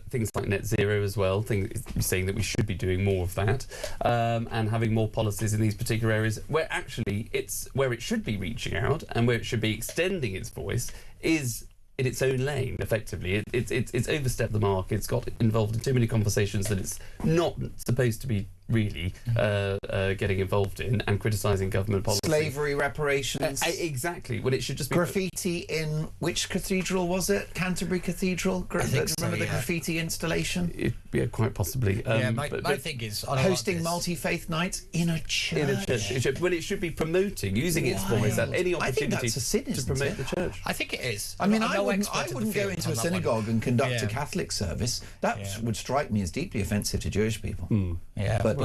S6: Things like net zero as well, saying that we should be doing more of that, and having more policies in these particular areas where actually it's where it should be reaching out and where it should be extending its voice is in its own lane, effectively. It's overstepped the mark. It's got involved in too many conversations that it's not supposed to be really getting involved in, and criticising government policy.
S2: Slavery reparations.
S6: Exactly, when it should just be...
S2: Graffiti in... Which cathedral was it? Canterbury Cathedral? Remember the graffiti installation?
S6: Yeah, quite possibly.
S16: My thing is...
S2: Hosting multi-faith nights in a church.
S6: In a church. When it should be promoting, using its voice at any opportunity to promote the church.
S16: I think it is.
S2: I mean, I wouldn't go into a synagogue and conduct a Catholic service. That would strike me as deeply offensive to Jewish people.
S16: Yeah,
S2: but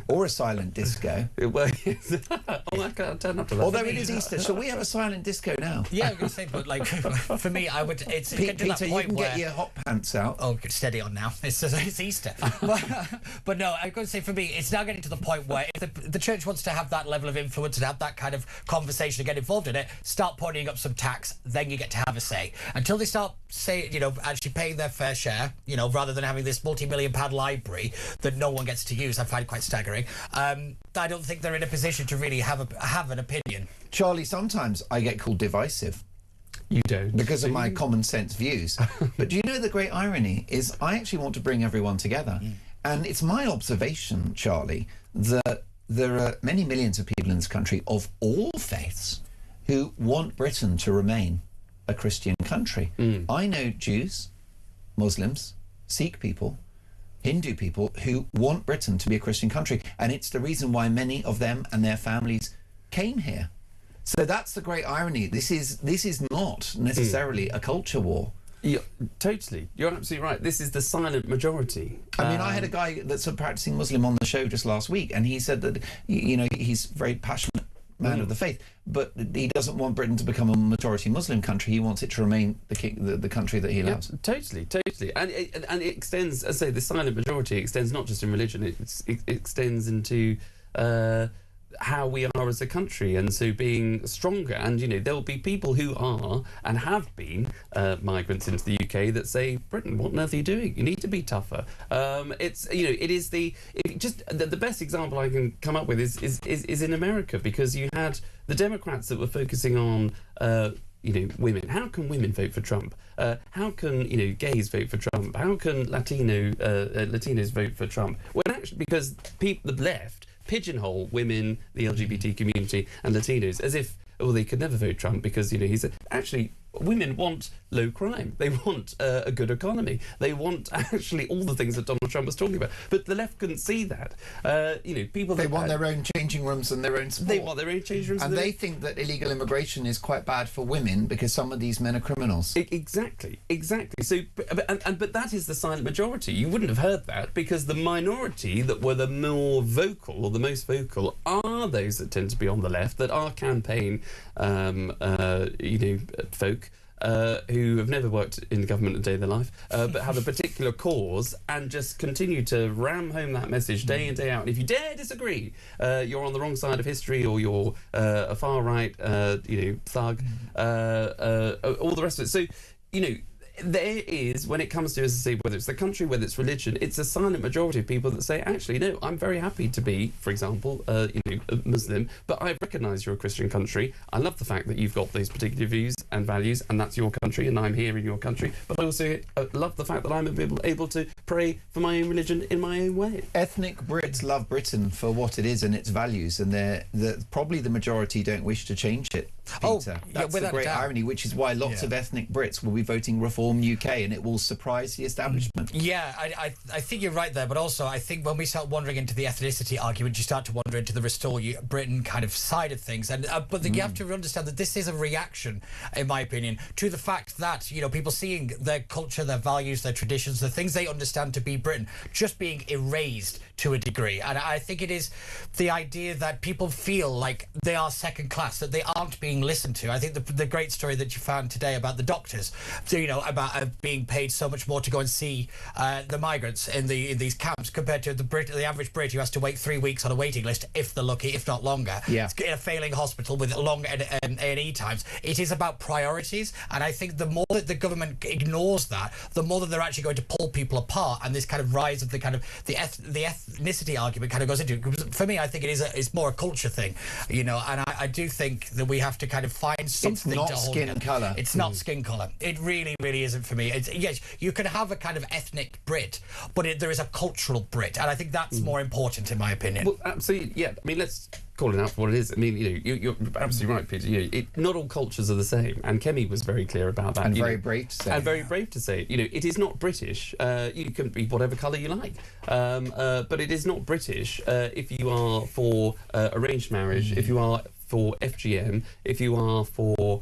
S2: or a silent disco.
S6: I can't turn up to that.
S2: Although it is Easter, so we have a silent disco now.
S16: Yeah, I was going to say, but for me, I would. It's
S2: Peter, you can get your hot pants out.
S16: Oh, steady on now. It's Easter. but no, I'm going to say for me, it's now getting to the point where if the church wants to have that level of influence and have that kind of conversation and get involved in it, start ponying up some tax, then you get to have a say. Until they start actually paying their fair share, rather than having this multi-million-pound library that no one gets to use, I find it quite staggering. I don't think they're in a position to really have an opinion.
S2: Charlie, sometimes I get called divisive.
S6: You don't.
S2: Because of my common sense views. But do you know the great irony is I actually want to bring everyone together. And it's my observation, Charlie, that there are many millions of people in this country of all faiths who want Britain to remain a Christian country. I know Jews, Muslims, Sikh people, Hindu people who want Britain to be a Christian country, and it's the reason why many of them and their families came here. So that's the great irony. This is not necessarily a culture war.
S6: Yeah, totally. You're absolutely right. This is the silent majority.
S2: I mean, I had a guy that's a practicing Muslim on the show just last week, and he said that, you know, he's a very passionate man of the faith, but he doesn't want Britain to become a majority Muslim country. He wants it to remain the country that he loves.
S6: Totally. And it extends, as I say, the silent majority extends not just in religion, it extends into how we are as a country, and so being stronger. And, you know, there will be people who are and have been migrants into the UK that say, Britain, what on earth are you doing? You need to be tougher. It's, you know, it is the best example I can come up with is in America, because you had the Democrats that were focusing on you know, women. How can women vote for Trump? How can, you know, gays vote for Trump? How can Latinos vote for Trump? Well, actually, because the left pigeonhole women, the LGBT community, and Latinos as if, oh, they could never vote Trump because, you know, actually, women want low crime. They want a good economy. They want actually all the things that Donald Trump was talking about. But the left couldn't see that. You know, people.
S2: They want their own changing rooms and their own sport.
S6: They want their own changing rooms,
S2: and they think that illegal immigration is quite bad for women because some of these men are criminals.
S6: Exactly. So, but that is the silent majority. You wouldn't have heard that because the minority that were the more vocal or the most vocal are those that tend to be on the left, that are campaign, you know, folk. Who have never worked in government a day in their life, but have a particular cause and just continue to ram home that message day in, day out. And if you dare disagree, you're on the wrong side of history, or you're a far right, you know, thug, all the rest of it. So, you know, there is, when it comes to, as I say, whether it's the country, whether it's religion, it's a silent majority of people that say, actually, no, I'm very happy to be, for example, you know, a Muslim, but I recognise you're a Christian country. I love the fact that you've got those particular views and values, and that's your country, and I'm here in your country. But I also love the fact that I'm able to pray for my own religion in my own way.
S2: Ethnic Brits love Britain for what it is and its values, and probably the majority don't wish to change it, Peter. That's the great irony, which is why lots of ethnic Brits will be voting Reform UK, and it will surprise the establishment.
S16: Yeah, I think you're right there, but also I think when we start wandering into the ethnicity argument, you start to wander into the Restore Britain kind of side of things. And but you have to understand that this is a reaction, in my opinion, to the fact that, you know, people seeing their culture, their values, their traditions, the things they understand to be Britain, just being erased to a degree. And I think it is the idea that people feel like they are second class, that they aren't being listened to. I think the great story that you found today about the doctors, you know, about being paid so much more to go and see the migrants in these camps compared to the average Brit who has to wait 3 weeks on a waiting list, if they're lucky, if not longer.
S2: Yeah.
S16: In a failing hospital with long A&E times. It is about priorities, and I think the more that the government ignores that, the more that they're actually going to pull people apart, and this kind of rise of the kind of the ethnicity argument kind of goes into it. For me, I think it's more a culture thing, you know, and I do think that we have to kind of find something to hold.
S2: It's not skin colour.
S16: It's not skin colour. It really, really isn't for me. Yes, you can have a kind of ethnic Brit, but there is a cultural Brit, and I think that's more important, in my opinion.
S6: Well, absolutely, yeah. I mean, let's call it out for what it is. I mean, you know, you're absolutely right, Peter. You know, not all cultures are the same, and Kemi was very clear about that.
S2: And very brave to say.
S6: And very brave to say it. You know, it is not British. You can be whatever colour you like, but it is not British if you are for arranged marriage, if you are for FGM, if you are for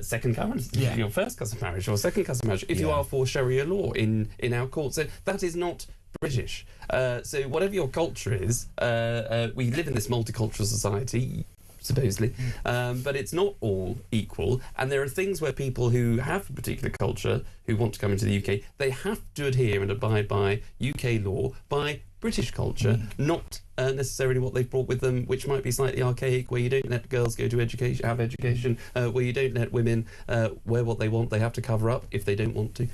S6: second cousins, your first cousin marriage or second cousin marriage, if you are for Sharia law in our courts, so that is not British. So whatever your culture is, we live in this multicultural society, supposedly, but it's not all equal, and there are things where people who have a particular culture who want to come into the UK, they have to adhere and abide by UK law, by British culture, not necessarily what they've brought with them, which might be slightly archaic, where you don't let girls go to education, where you don't let women wear what they want, they have to cover up if they don't want to.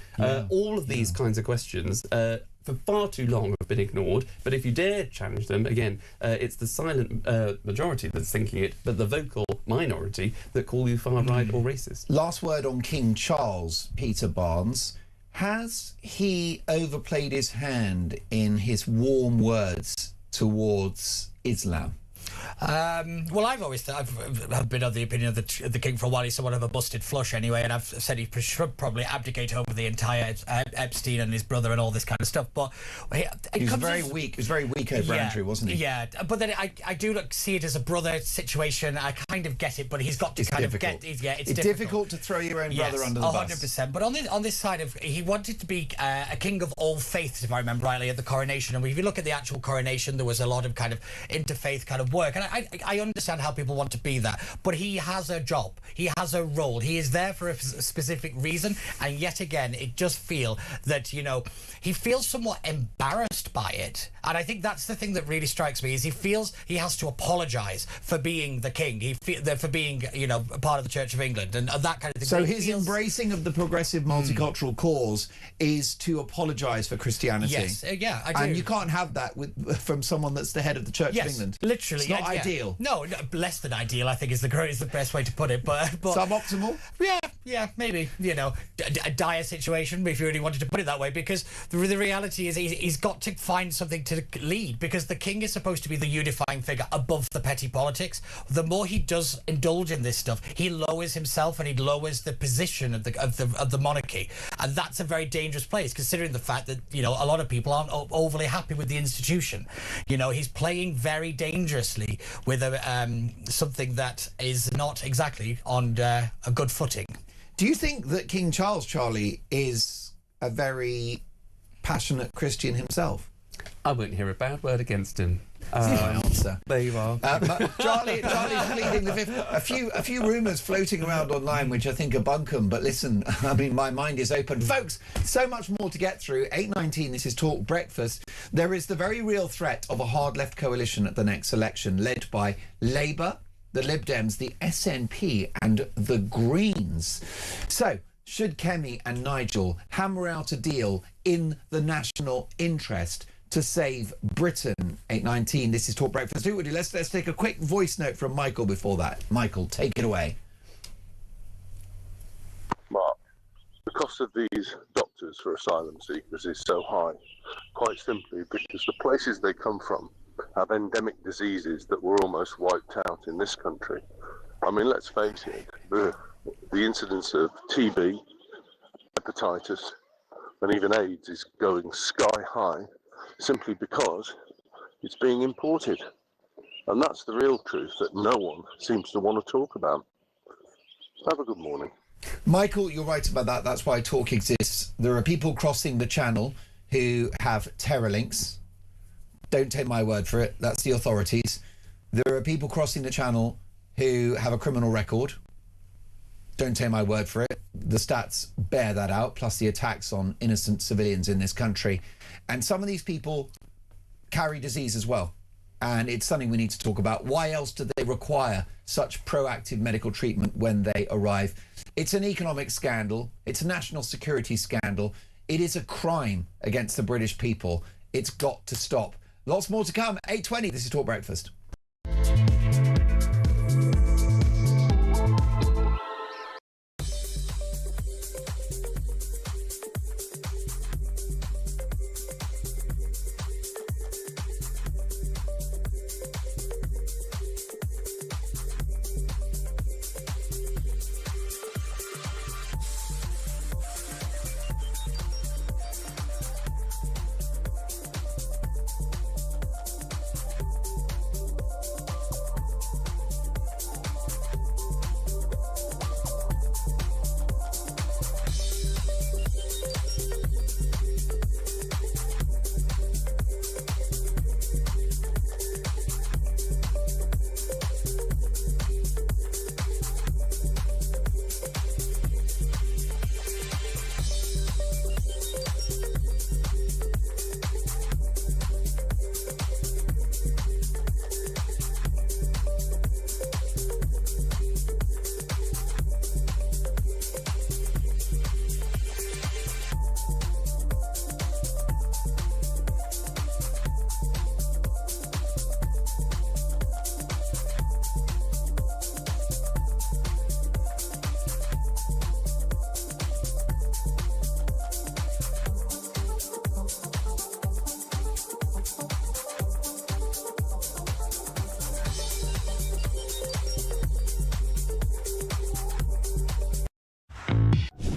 S6: All of these kinds of questions for far too long have been ignored, but if you dare challenge them, again, it's the silent majority that's thinking it, but the vocal minority that call you far right or racist.
S2: Last word on King Charles, Peter Barnes. Has he overplayed his hand in his warm words towards Islam?
S16: Well, I've always I've been of the opinion of the king for a while. He's somewhat of a busted flush anyway, and I've said he should probably abdicate over the entire Epstein and his brother and all this kind of stuff. But
S2: he was very weak. He was very weak over Andrew, wasn't he?
S16: Yeah, but then I do see it as a brother situation. I kind of get it, but he's got to
S2: it's
S16: kind
S2: difficult.
S16: of get. It's
S2: difficult to throw your own brother under the bus.
S16: 100%. But on this side of, he wanted to be a king of all faiths, if I remember rightly, at the coronation. And if you look at the actual coronation, there was a lot of kind of interfaith kind of work. And I understand how people want to be that, but he has a job. He has a role. He is there for a specific reason. And yet again, it does feel that, you know, he feels somewhat embarrassed by it. And I think that's the thing that really strikes me, is he feels he has to apologise for being the king, for being, you know, part of the Church of England and that kind of thing.
S2: So his embracing of the progressive multicultural cause is to apologise for Christianity.
S16: Yes, yeah, I do.
S2: And you can't have that from someone that's the head of the Church of England.
S16: Literally.
S2: It's not ideal.
S16: No, less than ideal, I think, is the best way to put it. But
S2: suboptimal?
S16: Yeah, maybe. You know, a dire situation, if you really wanted to put it that way, because the reality is he's got to find something to lead, because the king is supposed to be the unifying figure above the petty politics. The more he does indulge in this stuff, he lowers himself and he lowers the position of the monarchy, and that's a very dangerous place, considering the fact that, you know, a lot of people aren't overly happy with the institution. You know, he's playing very dangerously with something that is not exactly on a good footing.
S2: Do you think that King Charles, Charlie, is a very passionate Christian himself?
S6: I wouldn't hear a bad word against him.
S2: That's my answer.
S6: There you are.
S2: Charlie's pleading the fifth. A few rumours floating around online which I think are bunkum, but listen, I mean, my mind is open. Folks, so much more to get through. 8:19, this is Talk Breakfast. There is the very real threat of a hard left coalition at the next election, led by Labour, the Lib Dems, the SNP and the Greens. So, should Kemi and Nigel hammer out a deal in the national interest to save Britain? 8:19, this is Talk Breakfast. Let's take a quick voice note from Michael before that. Michael, take it away.
S17: Mark, the cost of these doctors for asylum seekers is so high, quite simply because the places they come from have endemic diseases that were almost wiped out in this country. I mean, let's face it, the incidence of TB, hepatitis, and even AIDS is going sky high simply because it's being imported. And that's the real truth that no one seems to want to talk about. Have a good morning.
S2: Michael, you're right about that. That's why Talk exists. There are people crossing the channel who have terror links. Don't take my word for it. That's the authorities. There are people crossing the channel who have a criminal record. Don't take my word for it. The stats bear that out, plus the attacks on innocent civilians in this country. And some of these people carry disease as well. And it's something we need to talk about. Why else do they require such proactive medical treatment when they arrive? It's an economic scandal. It's a national security scandal. It is a crime against the British people. It's got to stop. Lots more to come. 8:20, this is Talk Breakfast.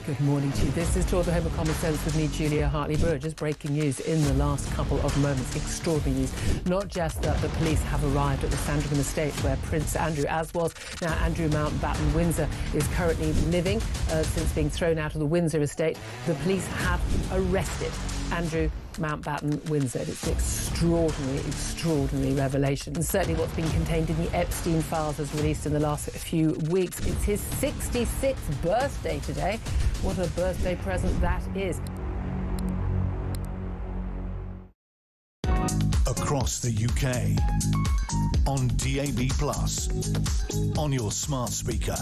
S5: Good morning to you. This is Talk the Home of Common Sense with me, Julia Hartley-Brewer. Just breaking news in the last couple of moments. Extraordinary news. Not just that the police have arrived at the Sandringham estate where Prince Andrew, as was now Andrew Mountbatten Windsor, is currently living since being thrown out of the Windsor estate. The police have arrested Andrew Mountbatten Windsor. It's an extraordinary revelation. And certainly what's been contained in the Epstein files was released in the last few weeks. It's his 66th birthday today. What a birthday present that is.
S1: Across the UK, on DAB+, on your smart speaker,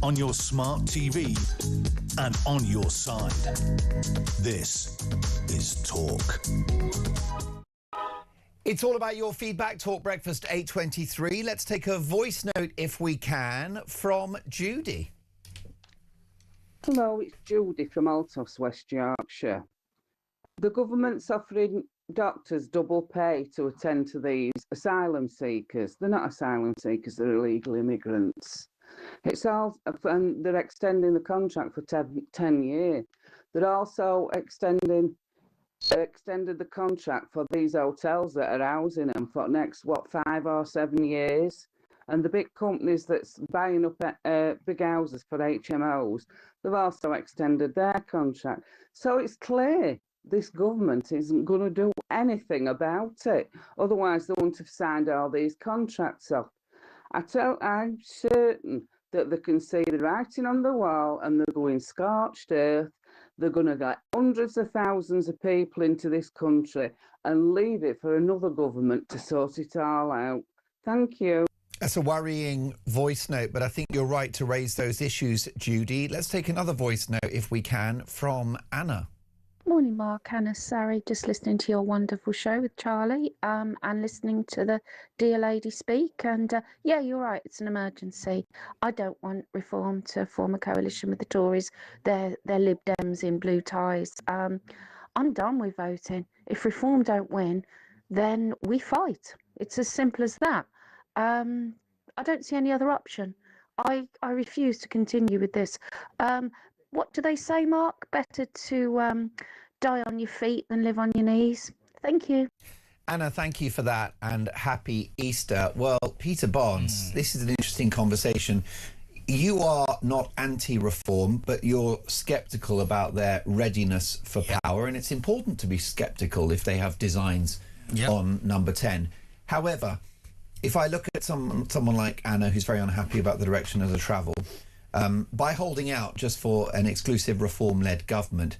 S1: on your smart TV, and on your side. This is Talk.
S2: It's all about your feedback. Talk Breakfast 8:23. Let's take a voice note, if we can, from Judy.
S18: Hello, it's Judy from Altos, West Yorkshire. The government's offering doctors double pay to attend to these asylum seekers. They're not asylum seekers, they're illegal immigrants. It's all, and they're extending the contract for 10 years. They're also extended the contract for these hotels that are housing them for next, 5 or 7 years. And the big companies that's buying up big houses for HMOs, they've also extended their contract. So it's clear this government isn't going to do anything about it. Otherwise, they wouldn't have signed all these contracts off. I'm certain that they can see the writing on the wall and they're going scorched earth. They're going to get hundreds of thousands of people into this country and leave it for another government to sort it all out. Thank you.
S2: That's a worrying voice note, but I think you're right to raise those issues, Judy. Let's take another voice note, if we can, from Anna.
S19: Morning, Mark. Anna, sorry, just listening to your wonderful show with Charlie and listening to the dear lady speak. And yeah, you're right, it's an emergency. I don't want Reform to form a coalition with the Tories. They're Lib Dems in blue ties. I'm done with voting. If Reform don't win, then we fight. It's as simple as that. I don't see any other option. I refuse to continue with this. What do they say, Mark? Better to die on your feet than live on your knees. Thank you.
S2: Anna, thank you for that, and happy Easter. Well, Peter Barnes, this is an interesting conversation. You are not anti-reform, but you're sceptical about their readiness for power, and it's important to be sceptical if they have designs on number 10. However, if I look at someone like Anna, who's very unhappy about the direction of the travel, by holding out just for an exclusive reform-led government,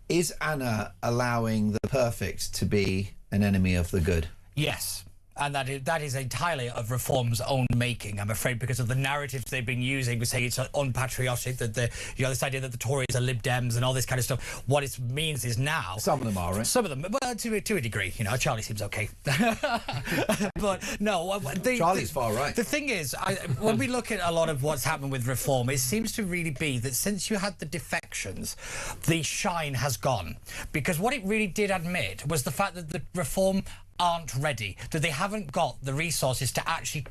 S2: is Anna allowing the perfect to be an enemy of the good?
S16: Yes. And that is entirely of Reform's own making, I'm afraid, because of the narratives they've been using. We say it's unpatriotic, that this idea that the Tories are Lib Dems and all this kind of stuff. What it means is now...
S2: Some of them are, right?
S16: Some of them, well, to a degree. You know, Charlie seems okay. But no...
S2: Charlie's far right.
S16: The thing is, when we look at a lot of what's happened with Reform, it seems to really be that since you had the defections, the shine has gone. Because what it really did admit was the fact that the Reform aren't ready, that they haven't got the resources to actually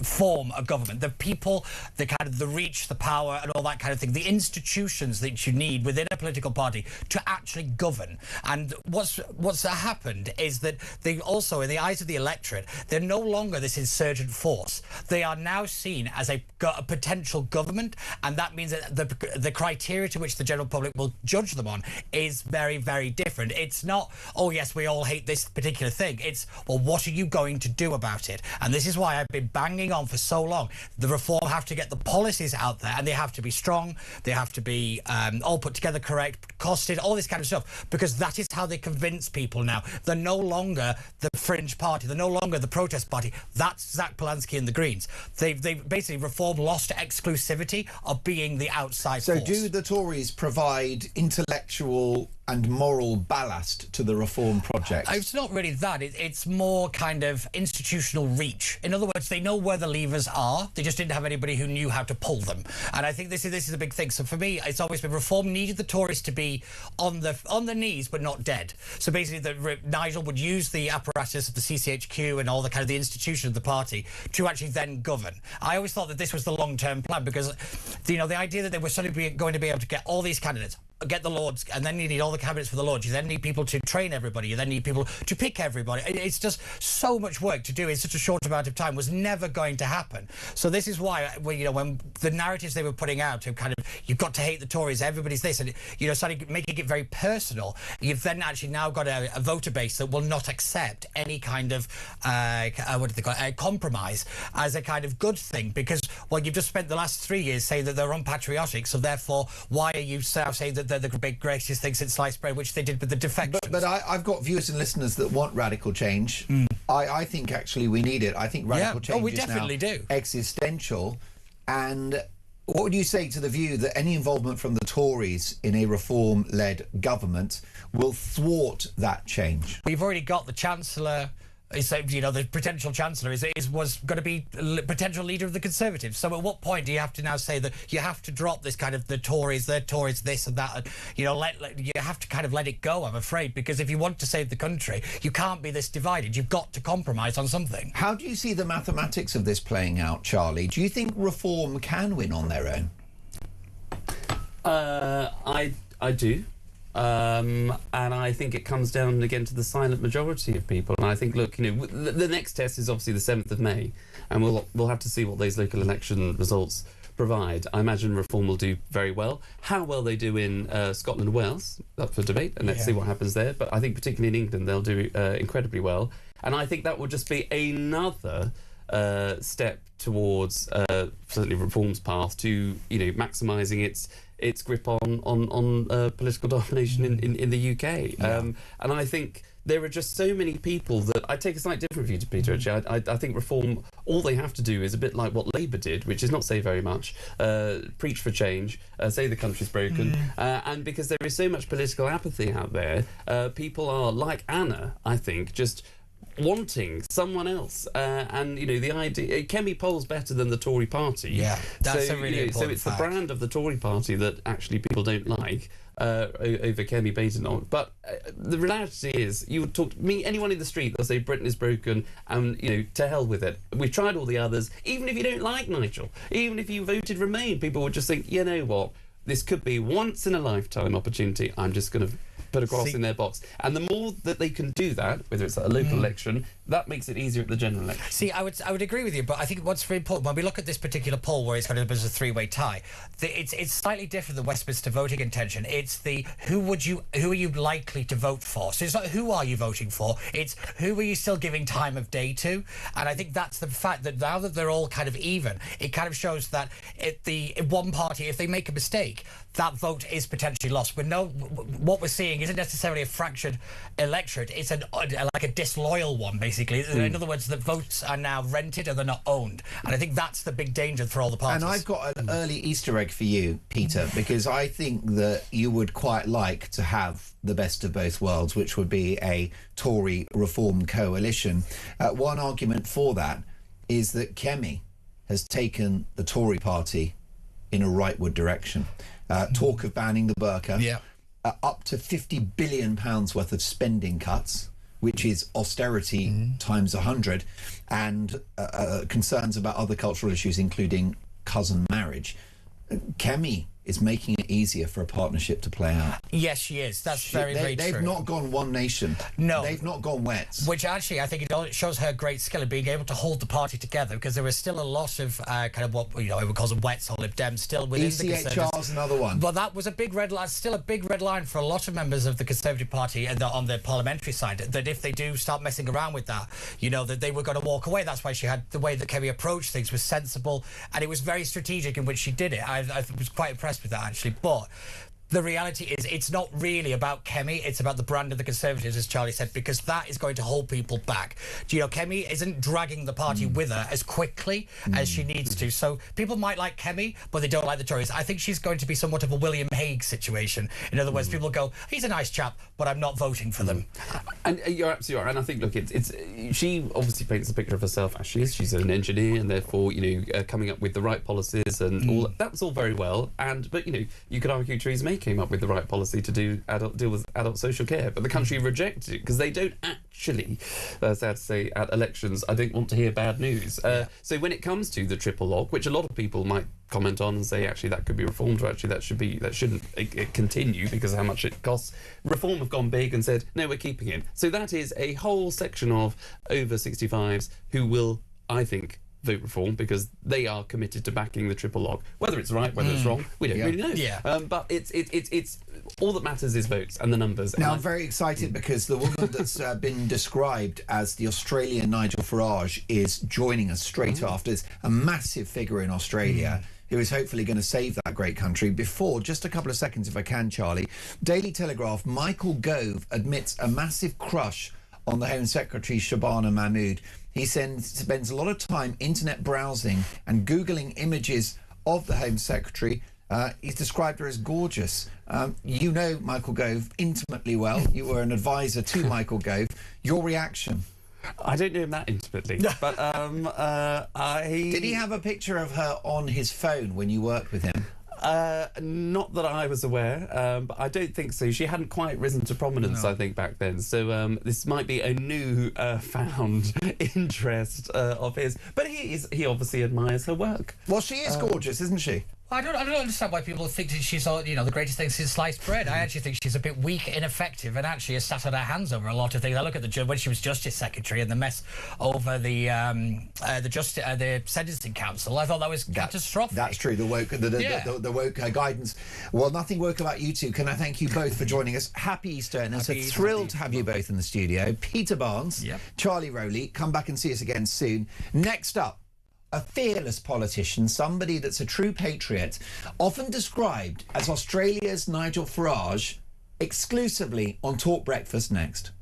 S16: form a government. The people, the kind of the reach, the power and all that kind of thing, the institutions that you need within a political party to actually govern. And what's happened is that they also, in the eyes of the electorate, they're no longer this insurgent force. They are now seen as a potential government, and that means that the criteria to which the general public will judge them on is very, very different. It's not, oh yes, we all hate this particular thing. It's, well, what are you going to do about it? And this is why I've been banging on for so long. The Reform have to get the policies out there, and they have to be strong. They have to be all put together correct, costed, all this kind of stuff, because that is how they convince people now. They're no longer the fringe party. They're no longer the protest party. That's Zach Polanski and the Greens. They basically, Reform lost exclusivity of being the outside force.
S2: So do the Tories provide intellectual and moral ballast to the reform project?
S16: It's not really that. It's more kind of institutional reach. In other words, they know where the levers are. They just didn't have anybody who knew how to pull them. And I think this is a big thing. So for me, it's always been reform needed the Tories to be on the knees but not dead. So basically, Nigel would use the apparatus of the CCHQ and all the kind of the institution of the party to actually then govern. I always thought that this was the long-term plan because, the idea that they were suddenly going to be able to get all these candidates, get the Lords, and then you need all the cabinets for the Lords. You then need people to train everybody. You then need people to pick everybody. It's just so much work to do in such a short amount of time was never going to happen. So this is why, when the narratives they were putting out of kind of, you've got to hate the Tories, everybody's this, and, starting making it very personal, you've then actually now got a voter base that will not accept any kind of, compromise as a kind of good thing because, well, you've just spent the last 3 years saying that they're unpatriotic, so therefore, why are you now saying that they're the big greatest thing since sliced bread, which they did with the defections?
S2: But I've got viewers and listeners that want radical change. I think actually we need it. I think radical change
S16: we
S2: is
S16: definitely
S2: now
S16: do.
S2: Existential. And what would you say to the view that any involvement from the Tories in a reform-led government will thwart that change?
S16: We've already got the Chancellor. The potential Chancellor was going to be potential leader of the Conservatives. So at what point do you have to now say that you have to drop this kind of the Tories, this and that? You have to kind of let it go, I'm afraid, because if you want to save the country, you can't be this divided. You've got to compromise on something.
S2: How do you see the mathematics of this playing out, Charlie? Do you think reform can win on their own?
S6: I do. And I think it comes down again to the silent majority of people. And I think, look, the next test is obviously the 7th of May, and we'll have to see what those local election results provide. I imagine reform will do very well. How well they do in Scotland and Wales, up for debate, and let's see what happens there. But I think particularly in England, they'll do incredibly well. And I think that will just be another step towards certainly reform's path to maximising its grip on political domination in the UK. And I think there are just so many people that I take a slightly different view to Peter. Actually, I think reform, all they have to do is a bit like what Labour did, which is not say very much, preach for change, say the country's broken, and because there is so much political apathy out there, people are, like Anna, I think, just wanting someone else, and the idea Kemi polls better than the Tory party.
S16: That's a really important
S6: so it's
S16: fact.
S6: the brand of the Tory party that actually people don't like over Kemi Badenoch. But the reality is, you would talk to me, anyone in the street, they'll say Britain is broken, and to hell with it. We've tried all the others. Even if you don't like Nigel, even if you voted Remain, people would just think, you know what, this could be once in a lifetime opportunity. I'm just going to put a cross in their box. And the more that they can do that, whether it's at a local election, that makes it easier at the general election.
S16: See, I would agree with you, but I think what's very important when we look at this particular poll, where it's kind of a three-way tie, it's slightly different than Westminster voting intention. It's the who are you likely to vote for. So it's not who are you voting for, it's who are you still giving time of day to. And I think that's the fact that now that they're all kind of even, it kind of shows that one party, if they make a mistake, that vote is potentially lost. What we're seeing isn't necessarily a fractured electorate, it's like a disloyal one, basically. In other words, the votes are now rented and they're not owned. And I think that's the big danger for all the parties.
S2: And I've got an early Easter egg for you, Peter, because I think that you would quite like to have the best of both worlds, which would be a Tory-Reform coalition. One argument for that is that Kemi has taken the Tory party in a rightward direction. Talk of banning the Burka, up to £50 billion worth of spending cuts, which is austerity times 100, and concerns about other cultural issues, including cousin marriage. Kemi is making it easier for a partnership to play out.
S16: Yes, she is. That's very true.
S2: They've not gone one nation.
S16: No.
S2: They've not gone wets.
S16: Which actually, I think it shows her great skill in being able to hold the party together, because there was still a lot of kind of what we would call them wets or Lib Dems still within the Conservatives.
S2: ECHR's another one.
S16: But that was a big red line, still a big red line for a lot of members of the Conservative Party on the parliamentary side, that if they do start messing around with that, that they were going to walk away. That's why she had the way that Kemi approached things was sensible, and it was very strategic in which she did it. I was quite impressed with that, actually. But the reality is it's not really about Kemi, it's about the brand of the Conservatives, as Charlie said, because that is going to hold people back. You know, Kemi isn't dragging the party with her as quickly as she needs to. So people might like Kemi, but they don't like the Tories. I think she's going to be somewhat of a William Hague situation. In other words, people go, he's a nice chap, but I'm not voting for them.
S6: And you're absolutely right. And I think, look, it's she obviously paints a picture of herself as she is. She's an engineer, and therefore, you know, coming up with the right policies and all that's all very well. But you know, you could argue Theresa May came up with the right policy to deal with adult social care, but the country rejected it because they don't actually, sad to say, at elections, I don't want to hear bad news. So when it comes to the triple lock, which a lot of people might comment on and say actually that could be reformed, or actually that shouldn't continue because of how much it costs, Reform have gone big and said no, we're keeping it. So that is a whole section of over 65s who will, I think, vote Reform because they are committed to backing the triple lock. Whether it's right, whether it's wrong, we don't really know. But it's all that matters is votes and the numbers.
S2: Now, I'm very excited because the woman that's been described as the Australian Nigel Farage is joining us straight after. It's a massive figure in Australia who is hopefully going to save that great country. Before, just a couple of seconds if I can, Charlie, Daily Telegraph, Michael Gove admits a massive crush on the Home Secretary Shabana Mahmood. He spends a lot of time internet browsing and Googling images of the Home Secretary. He's described her as gorgeous. You know Michael Gove intimately well. You were an advisor to Michael Gove. Your reaction?
S6: I don't know him that intimately, but
S2: Did he have a picture of her on his phone when you worked with him?
S6: Not that I was aware, but I don't think so. She hadn't quite risen to prominence, I think, back then. So this might be a new found interest of his. But he obviously admires her work.
S2: Well, she is gorgeous, isn't she?
S16: I don't understand why people think that she's, you know, the greatest thing since sliced bread. I actually think she's a bit weak, ineffective, and actually has sat on her hands over a lot of things. I look at when she was Justice Secretary and the mess over the Sentencing Council. I thought that was catastrophic.
S2: That's true. The woke guidance. Well, nothing woke about you two. Can I thank you both for joining us? Happy Easter, and I'm so thrilled to have you both in the studio. Peter Barnes, Charlie Rowley. Come back and see us again soon. Next up, a fearless politician, somebody that's a true patriot, often described as Australia's Nigel Farage, exclusively on Talk Breakfast next.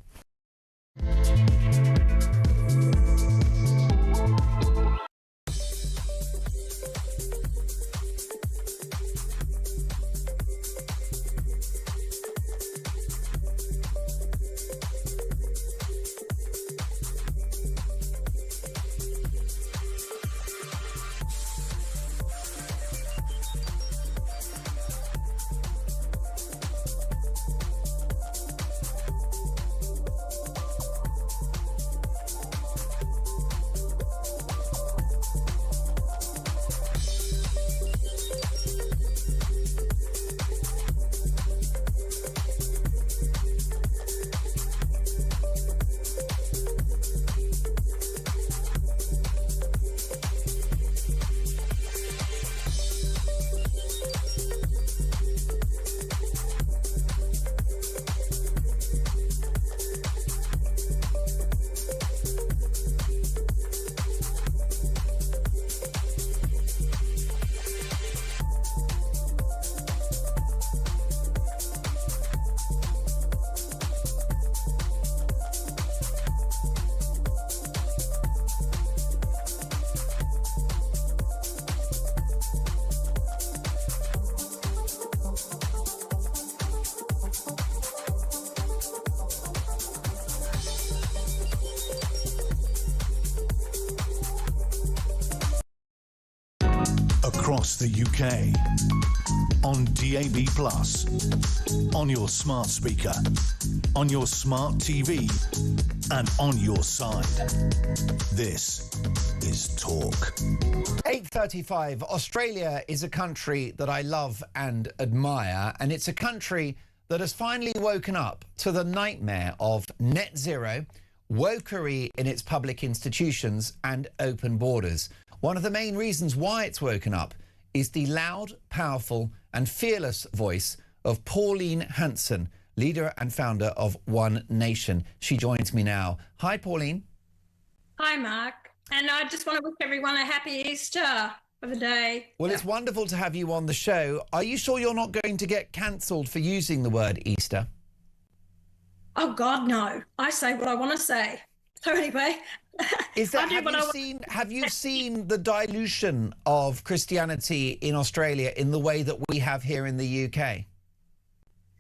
S1: Across the UK, on DAB+, on your smart speaker, on your smart TV, and on your side. This is Talk.
S2: 8:35. Australia is a country that I love and admire, and it's a country that has finally woken up to the nightmare of net zero, wokery in its public institutions, and open borders. One of the main reasons why it's woken up is the loud, powerful and fearless voice of Pauline Hansen, leader and founder of One Nation. She joins me now. Hi, Pauline.
S20: Hi, Mark. And I just want to wish everyone a happy Easter. of the day.
S2: Well, it's wonderful to have you on the show. Are you sure you're not going to get cancelled for using the word Easter?
S20: Oh, God, no. I say what I want to say. So anyway,
S2: have you seen the dilution of Christianity in Australia in the way that we have here in the UK?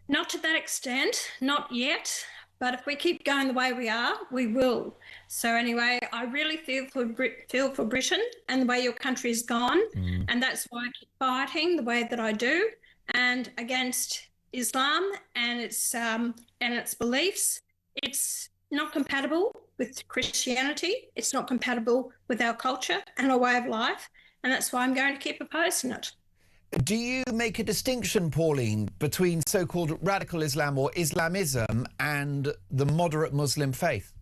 S20: Not to that extent, not yet. But if we keep going the way we are, we will. So anyway, I really feel for Britain and the way your country's gone, and that's why I keep fighting the way that I do, and against Islam and its beliefs. It's not compatible with Christianity. It's not compatible with our culture and our way of life, and that's why I'm going to keep opposing it.
S2: Do you make a distinction, Pauline, between so-called radical Islam or Islamism and the moderate Muslim faith?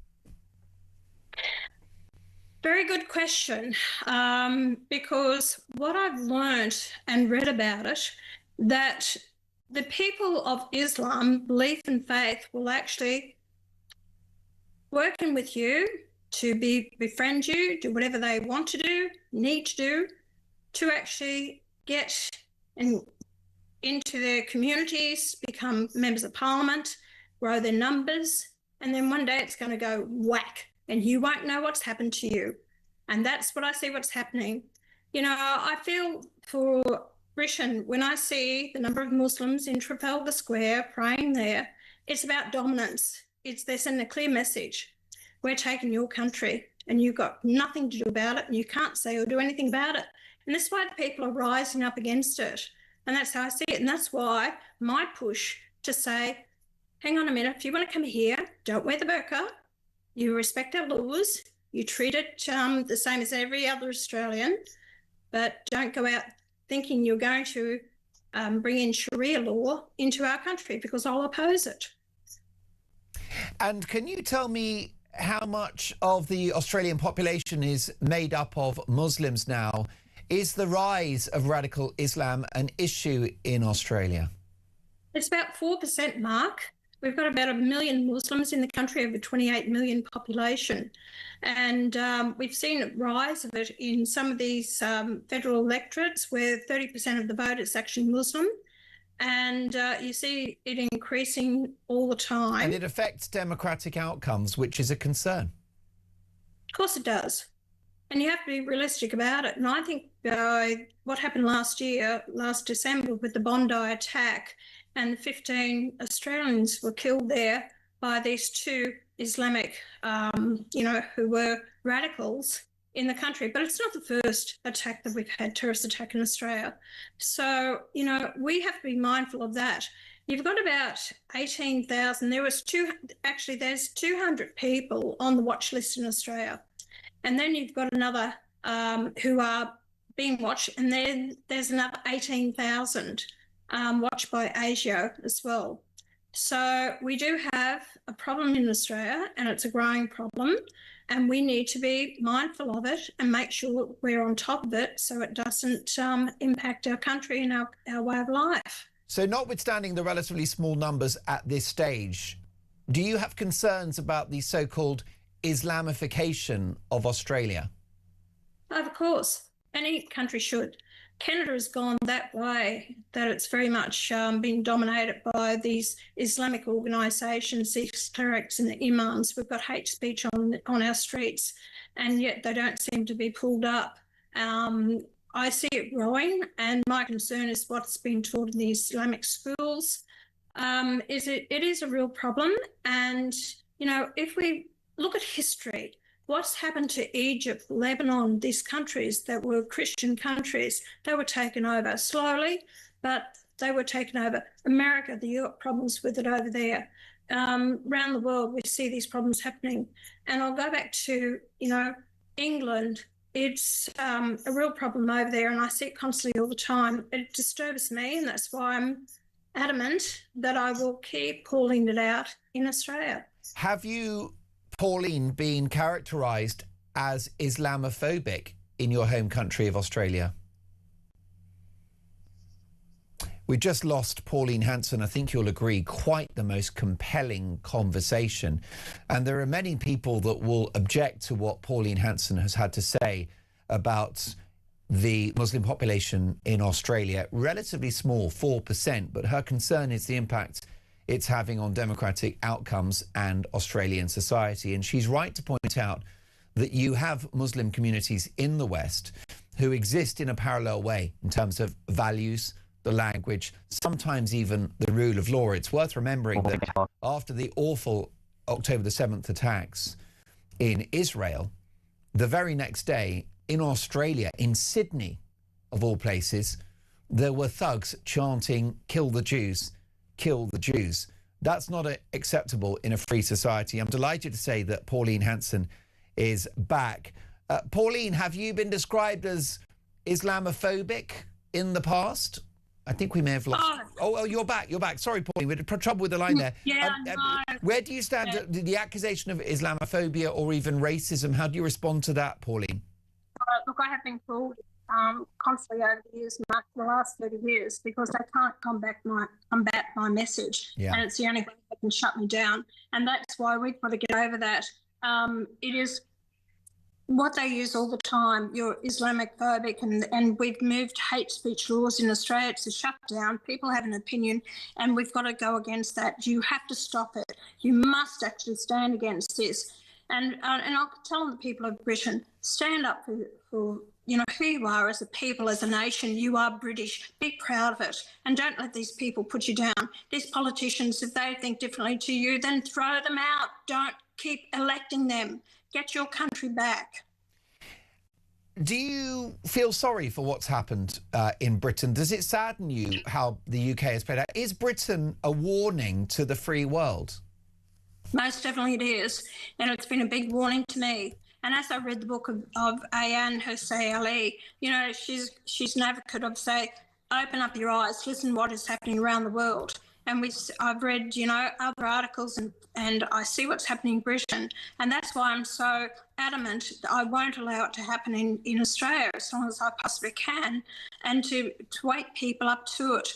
S20: Very good question, because what I've learned and read about it, that the people of Islam, belief and faith, will actually working with you to befriend you, do whatever they want to do, need to do, to actually get into their communities, become members of parliament, grow their numbers, and then one day it's going to go whack and you won't know what's happened to you. And that's what I see what's happening. You know, I feel for Britain, when I see the number of Muslims in Trafalgar Square praying there, it's about dominance. They're sending a clear message. We're taking your country and you've got nothing to do about it and you can't say or do anything about it. And that's why the people are rising up against it. And that's how I see it. And that's why my push to say, hang on a minute, if you want to come here, don't wear the burqa, you respect our laws, you treat it the same as every other Australian, but don't go out thinking you're going to bring in Sharia law into our country, because I'll oppose it.
S2: And can you tell me how much of the Australian population is made up of Muslims now? Is the rise of radical Islam an issue in Australia?
S20: It's about 4%, Mark. We've got about 1 million Muslims in the country, over 28 million population. And we've seen a rise of it in some of these federal electorates where 30% of the vote is actually Muslim. And you see it increasing all the time.
S2: And it affects democratic outcomes, which is a concern.
S20: Of course it does. And you have to be realistic about it. And I think what happened last December with the Bondi attack, and 15 Australians were killed there by these two Islamic, who were radicals in the country. But it's not the first attack that we've had, terrorist attack in Australia. So, we have to be mindful of that. You've got about 18,000. There's 200 people on the watch list in Australia. And then you've got another who are being watched, and then there's another 18,000 watched by ASIO as well. So we do have a problem in Australia, and it's a growing problem, and we need to be mindful of it and make sure we're on top of it so it doesn't impact our country and our way of life.
S2: So notwithstanding the relatively small numbers at this stage, do you have concerns about the so-called Islamification of Australia?
S20: Of course, any country should. Canada has gone that way, that it's very much been dominated by these Islamic organisations, these clerics and the imams. We've got hate speech on our streets, and yet they don't seem to be pulled up. I see it growing, and my concern is what's been taught in the Islamic schools. It is a real problem, and if we look at history, what's happened to Egypt, Lebanon, these countries that were Christian countries, they were taken over slowly, but they were taken over. America, you got problems with it over there. Around the world, we see these problems happening. And I'll go back to, England. It's a real problem over there, and I see it constantly all the time. It disturbs me, and that's why I'm adamant that I will keep calling it out in Australia.
S2: Have you, Pauline, been characterised as Islamophobic in your home country of Australia? We just lost Pauline Hansen. I think you'll agree, quite the most compelling conversation. And there are many people that will object to what Pauline Hansen has had to say about the Muslim population in Australia. Relatively small, 4%, but her concern is the impact it's having on democratic outcomes and Australian society. And she's right to point out that you have Muslim communities in the West who exist in a parallel way in terms of values, the language, sometimes even the rule of law. It's worth remembering that after the awful October the 7th attacks in Israel, the very next day in Australia, in Sydney, of all places, there were thugs chanting, "Kill the Jews, kill the Jews." That's not acceptable in a free society. I'm delighted to say that Pauline Hansen is back. Pauline, have you been described as Islamophobic in the past? I think we may have lost... Oh, you're back. You're back. Sorry, Pauline. We had trouble with the line there.
S20: Yeah,
S2: where do you stand? The accusation of Islamophobia or even racism, how do you respond to that, Pauline?
S20: Look, I have been called constantly over the years, Mark, the last 30 years, because they can't combat my message.
S2: Yeah.
S20: And it's the only way they can shut me down. And that's why we've got to get over that. It is what they use all the time. You're Islamophobic, and we've moved hate speech laws in Australia to shut down. People have an opinion, and we've got to go against that. You have to stop it. You must actually stand against this. And I'll tell the people of Britain, stand up for you know who you are as a people, as a nation. You are British. Be proud of it, and don't let these people put you down. These politicians, if they think differently to you, then throw them out. Don't keep electing them. Get your country back.
S2: Do you feel sorry for what's happened in Britain? Does it sadden you how the UK has played out? Is Britain a warning to the free world?
S20: Most definitely it is, and it's been a big warning to me. And as I read the book of Ayaan Hirsi Ali, you know, she's an advocate of, say, open up your eyes, listen what is happening around the world. And I've read, you know, other articles and I see what's happening in Britain. And that's why I'm so adamant that I won't allow it to happen in Australia as long as I possibly can, and to wake people up to it.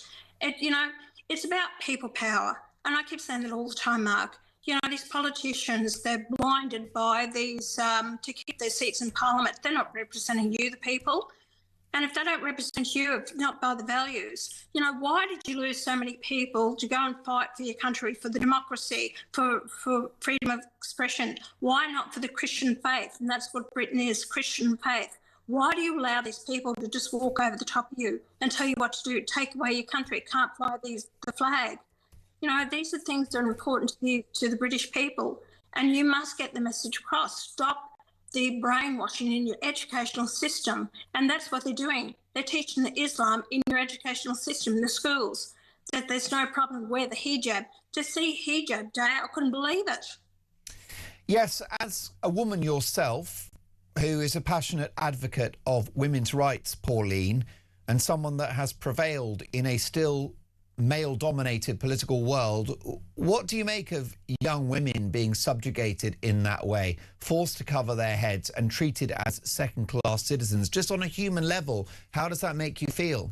S20: You know, it's about people power. And I keep saying that all the time, Mark. You know, these politicians, they're blinded by these, to keep their seats in Parliament. They're not representing you, the people. And if they don't represent you, if not by the values, you know, why did you lose so many people to go and fight for your country, for the democracy, for freedom of expression? Why not for the Christian faith? And that's what Britain is, Christian faith. Why do you allow these people to just walk over the top of you and tell you what to do, take away your country, can't fly the flag? You know, these are things that are important to the British people, and you must get the message across. Stop the brainwashing in your educational system, and that's what they're doing. They're teaching the Islam in your educational system, in the schools, that there's no problem, wear the hijab. To see hijab day, I couldn't believe it.
S2: Yes, as a woman yourself, who is a passionate advocate of women's rights, Pauline, and someone that has prevailed in a still male-dominated political world, what do you make of young women being subjugated in that way, forced to cover their heads and treated as second-class citizens? Just on a human level, how does that make you feel?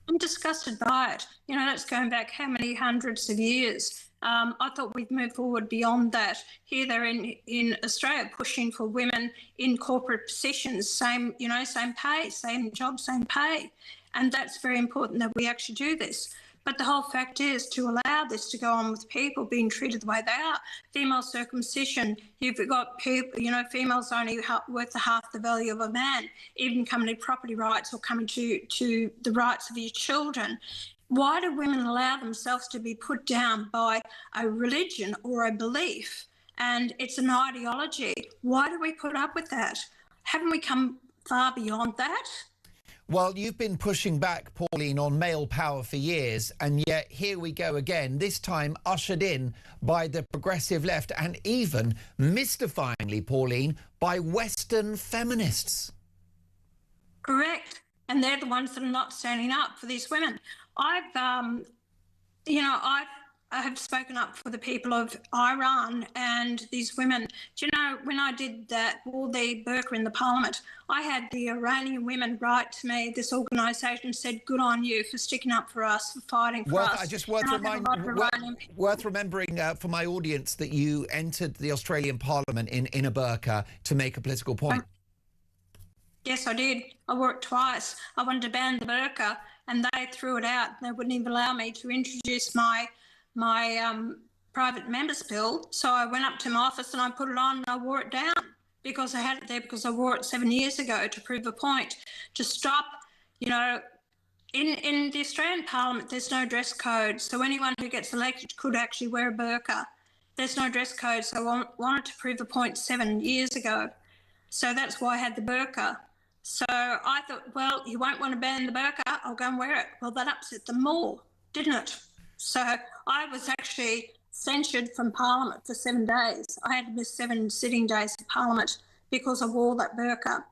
S20: I'm disgusted by it. You know, that's going back how many hundreds of years. I thought we'd move forward beyond that. Here they're in Australia pushing for women in corporate positions, same pay, same job, same pay. And that's very important that we actually do this. But the whole fact is, to allow this to go on with people being treated the way they are, female circumcision, you've got people, you know, females only worth half the value of a man, even coming to property rights or coming to the rights of your children. Why do women allow themselves to be put down by a religion or a belief? And it's an ideology. Why do we put up with that? Haven't we come far beyond that?
S2: Well, you've been pushing back, Pauline, on male power for years, and yet here we go again, this time ushered in by the progressive left and even, mystifyingly, Pauline, by Western feminists.
S20: Correct. And they're the ones that are not standing up for these women. I have spoken up for the people of Iran and these women. Do you know, when I did that, all the Burka in the Parliament, I had the Iranian women write to me, this organisation said, good on you for sticking up for us, for fighting for us.
S2: Just worth remembering for my audience that you entered the Australian Parliament in a burqa to make a political point.
S20: Yes, I did. I wore it twice. I wanted to ban the burqa, and they threw it out. They wouldn't even allow me to introduce my private members bill. So I went up to my office and I put it on and I wore it down because I had it there because I wore it 7 years ago to prove a point, to stop, in the Australian Parliament, there's no dress code. So anyone who gets elected could actually wear a burqa. There's no dress code. So I wanted to prove a point 7 years ago. So that's why I had the burqa. So I thought, well, you won't want to ban the burqa, I'll go and wear it. Well, that upset them more, didn't it? So I was actually censured from Parliament for 7 days. I had to miss 7 sitting days of Parliament because I wore that burqa.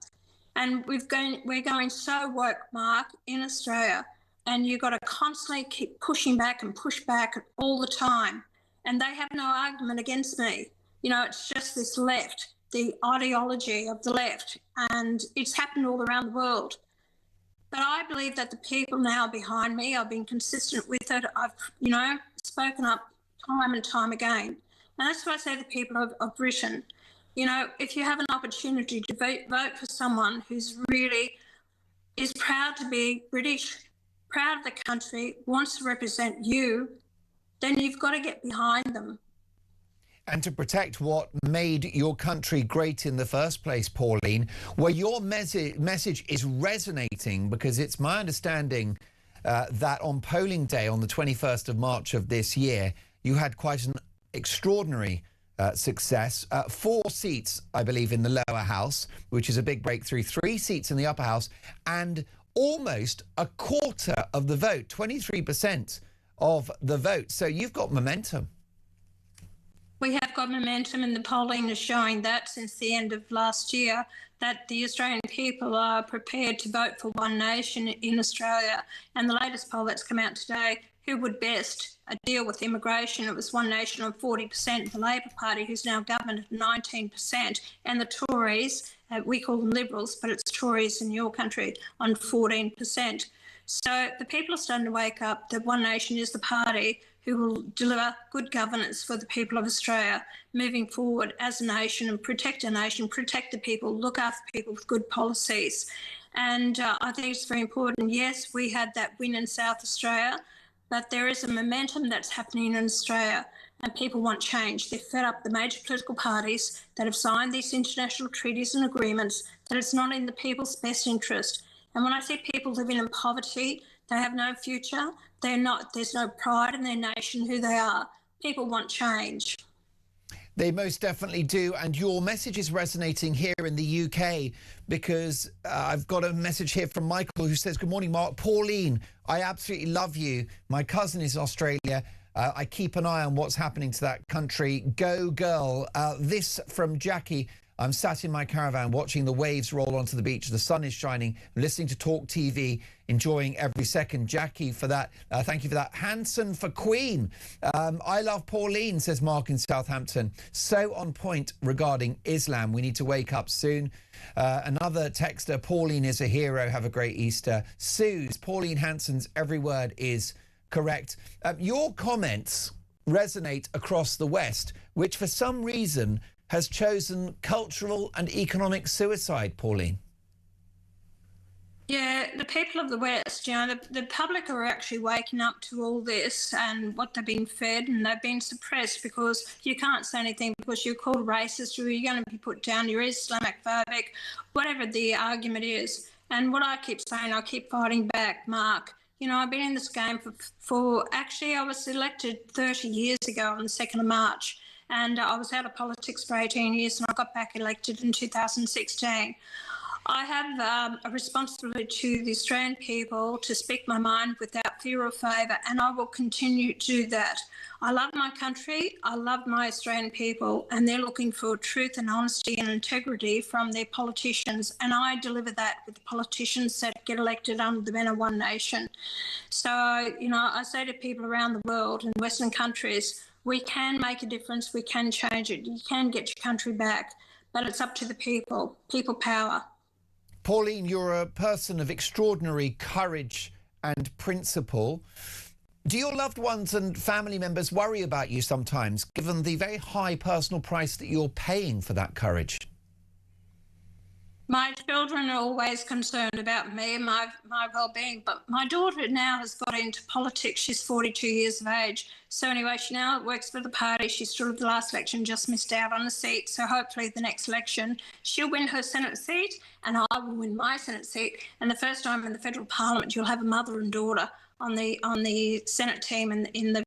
S20: And we're going so woke, Mark, in Australia, and you've got to constantly keep pushing back and push back all the time. And they have no argument against me. It's just this left, the ideology of the left, and it's happened all around the world. But I believe that the people now behind me, I've been consistent with it. I've, spoken up time and time again. And that's what I say to the people of Britain. If you have an opportunity to vote for someone who's really is proud to be British, proud of the country, wants to represent you, then you've got to get behind them.
S2: And to protect what made your country great in the first place, Pauline, where your message is resonating, because it's my understanding that on polling day on the 21st of March of this year, you had quite an extraordinary success. 4 seats, I believe, in the lower house, which is a big breakthrough, 3 seats in the upper house, and almost a quarter of the vote, 23% of the vote. So you've got momentum.
S20: We have got momentum, and the polling is showing that since the end of last year, that the Australian people are prepared to vote for one nation in Australia. And the latest poll that's come out today, who would best deal with immigration? It was One Nation on 40%, the Labor Party, who's now government, at 19%, and the Tories, we call them Liberals, but it's Tories in your country, on 14%. So the people are starting to wake up that One Nation is the party who will deliver good governance for the people of Australia moving forward as a nation, and protect our nation, protect the people, look after people with good policies. And I think it's very important. Yes, we had that win in South Australia, but there is a momentum that's happening in Australia, and people want change. They're fed up, the major political parties that have signed these international treaties and agreements, that it's not in the people's best interest. And when I see people living in poverty, they have no future, there's no pride in their nation, who they are. People want change.
S2: They most definitely do, and your message is resonating here in the UK, because I've got a message here from Michael who says, good morning, Mark. Pauline, I absolutely love you. My cousin is in Australia. I keep an eye on what's happening to that country. Go, girl. This from Jackie. I'm sat in my caravan watching the waves roll onto the beach. The sun is shining, listening to talkTV, enjoying every second. Jackie, for that. Thank you for that. Hansen for Queen. I love Pauline, says Mark in Southampton. So on point regarding Islam. We need to wake up soon. Another texter, Pauline is a hero. Have a great Easter. Suze, Pauline Hansen's every word is correct. Your comments resonate across the West, which for some reason has chosen cultural and economic suicide, Pauline.
S20: Yeah, the people of the West, the public are actually waking up to all this and what they've been fed, and they've been suppressed because you can't say anything because you're called racist, or you're going to be put down, you're Islamophobic, whatever the argument is. And what I keep saying, I keep fighting back, Mark. I've been in this game for actually, I was elected 30 years ago on the 2nd of March. And I was out of politics for 18 years, and I got back elected in 2016. I have a responsibility to the Australian people to speak my mind without fear or favour, and I will continue to do that. I love my country, I love my Australian people, and they're looking for truth and honesty and integrity from their politicians, and I deliver that with the politicians that get elected under the banner One Nation. So, I say to people around the world in Western countries, we can make a difference, we can change it, you can get your country back, but it's up to the people, people power.
S2: Pauline, you're a person of extraordinary courage and principle. Do your loved ones and family members worry about you sometimes, given the very high personal price that you're paying for that courage?
S20: My children are always concerned about me and my well-being, but my daughter now has got into politics. She's 42 years of age. So anyway, she now works for the party. She stood at the last election, just missed out on a seat. So hopefully the next election, she'll win her Senate seat and I will win my Senate seat. And the first time in the federal parliament, you'll have a mother and daughter on the Senate team in the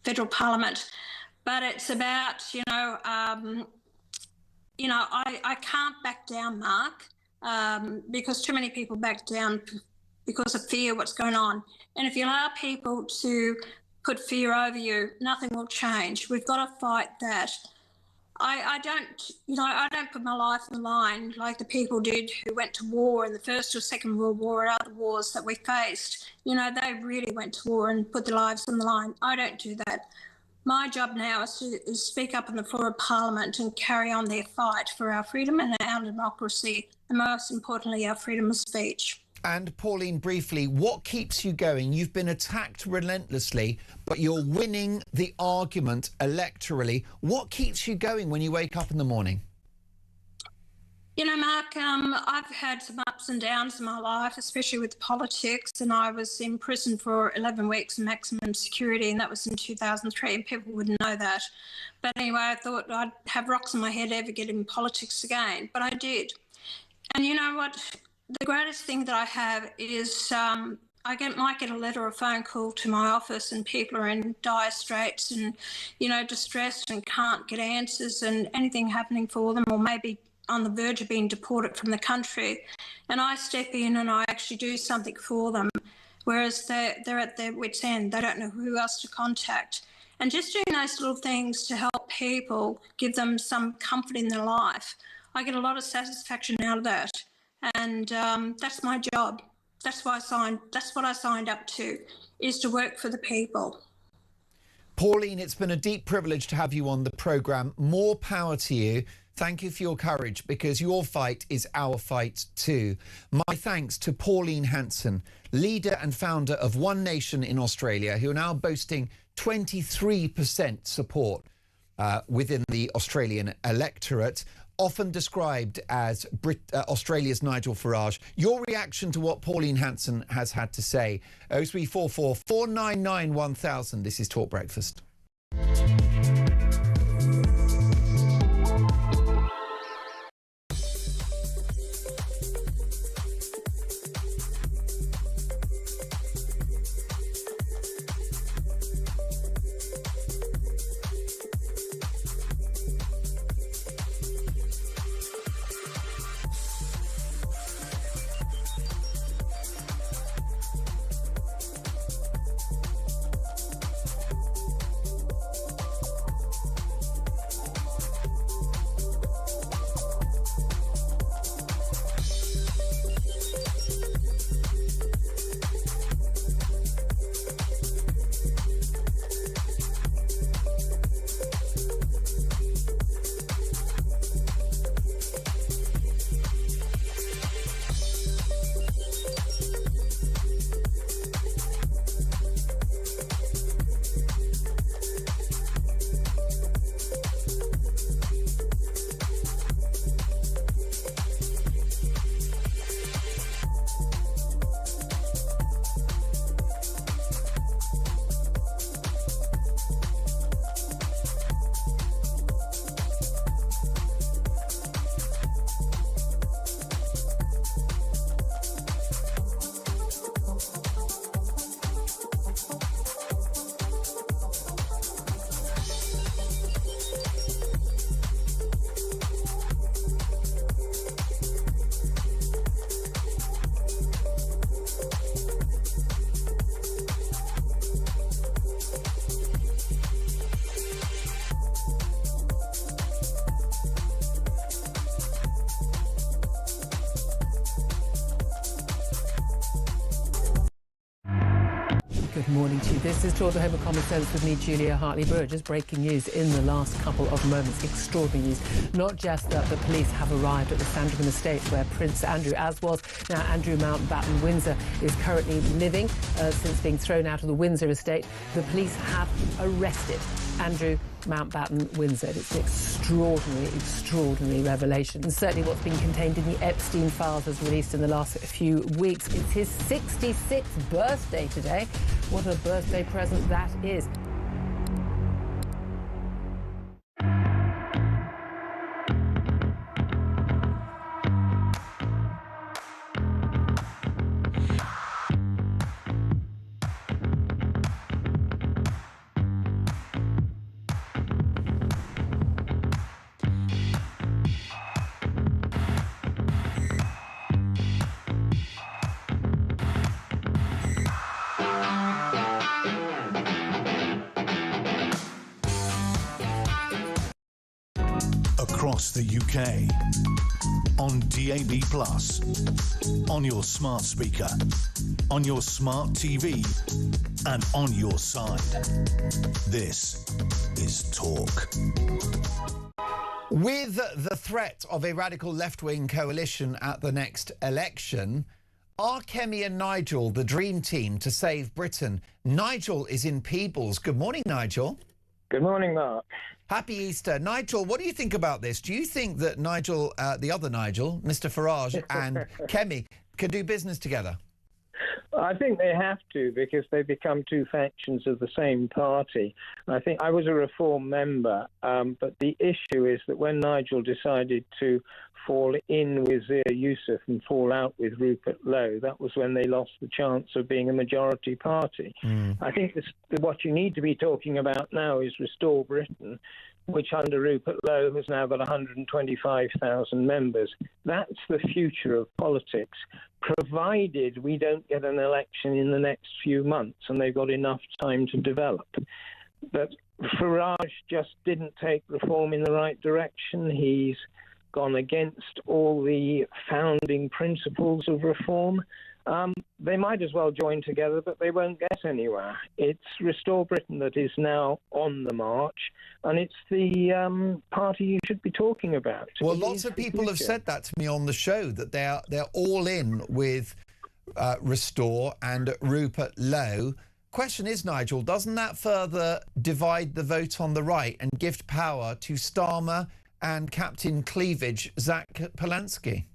S20: federal parliament. But it's about, I can't back down, Mark, because too many people back down because of fear, what's going on. And if you allow people to put fear over you, nothing will change. We've got to fight that. I don't put my life on the line like the people did who went to war in the First or Second World War or other wars that we faced. They really went to war and put their lives on the line. I don't do that. My job now is to speak up on the floor of Parliament and carry on their fight for our freedom and our democracy, and most importantly, our freedom of speech.
S2: And Pauline, briefly, what keeps you going? You've been attacked relentlessly, but you're winning the argument electorally. What keeps you going when you wake up in the morning?
S20: Mark, I've had some ups and downs in my life, especially with politics, and I was in prison for 11 weeks in maximum security, and that was in 2003, and people wouldn't know that. But anyway, I thought I'd have rocks in my head ever get in politics again, but I did. And you know what? The greatest thing that I have is I might get a letter or a phone call to my office and people are in dire straits and, distressed and can't get answers and anything happening for them, or maybe on the verge of being deported from the country. And I step in and I actually do something for them, whereas they're at their wits' end. They don't know who else to contact. And just doing those little things to help people, give them some comfort in their life, I get a lot of satisfaction out of that. And that's my job. That's what I signed up to, is to work for the people.
S2: Pauline, it's been a deep privilege to have you on the programme. More power to you. Thank you for your courage, because your fight is our fight too. My thanks to Pauline Hansen, leader and founder of One Nation in Australia, who are now boasting 23% support within the Australian electorate, often described as Australia's Nigel Farage. Your reaction to what Pauline Hansen has had to say? 0344 499 1000. This is Talk Breakfast.
S5: Good morning to you. This is Talk the Home of Common Sense with me, Julia Hartley-Brewer. Just breaking news in the last couple of moments. Extraordinary news. Not just that the police have arrived at the Sandringham estate where Prince Andrew, as was now Andrew Mountbatten Windsor, is currently living since being thrown out of the Windsor estate. The police have arrested Andrew Mountbatten, Windsor. It's an extraordinary revelation. And certainly what's been contained in the Epstein files was released in the last few weeks. It's his 66th birthday today. What a birthday present that is.
S1: Across the UK, on DAB+, on your smart speaker, on your smart TV, and on your side. This is Talk.
S2: With the threat of a radical left-wing coalition at the next election, are Kemi and Nigel the dream team to save Britain? Nigel is in Peebles. Good morning, Nigel.
S21: Good morning, Mark.
S2: Happy Easter. Nigel, what do you think about this? Do you think that Nigel, the other Nigel, Mr Farage, and Kemi can do business together?
S21: I think they have to, because they become two factions of the same party. I think I was a Reform member, but the issue is that when Nigel decided to fall in with Zia Youssef and fall out with Rupert Lowe, that was when they lost the chance of being a majority party. I think what you need to be talking about now is Restore Britain, which under Rupert Lowe has now got 125,000 members. That's the future of politics, provided we don't get an election in the next few months and they've got enough time to develop. But Farage just didn't take Reform in the right direction. He's gone against all the founding principles of Reform. They might as well join together, but they won't get anywhere. It's Restore Britain that is now on the march, and it's the party you should be talking about.
S2: Well, lots of people have said that to me on the show, that they're all in with Restore and Rupert Lowe. Question is, Nigel, doesn't that further divide the vote on the right and gift power to Starmer and Captain Cleavage, Zach Polanski?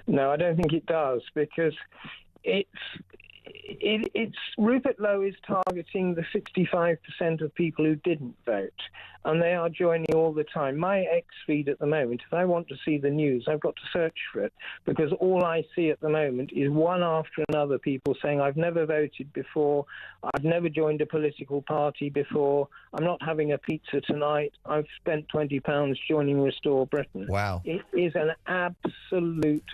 S21: No, I don't think it does, because it's Rupert Lowe is targeting the 65% of people who didn't vote, and they are joining all the time. My X feed at the moment, if I want to see the news, I've got to search for it, because all I see at the moment is one after another people saying, I've never voted before, I've never joined a political party before, I'm not having a pizza tonight, I've spent £20 joining Restore Britain.
S2: Wow.
S21: It is an absolute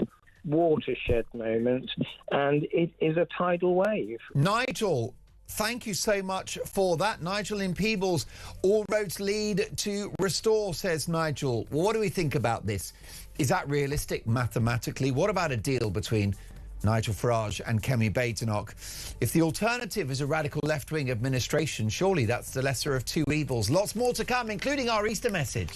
S21: watershed moment, and it is a tidal wave.
S2: Nigel, thank you so much for that. Nigel in Peebles, all roads lead to Restore, says Nigel. Well, what do we think about this? Is that realistic mathematically? What about a deal between Nigel Farage and Kemi Badenoch? If the alternative is a radical left-wing administration, surely that's the lesser of two evils. Lots more to come, including our Easter message.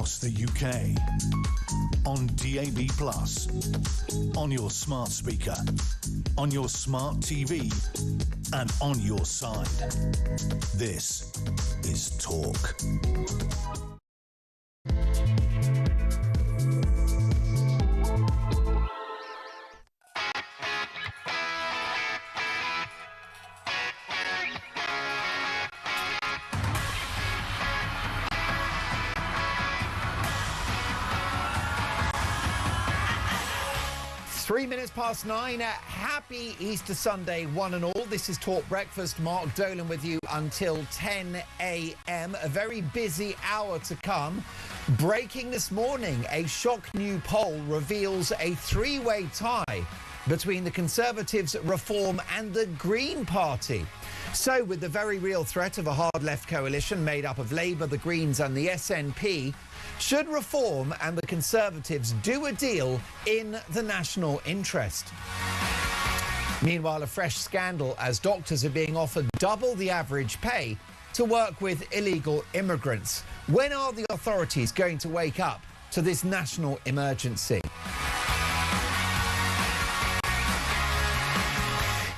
S1: across the UK. On DAB+, on your smart speaker, on your smart TV, and on your side. This is Talk.
S2: Past 9. Happy Easter Sunday, one and all. This is Talk Breakfast. Mark Dolan with you until 10 a.m. A very busy hour to come. Breaking this morning, a shock new poll reveals a three-way tie between the Conservatives, Reform and the Green Party. So, with the very real threat of a hard-left coalition made up of Labour, the Greens and the SNP, should Reform and the Conservatives do a deal in the national interest? Meanwhile, a fresh scandal as doctors are being offered double the average pay to work with illegal immigrants. When are the authorities going to wake up to this national emergency?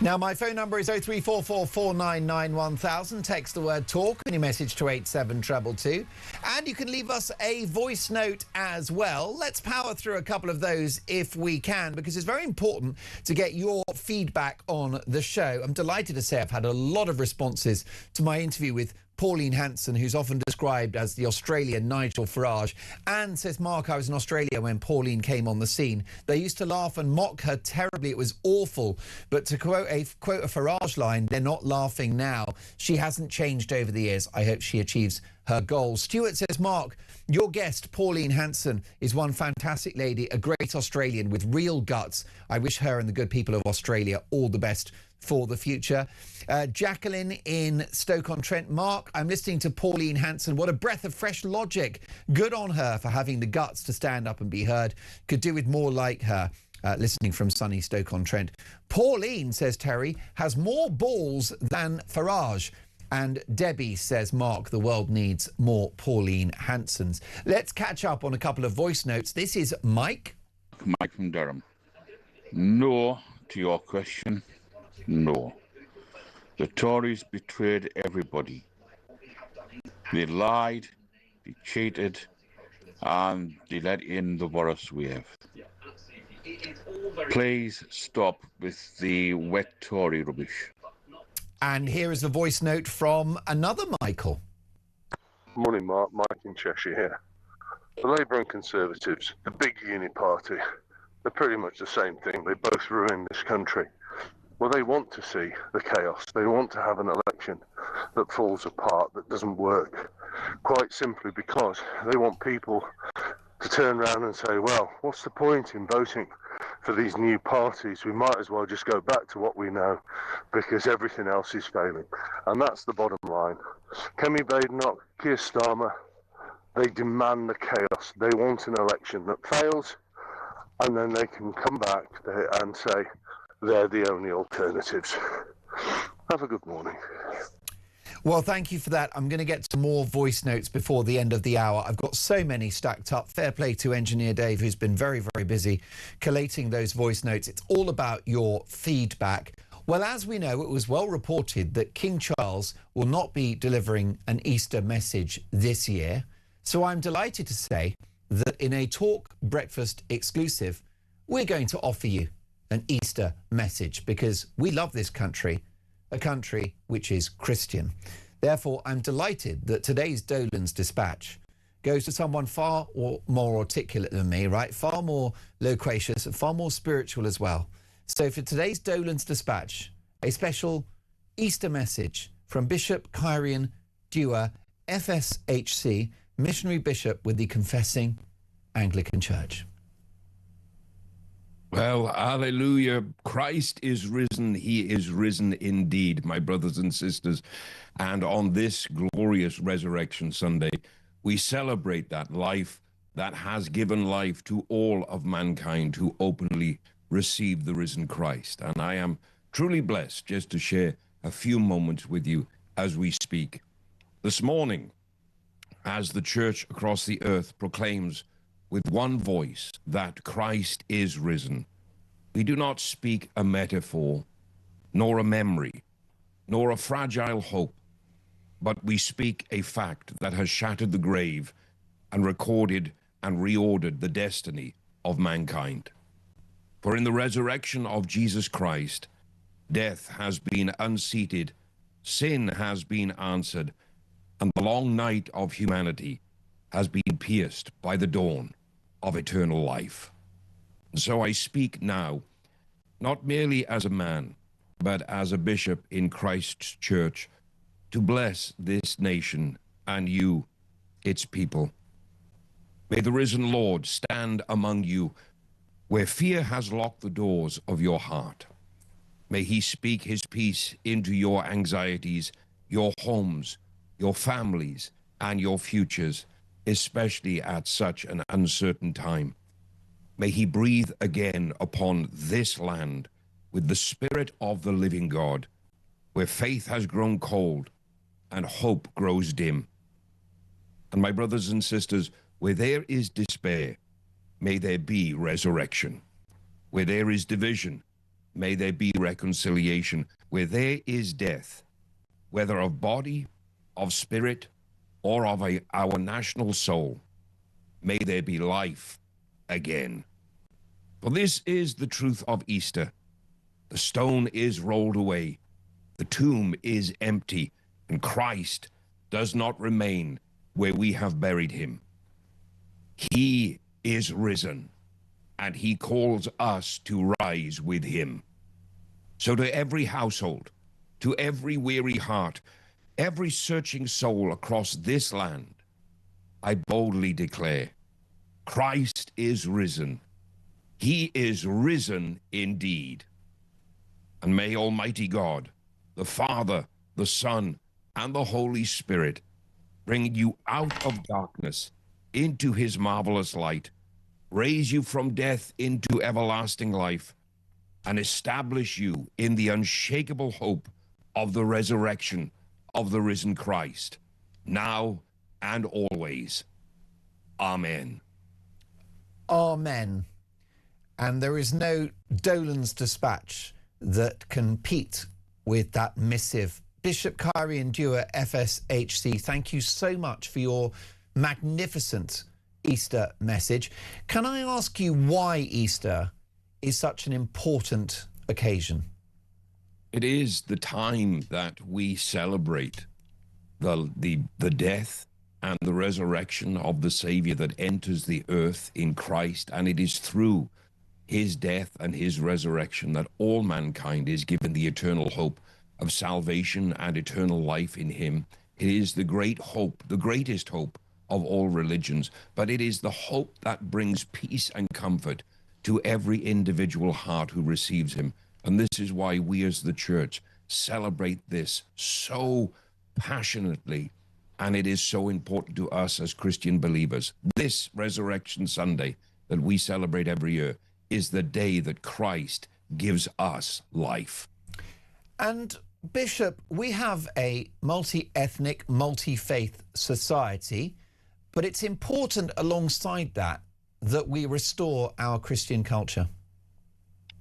S2: Now, my phone number is 0344 499 1000. Text the word TALK and your message to 87222. And you can leave us a voice note as well. Let's power through a couple of those if we can, because it's very important to get your feedback on the show. I'm delighted to say I've had a lot of responses to my interview with Pauline Hansen, who's often described as the Australian Nigel Farage. Anne says, Mark, I was in Australia when Pauline came on the scene. They used to laugh and mock her terribly. It was awful. But to quote a Farage line, they're not laughing now. She hasn't changed over the years. I hope she achieves her goals. Stuart says, Mark, your guest, Pauline Hansen, is one fantastic lady, a great Australian with real guts. I wish her and the good people of Australia all the best for the future. Jacqueline in Stoke-on-Trent. Mark, I'm listening to Pauline Hansen. What a breath of fresh logic. Good on her for having the guts to stand up and be heard. Could do with more like her. Listening from sunny Stoke-on-Trent. Pauline, says Terry, has more balls than Farage. And Debbie says, Mark, the world needs more Pauline Hansens. Let's catch up on a couple of voice notes. This is Mike.
S3: Mike from Durham. No to your question. No. The Tories betrayed everybody. They lied, they cheated, and they let in the Boris wave. Please stop with the wet Tory rubbish.
S2: And here is a voice note from another Michael.
S17: Morning, Mark. Mike in Cheshire here. The Labour and Conservatives, the big uni party, they're pretty much the same thing. They both ruin this country. Well, they want to see the chaos. They want to have an election that falls apart, that doesn't work, quite simply because they want people to turn around and say, well, what's the point in voting for these new parties? We might as well just go back to what we know because everything else is failing. And that's the bottom line. Kemi Badenoch, Keir Starmer, they demand the chaos. They want an election that fails, and then they can come back and say, they're the only alternatives. Have a good morning.
S2: Well, thank you for that. I'm going to get some more voice notes before the end of the hour. I've got so many stacked up. Fair play to Engineer Dave, who's been very, very busy collating those voice notes. It's all about your feedback. Well, as we know, it was well reported that King Charles will not be delivering an Easter message this year. So I'm delighted to say that in a Talk Breakfast exclusive, we're going to offer you an Easter message because we love this country, a country which is Christian. Therefore, I'm delighted that today's Dolan's Dispatch goes to someone far more articulate than me, right? Far more loquacious and far more spiritual as well. So for today's Dolan's Dispatch, a special Easter message from Bishop Kyrian Dewar, FSHC, missionary bishop with the Confessing Anglican Church.
S22: Well, hallelujah. Christ is risen. He is risen indeed, my brothers and sisters. And on this glorious Resurrection Sunday, we celebrate that life that has given life to all of mankind who openly receive the risen Christ. And I am truly blessed just to share a few moments with you as we speak. This morning, as the church across the earth proclaims with one voice that Christ is risen, we do not speak a metaphor, nor a memory, nor a fragile hope, but we speak a fact that has shattered the grave and recorded and reordered the destiny of mankind. For in the resurrection of Jesus Christ, death has been unseated, sin has been answered, and the long night of humanity has been pierced by the dawn of eternal life. And so I speak now, not merely as a man, but as a bishop in Christ's church, to bless this nation and you, its people. May the risen Lord stand among you where fear has locked the doors of your heart. May he speak his peace into your anxieties, your homes, your families, and your futures, especially at such an uncertain time. May he breathe again upon this land with the Spirit of the living God, where faith has grown cold and hope grows dim. And my brothers and sisters, where there is despair, may there be resurrection. Where there is division, may there be reconciliation. Where there is death, whether of body, of spirit, or of our national soul, may there be life again. For this is the truth of Easter. The stone is rolled away, the tomb is empty, and Christ does not remain where we have buried him. He is risen, and he calls us to rise with him. So to every household, to every weary heart, every searching soul across this land, I boldly declare, Christ is risen. He is risen indeed. And may Almighty God, the Father, the Son, and the Holy Spirit bring you out of darkness into his marvelous light, raise you from death into everlasting life, and establish you in the unshakable hope of the resurrection of the risen Christ, now and always. Amen.
S2: Amen. And there is no Dolan's dispatch that can compete with that missive. Bishop Kyrie Endure, FSHC, thank you so much for your magnificent Easter message. Can I ask you why Easter is such an important occasion?
S22: It is the time that we celebrate the death and the resurrection of the Savior that enters the earth in Christ, and it is through his death and his resurrection that all mankind is given the eternal hope of salvation and eternal life in him. It is the great hope, the greatest hope of all religions, but it is the hope that brings peace and comfort to every individual heart who receives him. And this is why we as the church celebrate this so passionately, and it is so important to us as Christian believers. This Resurrection Sunday that we celebrate every year is the day that Christ gives us life.
S2: And Bishop, we have a multi-ethnic, multi-faith society, but it's important alongside that that we restore our Christian culture.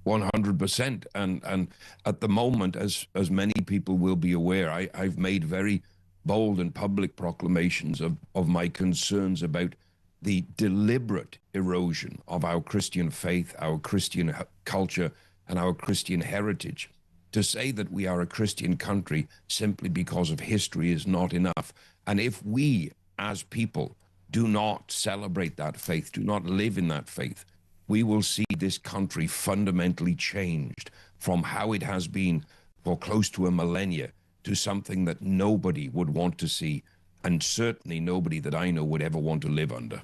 S22: 100%. And at the moment, as many people will be aware, I've made very bold and public proclamations of my concerns about the deliberate erosion of our Christian faith, our Christian culture, and our Christian heritage. To say that we are a Christian country simply because of history is not enough. And if we, as people, do not celebrate that faith, do not live in that faith, we will see this country fundamentally changed from how it has been for close to a millennia to something that nobody would want to see, and certainly nobody that I know would ever want to live under.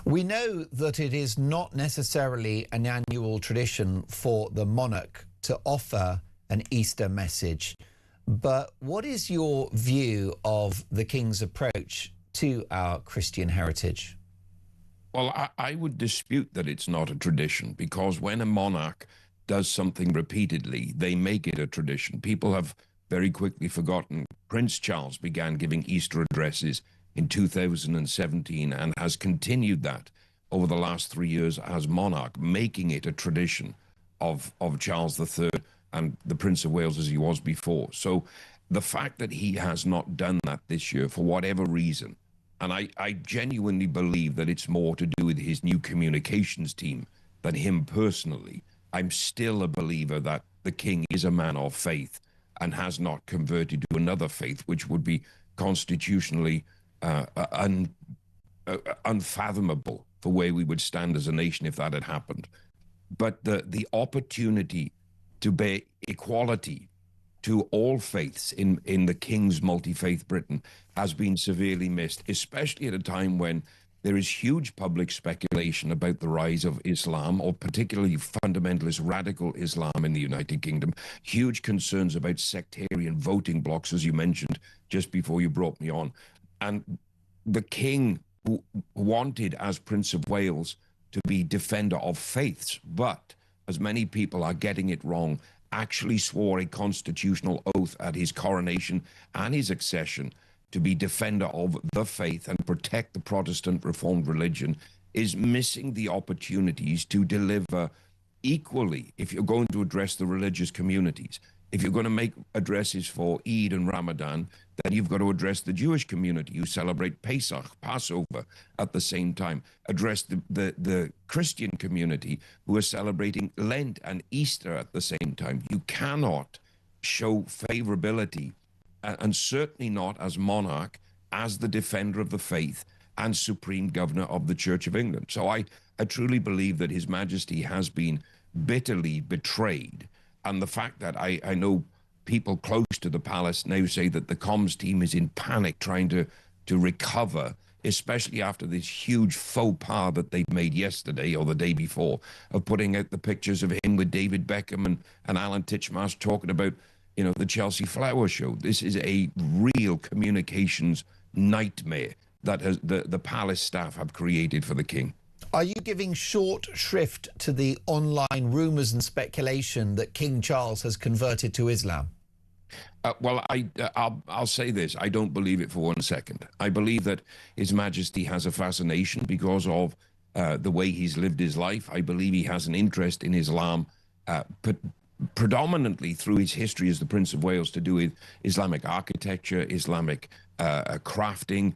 S2: We know that it is not necessarily an annual tradition for the monarch to offer an Easter message, but what is your view of the King's approach to our Christian heritage?
S22: Well, I would dispute that it's not a tradition, because when a monarch does something repeatedly, they make it a tradition. People have very quickly forgotten Prince Charles began giving Easter addresses in 2017 and has continued that over the last 3 years as monarch, making it a tradition of Charles III and the Prince of Wales as he was before. So the fact that he has not done that this year for whatever reason, and I genuinely believe that it's more to do with his new communications team than him personally, I'm still a believer that the king is a man of faith and has not converted to another faith, which would be constitutionally unfathomable for where we would stand as a nation if that had happened. But the opportunity to bear equality to all faiths in the king's multi-faith Britain has been severely missed, especially at a time when there is huge public speculation about the rise of Islam, or particularly fundamentalist radical Islam in the United Kingdom, huge concerns about sectarian voting blocks, as you mentioned just before you brought me on. And the king who wanted, as Prince of Wales, to be defender of faiths, but, as many people are getting it wrong, actually swore a constitutional oath at his coronation and his accession to be defender of the faith and protect the Protestant Reformed religion, is missing the opportunities to deliver equally if you're going to address the religious communities. If you're going to make addresses for Eid and Ramadan, then you've got to address the Jewish community who celebrate Pesach, Passover, at the same time. Address the Christian community who are celebrating Lent and Easter at the same time. You cannot show favorability, and certainly not as monarch, as the defender of the faith and supreme governor of the Church of England. So I truly believe that His Majesty has been bitterly betrayed. And the fact that I know people close to the palace now say that the comms team is in panic trying to recover, especially after this huge faux pas that they made yesterday or the day before of putting out the pictures of him with David Beckham and Alan Titchmarsh talking about, you know, the Chelsea Flower Show. This is a real communications nightmare that the palace staff have created for the king.
S2: Are you giving short shrift to the online rumours and speculation that King Charles has converted to Islam?
S22: Well, I'll say this. I don't believe it for 1 second. I believe that His Majesty has a fascination because of the way he's lived his life. I believe he has an interest in Islam, but predominantly through his history as the Prince of Wales, to do with Islamic architecture, Islamic crafting,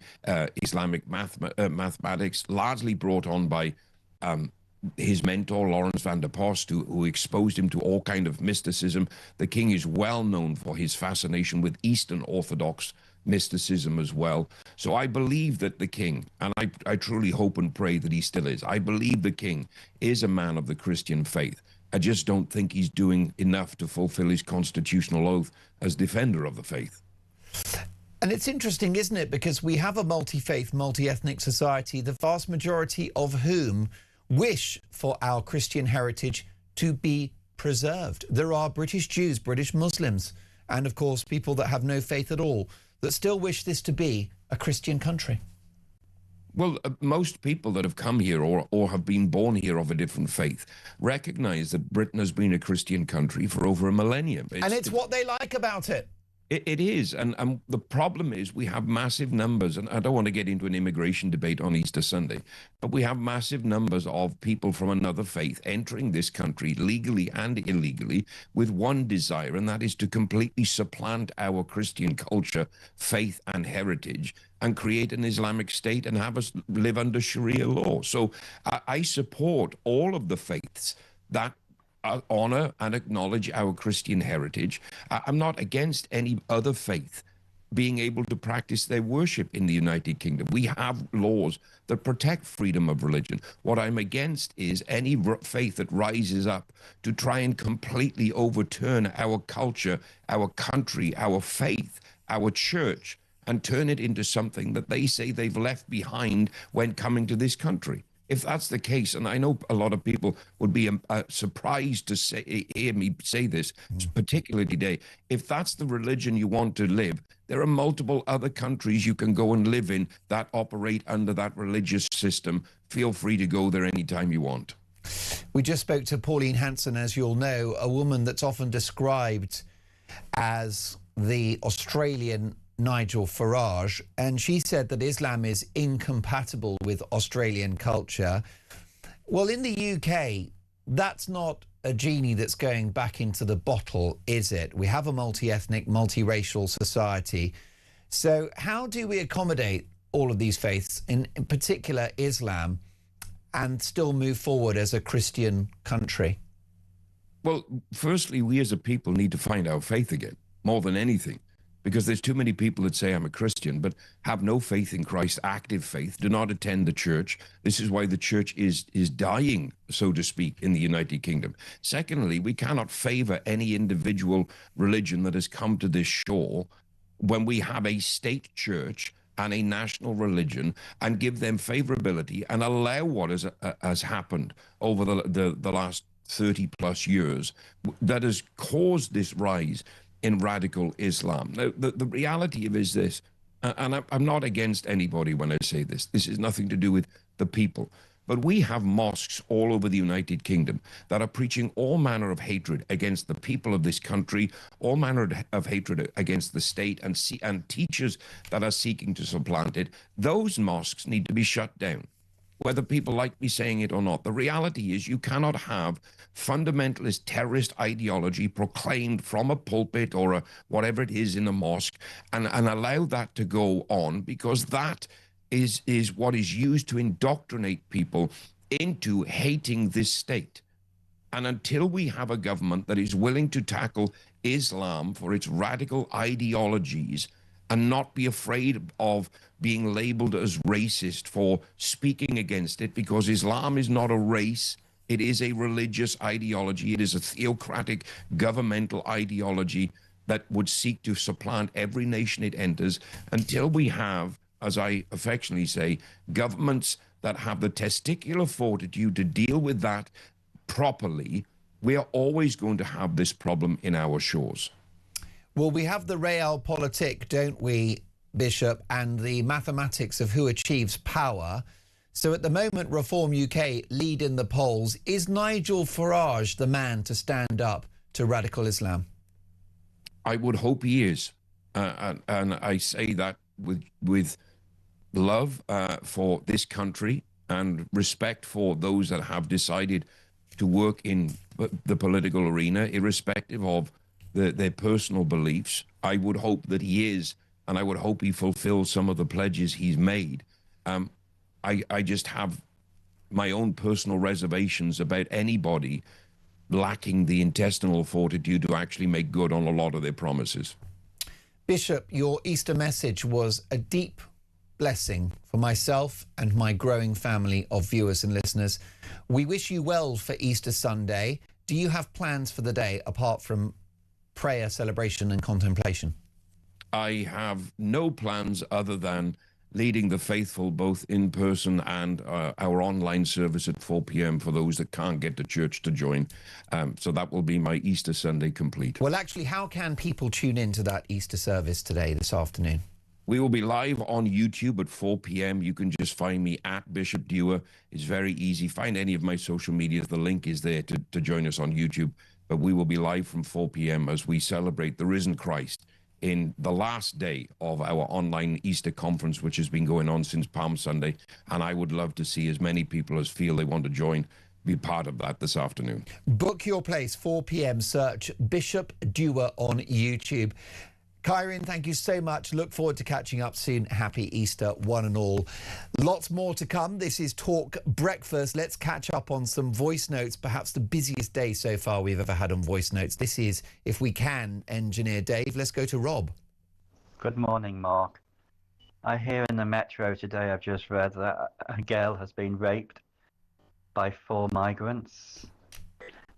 S22: Islamic mathematics, largely brought on by his mentor, Lawrence van der Post, who exposed him to all kind of mysticism. The king is well known for his fascination with Eastern Orthodox mysticism as well. So I believe that the king, and I truly hope and pray that he still is, I believe the king is a man of the Christian faith. I just don't think he's doing enough to fulfill his constitutional oath as defender of the faith.
S2: And it's interesting, isn't it? Because we have a multi-faith, multi-ethnic society, the vast majority of whom wish for our Christian heritage to be preserved. There are British Jews, British Muslims, and of course people that have no faith at all that still wish this to be a Christian country.
S22: Well, most people that have come here or have been born here of a different faith recognize that Britain has been a Christian country for over a millennium.
S2: And it's what they like about it.
S22: It is. And the problem is we have massive numbers, and I don't want to get into an immigration debate on Easter Sunday, but we have massive numbers of people from another faith entering this country legally and illegally with one desire, and that is to completely supplant our Christian culture, faith, and heritage, and create an Islamic state and have us live under Sharia law. So I support all of the faiths that honor and acknowledge our Christian heritage. I'm not against any other faith being able to practice their worship in the United Kingdom. We have laws that protect freedom of religion. What I'm against is any faith that rises up to try and completely overturn our culture, our country, our faith, our church, and turn it into something that they say they've left behind when coming to this country. If that's the case, and I know a lot of people would be surprised to hear me say this, particularly today, if that's the religion you want to live, there are multiple other countries you can go and live in that operate under that religious system. Feel free to go there anytime you want.
S2: We just spoke to Pauline Hansen, as you'll know, a woman that's often described as the Australian Nigel Farage, and she said that Islam is incompatible with Australian culture. Well, in the UK, that's not a genie that's going back into the bottle, is it? We have a multi-ethnic, multiracial society. So how do we accommodate all of these faiths, in particular Islam, and still move forward as a Christian country?
S22: Well, firstly, we as a people need to find our faith again, more than anything, because there's too many people that say I'm a Christian but have no faith in Christ, active faith, do not attend the church. This is why the church is dying, so to speak, in the United Kingdom. Secondly, we cannot favor any individual religion that has come to this shore when we have a state church and a national religion, and give them favorability and allow what has happened over the last 30 plus years that has caused this rise in radical Islam. Now, the reality of it is this, and I'm not against anybody when I say this. This has nothing to do with the people. But we have mosques all over the United Kingdom that are preaching all manner of hatred against the people of this country, all manner of hatred against the state, and teachers that are seeking to supplant it. Those mosques need to be shut down, whether people like me saying it or not. The reality is you cannot have fundamentalist terrorist ideology proclaimed from a pulpit or whatever it is in a mosque and allow that to go on, because that is what is used to indoctrinate people into hating this state. And until we have a government that is willing to tackle Islam for its radical ideologies and not be afraid of being labeled as racist for speaking against it, because Islam is not a race, it is a religious ideology, it is a theocratic governmental ideology that would seek to supplant every nation it enters. Until we have, as I affectionately say, governments that have the testicular fortitude to deal with that properly, we are always going to have this problem in our shores.
S2: Well, we have the realpolitik, don't we, Bishop, and the mathematics of who achieves power. So at the moment, Reform UK lead in the polls. Is Nigel Farage the man to stand up to radical Islam?
S22: I would hope he is. And I say that with love for this country and respect for those that have decided to work in the political arena, irrespective of their personal beliefs. I would hope that he is, and I would hope he fulfills some of the pledges he's made. I just have my own personal reservations about anybody lacking the intestinal fortitude to actually make good on a lot of their promises.
S2: Bishop, your Easter message was a deep blessing for myself and my growing family of viewers and listeners. We wish you well for Easter Sunday. Do you have plans for the day apart from prayer, celebration and contemplation?
S22: I have no plans other than leading the faithful both in person and our online service at 4 p.m. for those that can't get to church to join. So that will be my Easter Sunday complete.
S2: Well, actually, how can people tune into that Easter service today, this afternoon?
S22: We will be live on YouTube at 4 p.m. You can just find me at Bishop Dewar. It's very easy. Find any of my social medias. The link is there to join us on YouTube. But we will be live from 4 p.m. as we celebrate the risen Christ in the last day of our online Easter conference, which has been going on since Palm Sunday. And I would love to see as many people as feel they want to join be part of that this afternoon.
S2: Book your place, 4 p.m. Search Bishop Dewar on YouTube. Kyrene, thank you so much. Look forward to catching up soon. Happy Easter, one and all. Lots more to come. This is Talk Breakfast. Let's catch up on some voice notes, perhaps the busiest day so far we've ever had on voice notes. This is, if we can, Engineer Dave. Let's go to Rob.
S4: Good morning, Mark. I hear in the Metro today, I've just read that a girl has been raped by 4 migrants.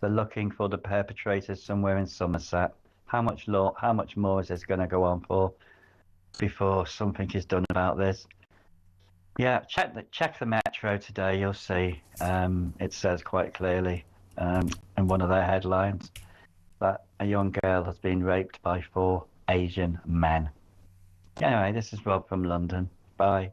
S4: They're looking for the perpetrators somewhere in Somerset. How much more is this going to go on for before something is done about this? Yeah, check the Metro today. You'll see. It says quite clearly in one of their headlines that a young girl has been raped by 4 Asian men. Anyway, this is Rob from London. Bye.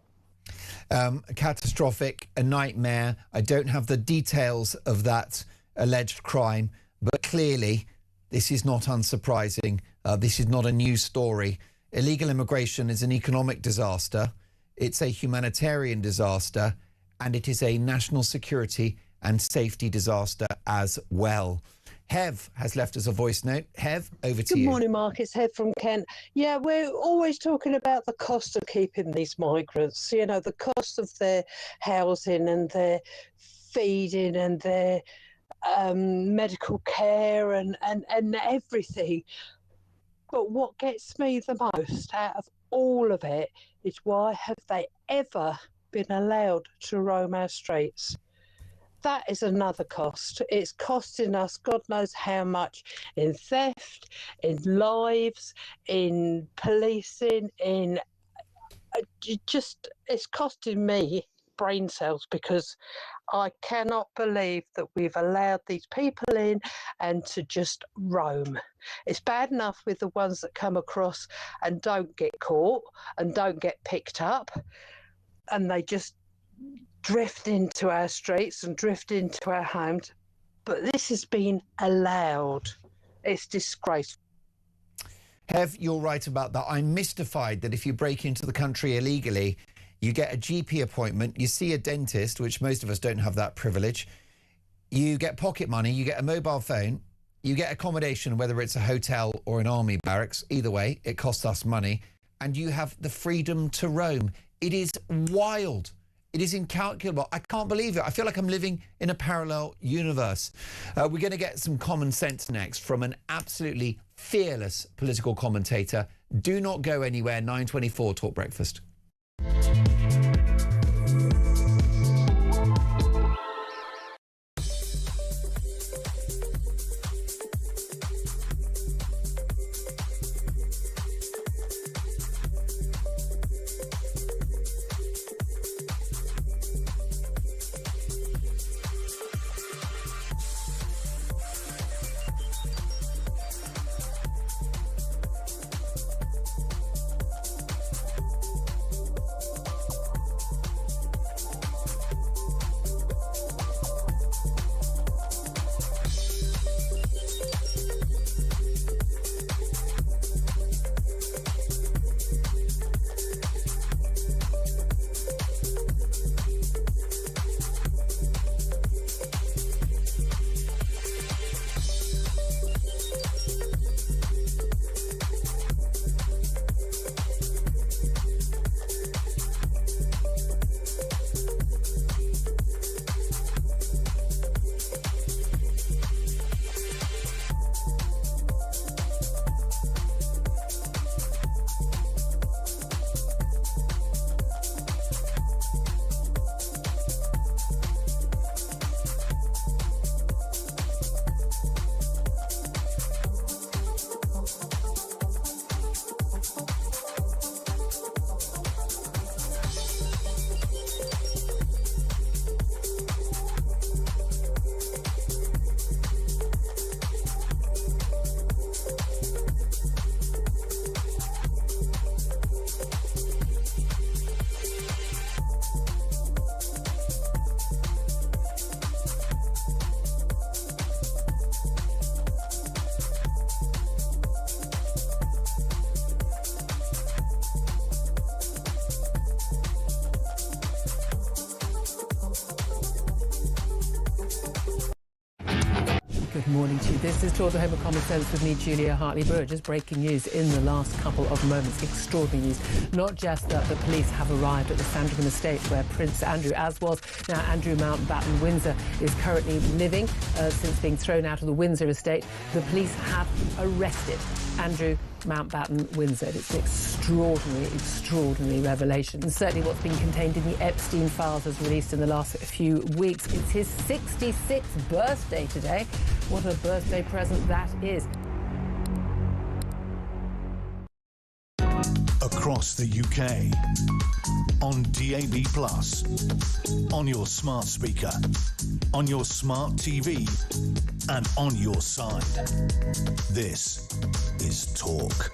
S2: Catastrophic, a nightmare. I don't have the details of that alleged crime, but clearly this is not unsurprising. This is not a news story. Illegal immigration is an economic disaster, it's a humanitarian disaster, and it is a national security and safety disaster as well. Hev has left us a voice note. Hev, over to you.
S7: Good morning, Mark. It's Hev from Kent. Yeah, we're always talking about the cost of keeping these migrants, you know, the cost of their housing and their feeding and their medical care and everything. But what gets me the most out of all of it is why have they ever been allowed to roam our streets? That is another cost. It's costing us God knows how much in theft, in lives, in policing, in just, it's costing me brain cells because I cannot believe that we've allowed these people in and to just roam. It's bad enough with the ones that come across and don't get caught and don't get picked up and they just drift into our streets and drift into our homes. But this has been allowed. It's disgraceful.
S2: Hev, you're right about that. I'm mystified that if you break into the country illegally, you get a GP appointment, you see a dentist, which most of us don't have that privilege, you get pocket money, you get a mobile phone, you get accommodation, whether it's a hotel or an army barracks. Either way, it costs us money, and you have the freedom to roam. It is wild. It is incalculable. I can't believe it. I feel like I'm living in a parallel universe. We're going to get some common sense next from an absolutely fearless political commentator. Do not go anywhere. 9:24 Talk Breakfast.
S5: Good morning to you. This is Talk the Home of Common Sense with me, Julia Hartley-Brewer. Just breaking news in the last couple of moments. Extraordinary news. Not just that the police have arrived at the Sandringham estate where Prince Andrew, as was now Andrew Mountbatten Windsor, is currently living since being thrown out of the Windsor estate. The police have arrested Andrew Mountbatten Windsor. It's an extraordinary revelation. And certainly what's been contained in the Epstein files as released in the last few weeks. It's his 66th birthday today. What a birthday present that is.
S1: Across the UK, on DAB+, on your smart speaker, on your smart TV, and on your side. This is Talk.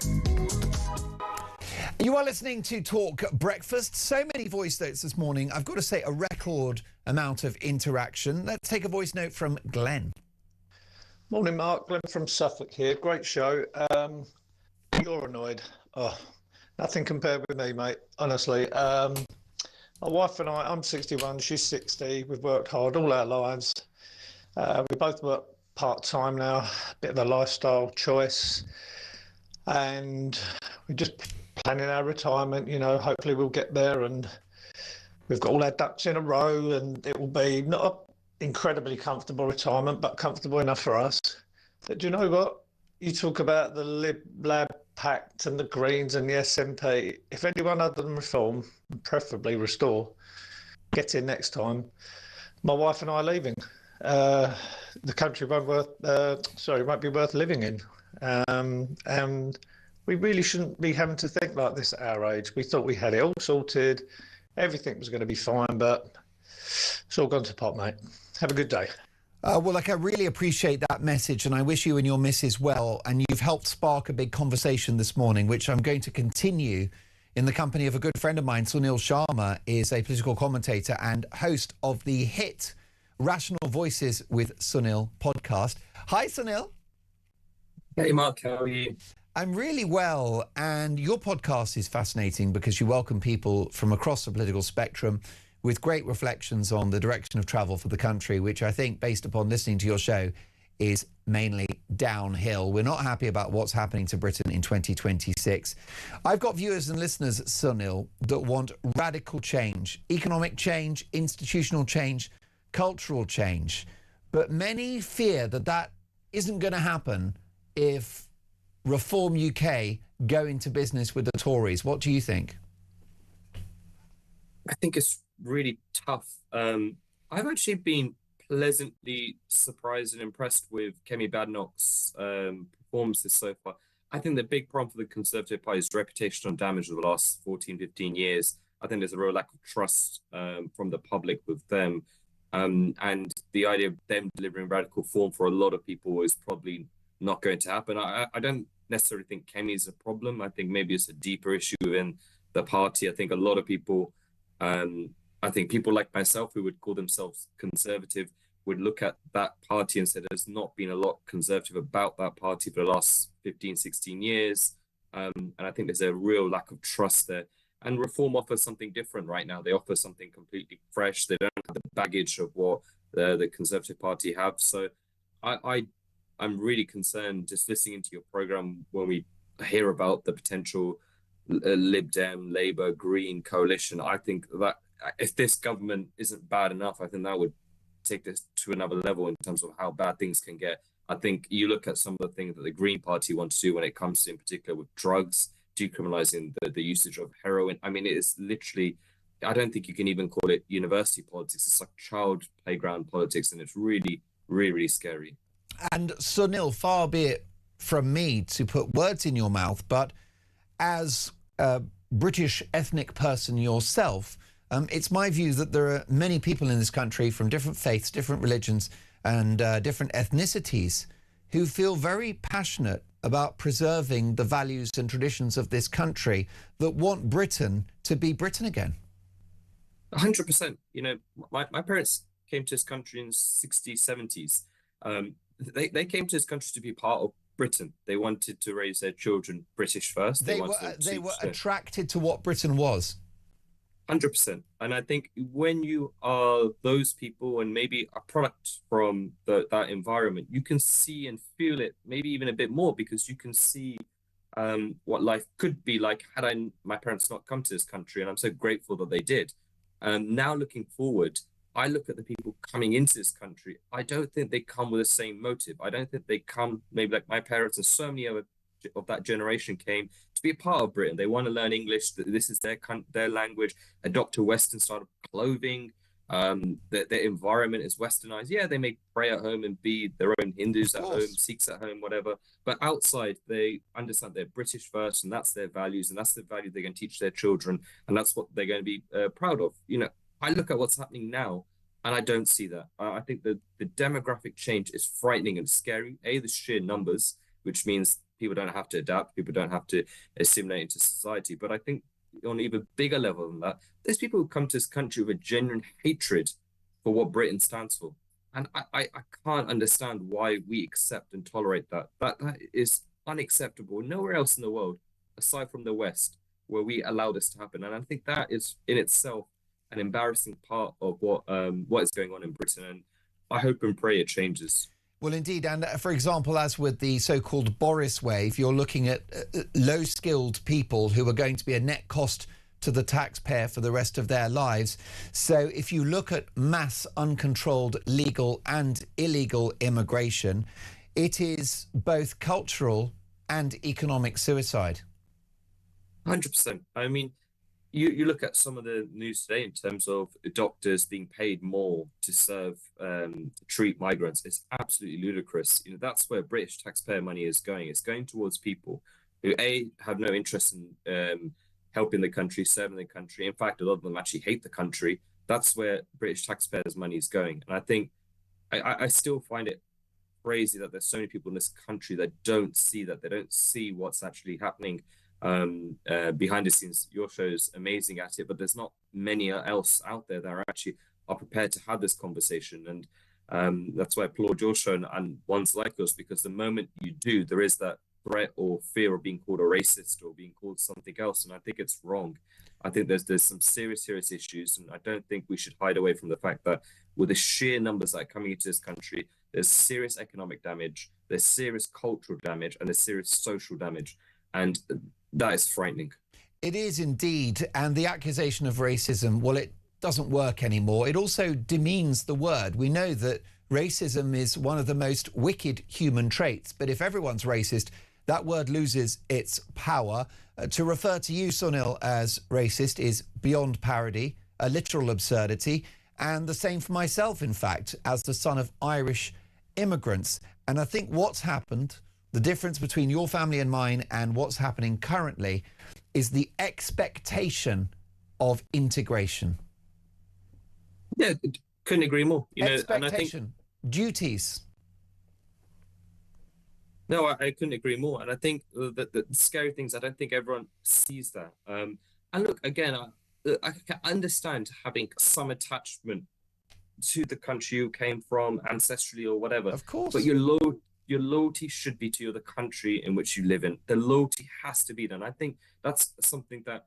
S2: You are listening to Talk Breakfast. So many voice notes this morning. I've got to say a record amount of interaction. Let's take a voice note from Glenn.
S8: Morning, Mark. Glenn from Suffolk here. Great show. You're annoyed. Oh, Nothing compared with me, mate. Honestly, my wife and I'm 61. She's 60. We've worked hard all our lives. We both work part-time now. A bit of a lifestyle choice, and we're just planning our retirement. You know, hopefully we'll get there, and we've got all our ducks in a row, and it will be not an incredibly comfortable retirement, but comfortable enough for us. But do you know what? You talk about the Lib-Lab Pact and the Greens and the SNP. If anyone other than Reform, preferably Restore, get in next time, my wife and I are leaving. The country won't be worth living in. And we really shouldn't be having to think like this at our age. We thought we had it all sorted. Everything was going to be fine, but it's all gone to pot, mate. Have a good day.
S2: Well, I really appreciate that message, and I wish you and your missus well. And you've helped spark a big conversation this morning, which I'm going to continue in the company of a good friend of mine. Sunil Sharma is a political commentator and host of the hit Rational Voices with Sunil podcast. Hi, Sunil.
S10: Hey, Mark. How are you?
S2: I'm really well, and your podcast is fascinating because you welcome people from across the political spectrum with great reflections on the direction of travel for the country, which I think, based upon listening to your show, is mainly downhill. We're not happy about what's happening to Britain in 2026. I've got viewers and listeners, Sunil, that want radical change, economic change, institutional change, cultural change. But many fear that that isn't going to happen if Reform UK go into business with the Tories. What do you think?
S10: I think it's really tough. I've actually been pleasantly surprised and impressed with Kemi Badenoch's performances so far. I think the big problem for the Conservative Party is reputational damage over the last 14, 15 years. I think there's a real lack of trust from the public with them. And the idea of them delivering radical form for a lot of people is probably not going to happen. I don't necessarily think Kemi is a problem. I think maybe it's a deeper issue within the party. I think a lot of people, I think people like myself who would call themselves conservative would look at that party and say there's not been a lot conservative about that party for the last 15, 16 years. And I think there's a real lack of trust there. And Reform offers something different right now. They offer something completely fresh. They don't have the baggage of what the Conservative Party have. So I'm really concerned just listening into your program when we hear about the potential Lib Dem, Labour, Green coalition. I think that if this government isn't bad enough, I think that would take this to another level in terms of how bad things can get. I think you look at some of the things that the Green Party want to do when it comes to, in particular, with drugs, decriminalising the usage of heroin. I mean, it is literally, I don't think you can even call it university politics. It's like child playground politics, and it's really, really, really scary.
S2: And Sunil, far be it from me to put words in your mouth, but as a British ethnic person yourself, it's my view that there are many people in this country from different faiths, different religions and different ethnicities who feel very passionate about preserving the values and traditions of this country, that want Britain to be Britain again.
S10: 100%. You know, my parents came to this country in the 60s, 70s. They came to this country to be part of Britain. They wanted to raise their children British first.
S2: They were attracted to what Britain was.
S10: 100%. And I think when you are those people and maybe a product from that environment, you can see and feel it maybe even a bit more, because you can see what life could be like had my parents not come to this country. And I'm so grateful that they did. Now looking forward, I look at the people coming into this country. I don't think they come with the same motive. I don't think they come maybe like my parents and so many other of that generation came to be a part of Britain. They want to learn English. This is their language. Adopt a Western style of clothing. Their environment is westernized. Yeah, they may pray at home and be their own Hindus at home, Sikhs at home, whatever. But outside, they understand they're British first, and that's their values, and that's the value they're going to teach their children, and that's what they're going to be proud of. You know, I look at what's happening now, and I don't see that. I think the demographic change is frightening and scary. The sheer numbers, which means people don't have to adapt, people don't have to assimilate into society. But I think on an even bigger level than that, there's people who come to this country with a genuine hatred for what Britain stands for. And I can't understand why we accept and tolerate that. That is unacceptable. Nowhere else in the world, aside from the West, where we allow this to happen. And I think that is in itself an embarrassing part of what is going on in Britain. And I hope and pray it changes.
S2: Well, indeed. And for example, as with the so-called Boris wave, you're looking at low-skilled people who are going to be a net cost to the taxpayer for the rest of their lives. So if you look at mass uncontrolled legal and illegal immigration, it is both cultural and economic suicide.
S10: 100%. I mean, you look at some of the news today in terms of doctors being paid more to treat migrants. It's absolutely ludicrous. That's where British taxpayer money is going. It's going towards people who have no interest in helping the country, serving the country. In fact, a lot of them actually hate the country. That's where British taxpayers' money is going. And I think I still find it crazy that there's so many people in this country that don't see that. They don't see what's actually happening behind the scenes. Your show is amazing at it, but there's not many else out there that are prepared to have this conversation. And that's why I applaud your show and ones like us, because the moment you do, there is that threat or fear of being called a racist or being called something else. And I think it's wrong. I think there's some serious issues, and I don't think we should hide away from the fact that with the sheer numbers that are coming into this country, there's serious economic damage, there's serious cultural damage, and there's serious social damage. And that is frightening.
S2: It is indeed. And the accusation of racism, well, it doesn't work anymore. It also demeans the word. We know that racism is one of the most wicked human traits. But if everyone's racist, that word loses its power. To refer to you, Sunil, as racist is beyond parody, a literal absurdity. And the same for myself, in fact, as the son of Irish immigrants. And I think what's happened, the difference between your family and mine and what's happening currently, is the expectation of integration.
S10: Yeah, couldn't agree more.
S2: Expectation,
S10: and I think
S2: duties.
S10: No, I couldn't agree more. And I think that the scary things, I don't think everyone sees that. And look, again, I can understand having some attachment to the country you came from ancestrally or whatever.
S2: Of course.
S10: But your loyalty should be to the country in which you live in. The loyalty has to be done. I think that's something that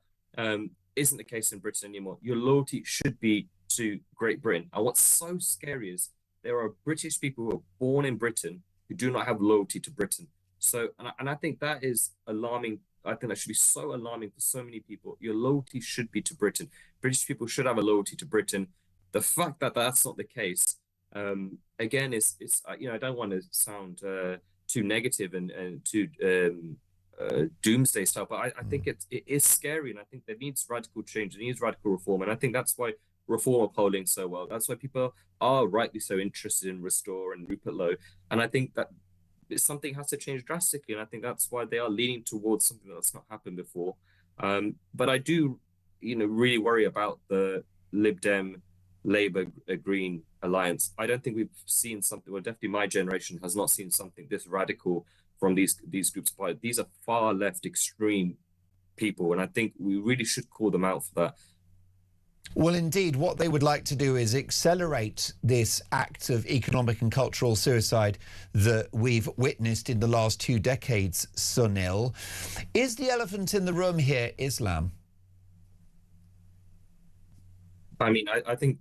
S10: isn't the case in Britain anymore. Your loyalty should be to Great Britain. And what's so scary is there are British people who are born in Britain who do not have loyalty to Britain. So, and I think that is alarming. I think that should be so alarming for so many people. Your loyalty should be to Britain. British people should have a loyalty to Britain. The fact that that's not the case, again, it's I don't want to sound too negative and too doomsday stuff, but I think it is scary, and I think there needs radical change. There needs radical reform, and I think that's why Reform are polling so well. That's why people are rightly so interested in Restore and Rupert Lowe, and I think that something has to change drastically, and I think that's why they are leaning towards something that's not happened before. But I do, really worry about the Lib Dem, Labour, Green alliance. I don't think we've seen something. Well, definitely my generation has not seen something this radical from these groups. But these are far left extreme people, and I think we really should call them out for that.
S2: Well, indeed, what they would like to do is accelerate this act of economic and cultural suicide that we've witnessed in the last 2 decades, Sunil. Is the elephant in the room here Islam?
S10: I mean, I think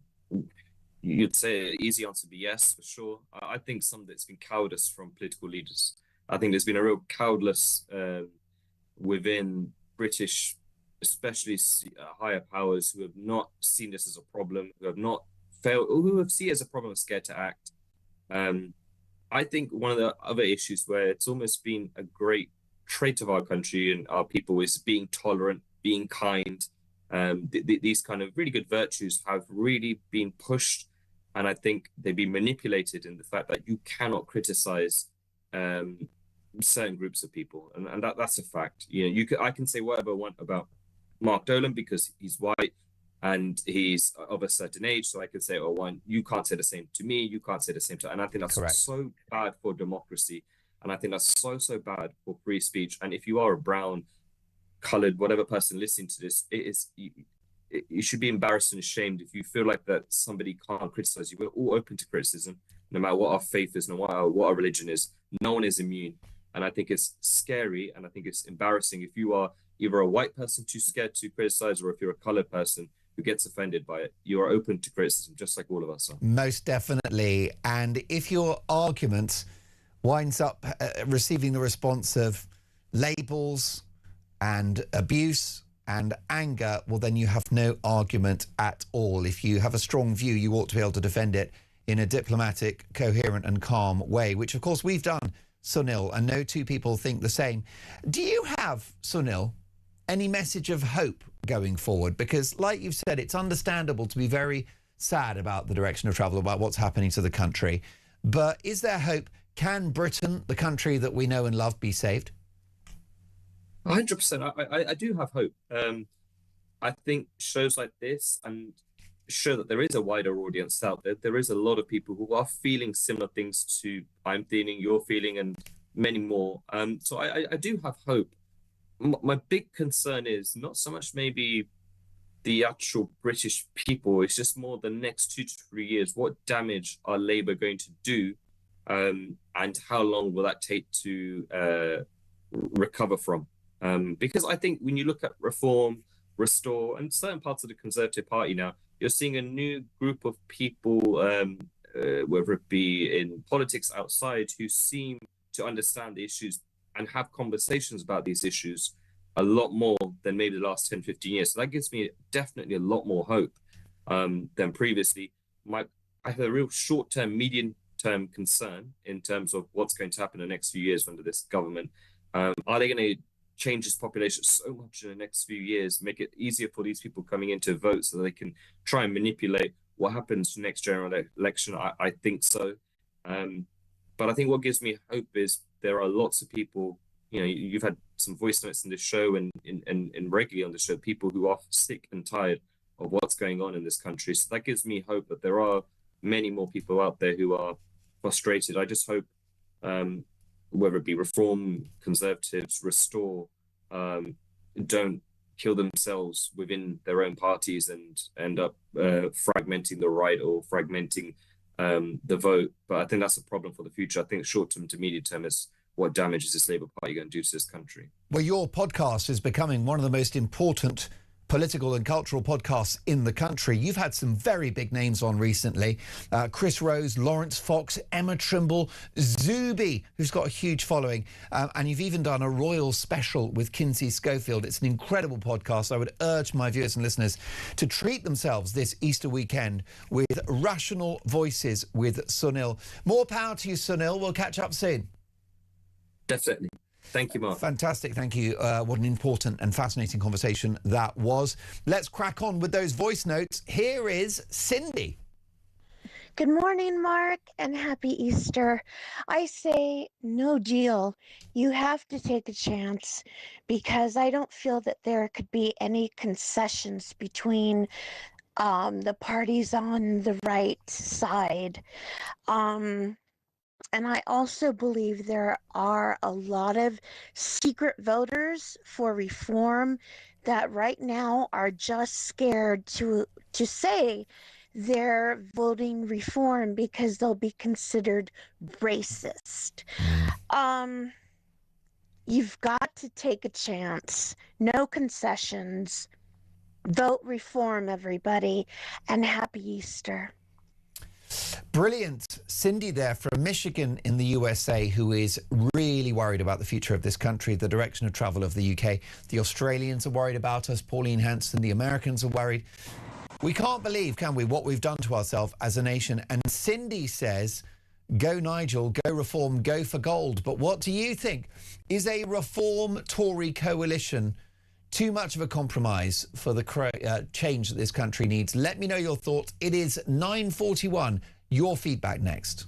S10: you'd say an easy answer would be yes, for sure. I think some of it's been cowardice from political leaders. I think there's been a real cowardice within British, especially higher powers, who have not seen this as a problem, who have not failed, or who have seen it as a problem and scared to act. I think one of the other issues where it's almost been a great trait of our country and our people is being tolerant, being kind. These kind of really good virtues have really been pushed, and I think they've been manipulated in the fact that you cannot criticize certain groups of people, and that's a fact. I can say whatever I want about Mark Dolan because he's white and he's of a certain age, so I can say, you can't say the same to me, you can't say the same to, and I think that's
S2: Correct.
S10: So bad for democracy, and I think that's so bad for free speech. And if you are a brown, colored, whatever person listening to this, you should be embarrassed and ashamed if you feel like that somebody can't criticize you. We're all open to criticism, no matter what our faith is, no matter what our religion is. No one is immune. And I think it's scary, and I think it's embarrassing if you are either a white person too scared to criticize, or if you're a colored person who gets offended by it, you are open to criticism, just like all of us are.
S2: Most definitely. And if your argument winds up receiving the response of labels and abuse and anger, well, then you have no argument at all. If you have a strong view, you ought to be able to defend it in a diplomatic, coherent and calm way, which, of course, we've done, Sunil, and no two people think the same. Do you have, Sunil, any message of hope going forward? Because, like you've said, it's understandable to be very sad about the direction of travel, about what's happening to the country. But is there hope? Can Britain, the country that we know and love, be saved?
S10: 100%. I do have hope. I think shows like this and show that there is a wider audience out there. There is a lot of people who are feeling similar things to I'm feeling, you're feeling, and many more. So I do have hope. My big concern is not so much maybe the actual British people, it's just more the next 2 to 3 years. What damage are Labour going to do, and how long will that take to recover from? Because I think when you look at Reform, Restore, and certain parts of the Conservative Party now, you're seeing a new group of people, whether it be in politics outside, who seem to understand the issues and have conversations about these issues a lot more than maybe the last 10, 15 years. So that gives me definitely a lot more hope than previously. I have a real short-term, medium-term concern in terms of what's going to happen in the next few years under this government. Are they going to change this population so much in the next few years, make it easier for these people coming in to vote so they can try and manipulate what happens next general election? I think so. But I think what gives me hope is there are lots of people, you've had some voice notes in this show and regularly on the show, people who are sick and tired of what's going on in this country. So that gives me hope that there are many more people out there who are frustrated. I just hope, whether it be Reform, Conservatives, Restore, don't kill themselves within their own parties and end up fragmenting the right or fragmenting the vote. But I think that's a problem for the future. I think short term to medium term is what damage is this Labour Party going to do to this country? Well,
S2: your podcast is becoming one of the most important political and cultural podcasts in the country. You've had some very big names on recently. Chris Rose, Lawrence Fox, Emma Trimble, Zuby, who's got a huge following. And you've even done a royal special with Kinsey Schofield. It's an incredible podcast. I would urge my viewers and listeners to treat themselves this Easter weekend with Rational Voices with Sunil. More power to you, Sunil. We'll catch up soon.
S10: Definitely. Thank you, Mark.
S2: Fantastic. Thank you. What an important and fascinating conversation that was. Let's crack on with those voice notes. Here is Cindy.
S19: Good morning, Mark, and happy Easter. I say no deal. You have to take a chance because I don't feel that there could be any concessions between the parties on the right side. And I also believe there are a lot of secret voters for reform that right now are just scared to say they're voting reform because they'll be considered racist. You've got to take a chance. No concessions. Vote reform, everybody, and happy Easter.
S2: Brilliant. Cindy there from Michigan in the USA, who is really worried about the future of this country, the direction of travel of the UK. The Australians are worried about us. Pauline Hansen, the Americans are worried. We can't believe, can we, what we've done to ourselves as a nation. And Cindy says, go Nigel, go Reform, go for gold. But what do you think? Is a Reform Tory coalition too much of a compromise for the change that this country needs? Let me know your thoughts. It is 9:41. Your feedback next.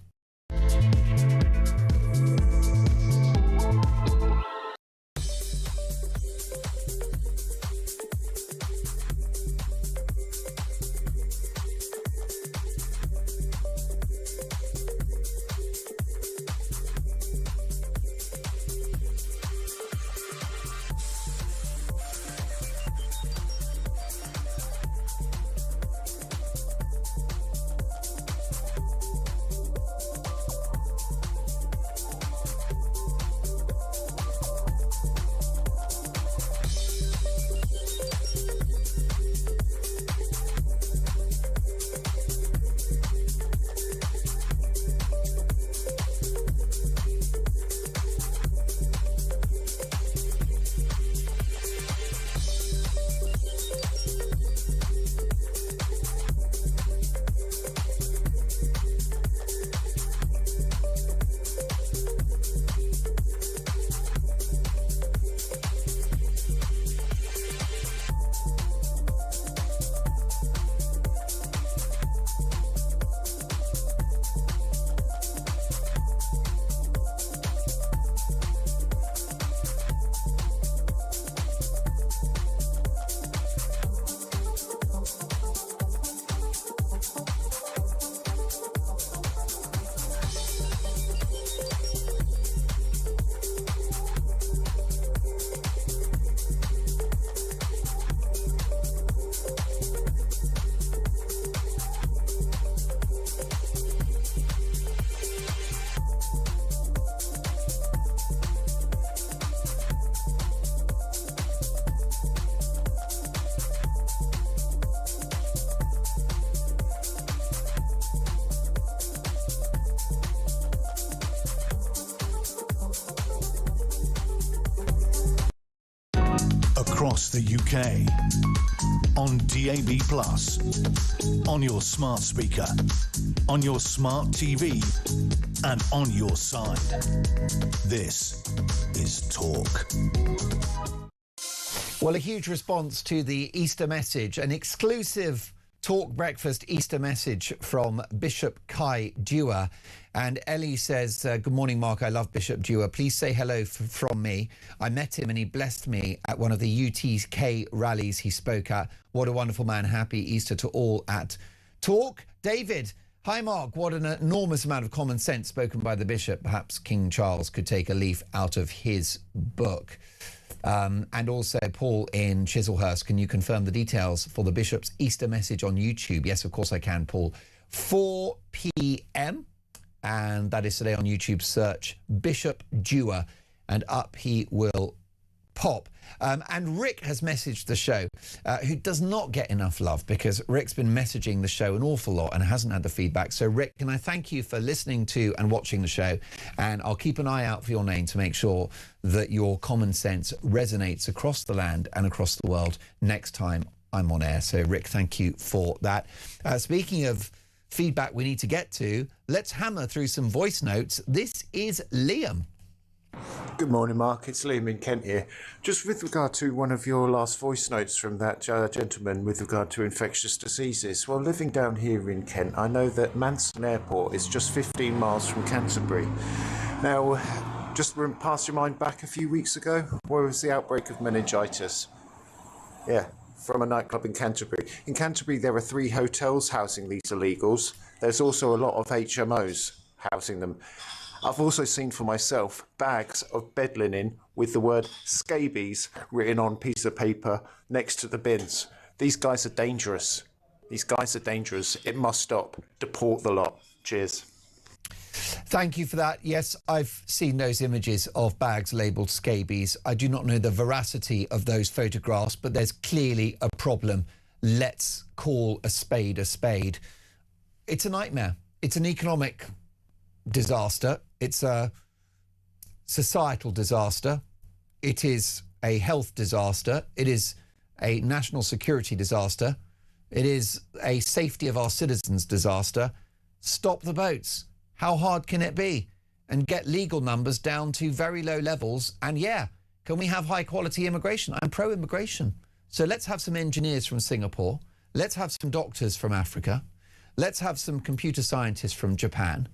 S1: across the UK. On DAB+, on your smart speaker, on your smart TV, and on your side. This is Talk.
S2: Well, a huge response to the Easter message, an exclusive Talk Breakfast Easter message from Bishop Kai Dewar. And Ellie says, good morning, Mark. I love Bishop Dewar. Please say hello from me. I met him and he blessed me at one of the UTK rallies he spoke at. What a wonderful man. Happy Easter to all at Talk. David, hi, Mark. What an enormous amount of common sense spoken by the Bishop. Perhaps King Charles could take a leaf out of his book. And also, Paul in Chislehurst, can you confirm the details for the Bishop's Easter message on YouTube? Yes, of course I can, Paul. 4 p.m. And that is today on YouTube. Search Bishop Dewar and up he will pop. And Rick has messaged the show, who does not get enough love because Rick's been messaging the show an awful lot and hasn't had the feedback. So, Rick, can I thank you for listening to and watching the show? And I'll keep an eye out for your name to make sure that your common sense resonates across the land and across the world next time I'm on air. So, Rick, thank you for that. Speaking of feedback we need to get to, let's hammer through some voice notes. This is Liam.
S9: Good morning, Mark. It's Liam in Kent here. Just with regard to one of your last voice notes from that gentleman with regard to infectious diseases. Well, living down here in Kent, I know that Manson Airport is just 15 miles from Canterbury. Now, just pass your mind back a few weeks ago, where was the outbreak of meningitis? Yeah, from a nightclub in Canterbury. In Canterbury, there are 3 hotels housing these illegals. There's also a lot of HMOs housing them. I've also seen for myself bags of bed linen with the word scabies written on a piece of paper next to the bins. These guys are dangerous. These guys are dangerous. It must stop. Deport the lot. Cheers.
S2: Thank you for that. Yes, I've seen those images of bags labelled scabies. I do not know the veracity of those photographs, but there's clearly a problem. Let's call a spade a spade. It's a nightmare. It's an economic disaster. It's a societal disaster. It is a health disaster. It is a national security disaster. It is a safety of our citizens disaster. Stop the boats. How hard can it be? And get legal numbers down to very low levels. And yeah, can we have high quality immigration? I'm pro-immigration. So let's have some engineers from Singapore. Let's have some doctors from Africa. Let's have some computer scientists from Japan.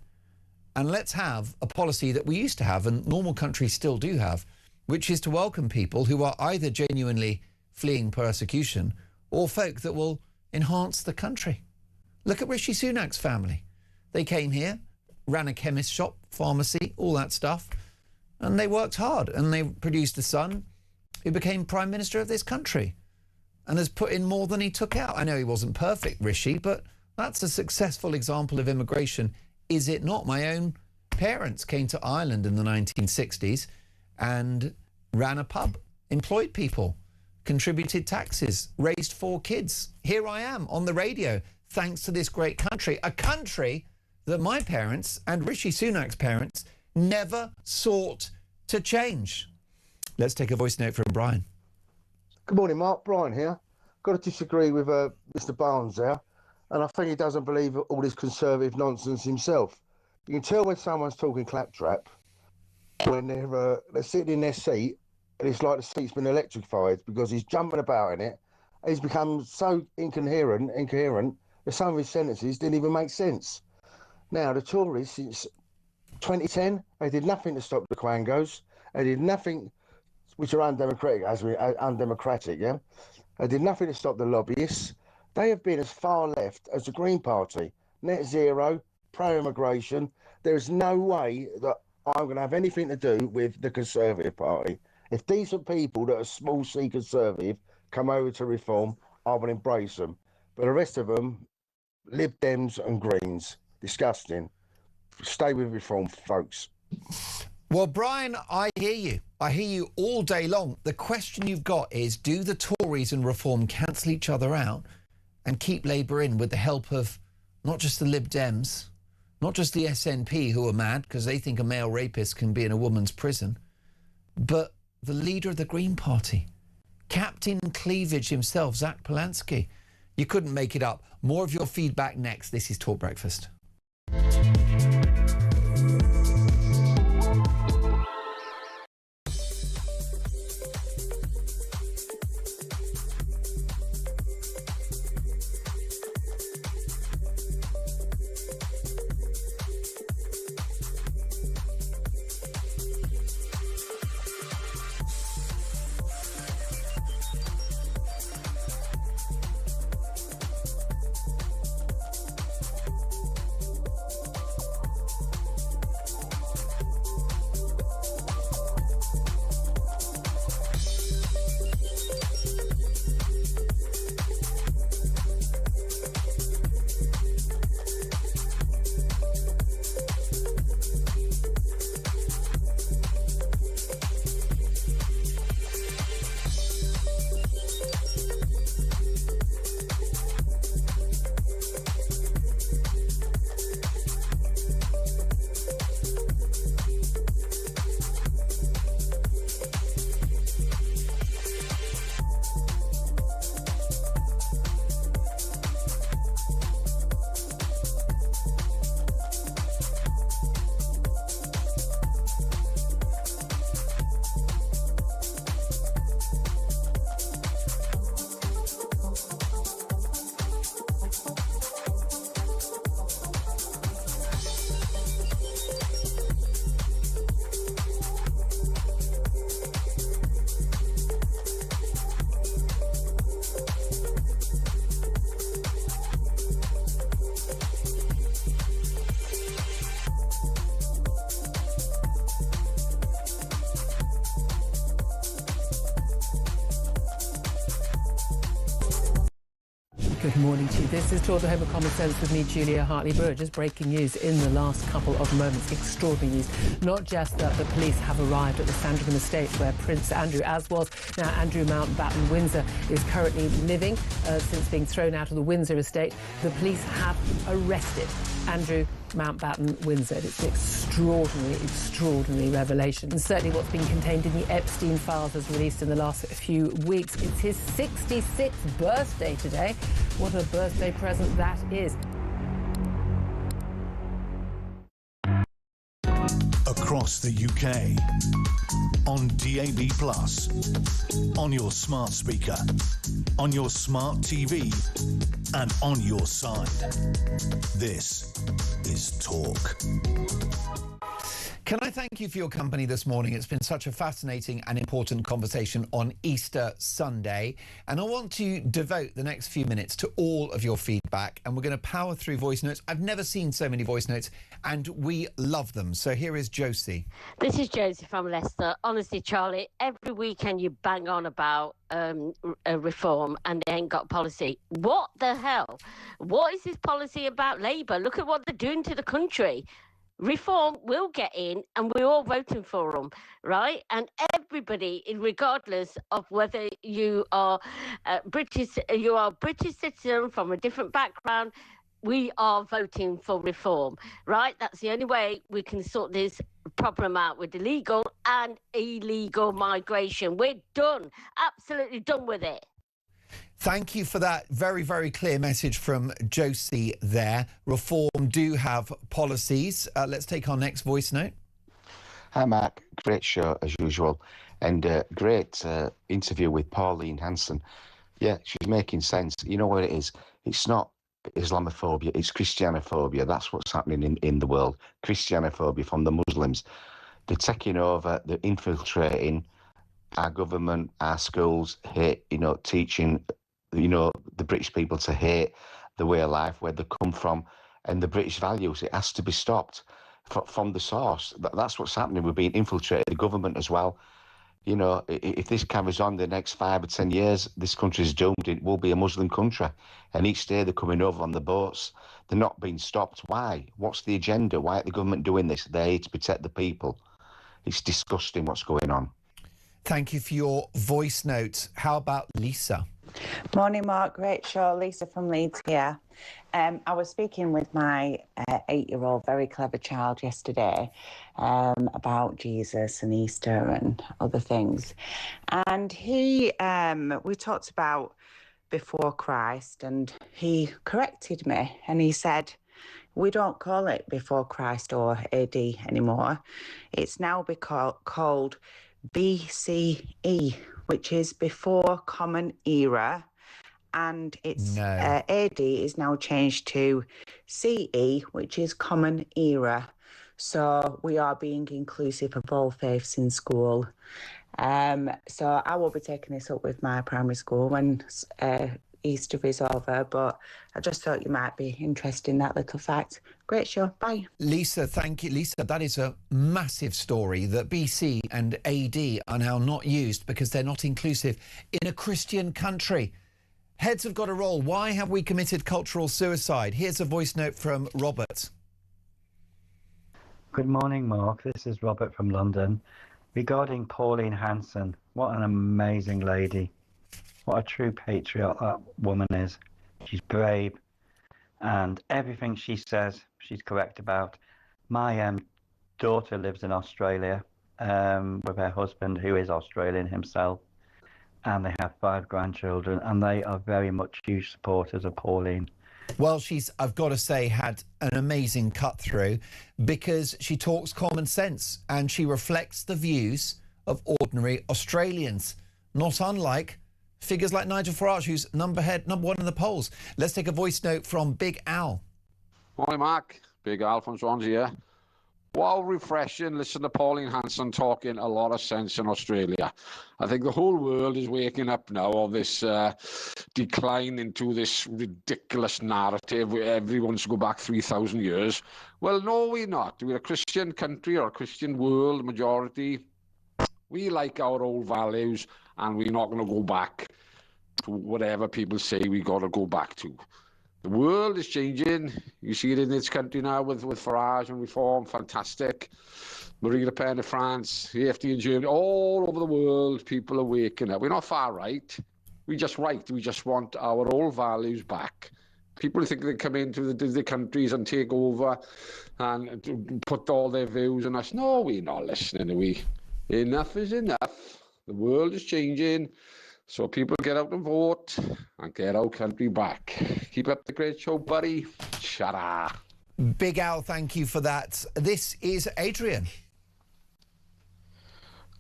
S2: And let's have a policy that we used to have and normal countries still do have, which is to welcome people who are either genuinely fleeing persecution or folk that will enhance the country. Look at Rishi Sunak's family. They came here, ran a chemist shop, pharmacy, all that stuff, and they worked hard and they produced a son who became Prime Minister of this country and has put in more than he took out. I know he wasn't perfect, Rishi, but that's a successful example of immigration. Is it not? My own parents came to Ireland in the 1960s and ran a pub, employed people, contributed taxes, raised 4 kids. Here I am on the radio, thanks to this great country, a country that my parents and Rishi Sunak's parents never sought to change. Let's take a voice note from Brian.
S11: Good morning, Mark. Brian here. Got to disagree with Mr. Barnes there. And I think he doesn't believe all this conservative nonsense himself. You can tell when someone's talking claptrap when they're sitting in their seat and it's like the seat's been electrified because he's jumping about in it. He's become so incoherent that some of his sentences didn't even make sense. Now, the Tories, since 2010, they did nothing to stop the Quangos. They did nothing, which are undemocratic, yeah? They did nothing to stop the lobbyists. They have been as far left as the Green Party, net zero, pro-immigration. There is no way that I'm going to have anything to do with the Conservative Party. If decent people that are small C Conservative come over to Reform, I will embrace them. But the rest of them, Lib Dems and Greens, disgusting. Stay with Reform, folks.
S2: Well, Brian, I hear you. I hear you all day long. The question you've got is, do the Tories and Reform cancel each other out and keep Labour in with the help of not just the Lib Dems, not just the SNP, who are mad because they think a male rapist can be in a woman's prison, but the leader of the Green Party? Captain Cleavage himself, Zach Polanski. You couldn't make it up. More of your feedback next. This is Talk Breakfast.
S5: Good morning to you. This is Tour the Home of Common Sense with me, Julia Hartley-Brewer. Just breaking news in the last couple of moments. Extraordinary news. Not just that the police have arrived at the Sandringham estate where Prince Andrew, as was now Andrew Mountbatten Windsor, is currently living since being thrown out of the Windsor estate. The police have arrested Andrew Mountbatten Windsor. It's an extraordinary revelation. And certainly what's been contained in the Epstein files as released in the last few weeks. It's his 66th birthday today. What a birthday present that is.
S1: Across the UK, on DAB+, on your smart speaker, on your smart TV, and on your side. This is Talk.
S2: Can I thank you for your company this morning? It's been such a fascinating and important conversation on Easter Sunday. And I want to devote the next few minutes to all of your feedback. And we're going to power through voice notes. I've never seen so many voice notes, and we love them. So here is Josie.
S12: This is Josie from Leicester. Honestly, Charlie, every weekend you bang on about a reform and they ain't got policy. What the hell? What is this policy about Labour? Look at what they're doing to the country. Reform will get in, and we're all voting for them, right? And everybody, regardless of whether you are British citizen from a different background, we are voting for reform, right? That's the only way we can sort this problem out with illegal and illegal migration. We're done, absolutely done with it.
S2: Thank you for that very, very clear message from Josie there. Reform do have policies. Let's take our next voice note.
S13: Hi, Mark. Great show, as usual. And great interview with Pauline Hansen. Yeah, she's making sense. You know what it is? It's not Islamophobia, it's Christianophobia. That's what's happening in the world. Christianophobia from the Muslims. They're taking over, they're infiltrating our government, our schools, teaching the British people to hate the way of life, where they come from, and the British values. It has to be stopped from the source. That's what's happening. We're being infiltrated, the government as well. You know, if this carries on the next 5 or 10 years, this country is doomed. It will be a Muslim country. And each day they're coming over on the boats. They're not being stopped. Why? What's the agenda? Why are the government doing this? They're here to protect the people. It's disgusting what's going on.
S2: Thank you for your voice note. How about Lisa?
S14: Morning, Mark. Great show. Lisa from Leeds here. I was speaking with my 8-year-old, very clever child yesterday about Jesus and Easter and other things. And we talked about before Christ, and he corrected me and he said, we don't call it before Christ or AD anymore. It's now called BCE, which is before Common Era, and its AD is now changed to CE, which is Common Era. So we are being inclusive of all faiths in school. So I will be taking this up with my primary school when Easter is over, but I just thought you might be interested in that little fact. Great show. Bye.
S2: Lisa, thank you. Lisa, that is a massive story that BC and AD are now not used because they're not inclusive in a Christian country. Heads have got to roll. Why have we committed cultural suicide? Here's a voice note from Robert.
S4: Good morning, Mark. This is Robert from London. Regarding Pauline Hansen, what an amazing lady. What a true patriot that woman is. She's brave, and everything she says, she's correct about. My daughter lives in Australia with her husband, who is Australian himself, and they have 5 grandchildren, and they are very much huge supporters of Pauline.
S2: Well, she's, I've got to say, had an amazing cut through because she talks common sense and she reflects the views of ordinary Australians, not unlike figures like Nigel Farage, who's number 1 in the polls. Let's take a voice note from Big Al.
S15: Morning, Mark. Big Al from Swansea here. Wow, refreshing. Listen to Pauline Hansen talking a lot of sense in Australia. I think the whole world is waking up now of this decline into this ridiculous narrative where everyone should go back 3,000 years. Well, no, we're not. We're a Christian country or a Christian world majority. We like our old values, and we're not going to go back to whatever people say we got to go back to. The world is changing. You see it in this country now with Farage and Reform, fantastic. Marine Le Pen in France, AfD in Germany, all over the world, people are waking up. We're not far right. We just right. We just want our old values back. People think they come into the countries and take over and put all their views on us. No, we're not listening. Enough is enough. The world is changing. So people get out and vote and get our country back. Keep up the great show, buddy. Shut
S2: Big Al, thank you for that. This is Adrian.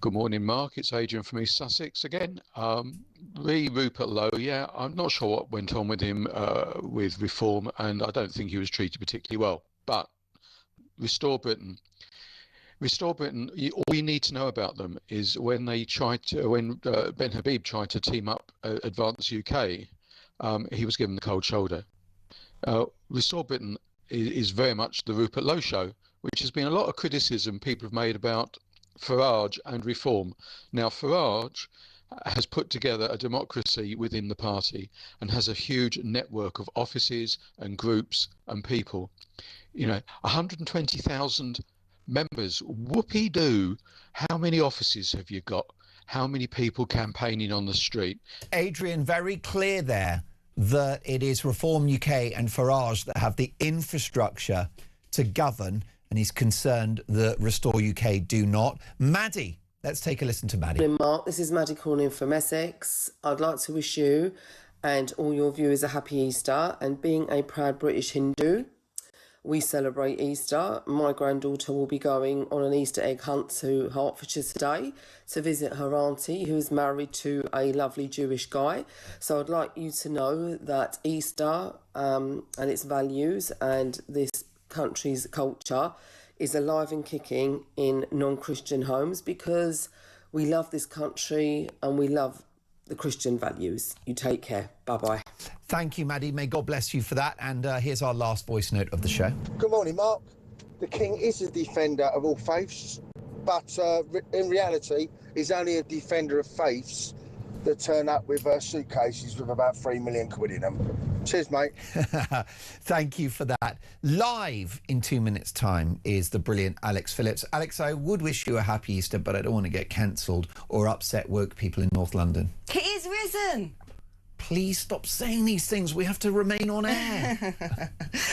S23: Good morning, Mark. It's Adrian from East Sussex again. Rupert Lowe, yeah, I'm not sure what went on with him with Reform, and I don't think he was treated particularly well. But Restore Britain, all you need to know about them is when Ben Habib tried to team up Advance UK, he was given the cold shoulder. Restore Britain is very much the Rupert Lowe show, which has been a lot of criticism people have made about Farage and Reform. Now, Farage has put together a democracy within the party and has a huge network of offices and groups and people. 120,000 members, whoopee-doo. How many offices have you got? How many people campaigning on the street?
S2: Adrian, very clear there that it is Reform UK and Farage that have the infrastructure to govern, and he's concerned that Restore UK do not. Maddie, let's take a listen to Maddie.
S24: Good morning, Mark. This is Maddie calling from Essex. I'd like to wish you and all your viewers a happy Easter, and being a proud British Hindu, we celebrate Easter. My granddaughter will be going on an Easter egg hunt to Hertfordshire today to visit her auntie, who is married to a lovely Jewish guy. So I'd like you to know that Easter and its values and this country's culture is alive and kicking in non-Christian homes, because we love this country and we love the Christian values. You take care. Bye-bye.
S2: Thank you, Maddie. May God bless you for that. And here's our last voice note of the show.
S11: Good morning, Mark. The King is a defender of all faiths, but in reality, he's only a defender of faiths that turn up with suitcases with about 3 million quid in them. Cheers, mate.
S2: Thank you for that. Live in 2 minutes' time is the brilliant Alex Phillips. Alex, I would wish you a happy Easter, but I don't want to get cancelled or upset woke people in North London.
S25: He is risen.
S2: please stop saying these things. We have to remain on air.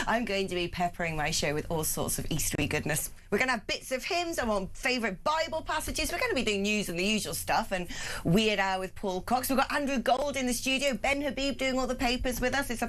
S6: I'm going to be peppering my show with all sorts of Eastery goodness. We're going to have bits of hymns. I want favourite Bible passages. We're going to be doing news and the usual stuff, and Weird Hour with Paul Cox. We've got Andrew Gold in the studio, Ben Habib doing all the papers with us. It's a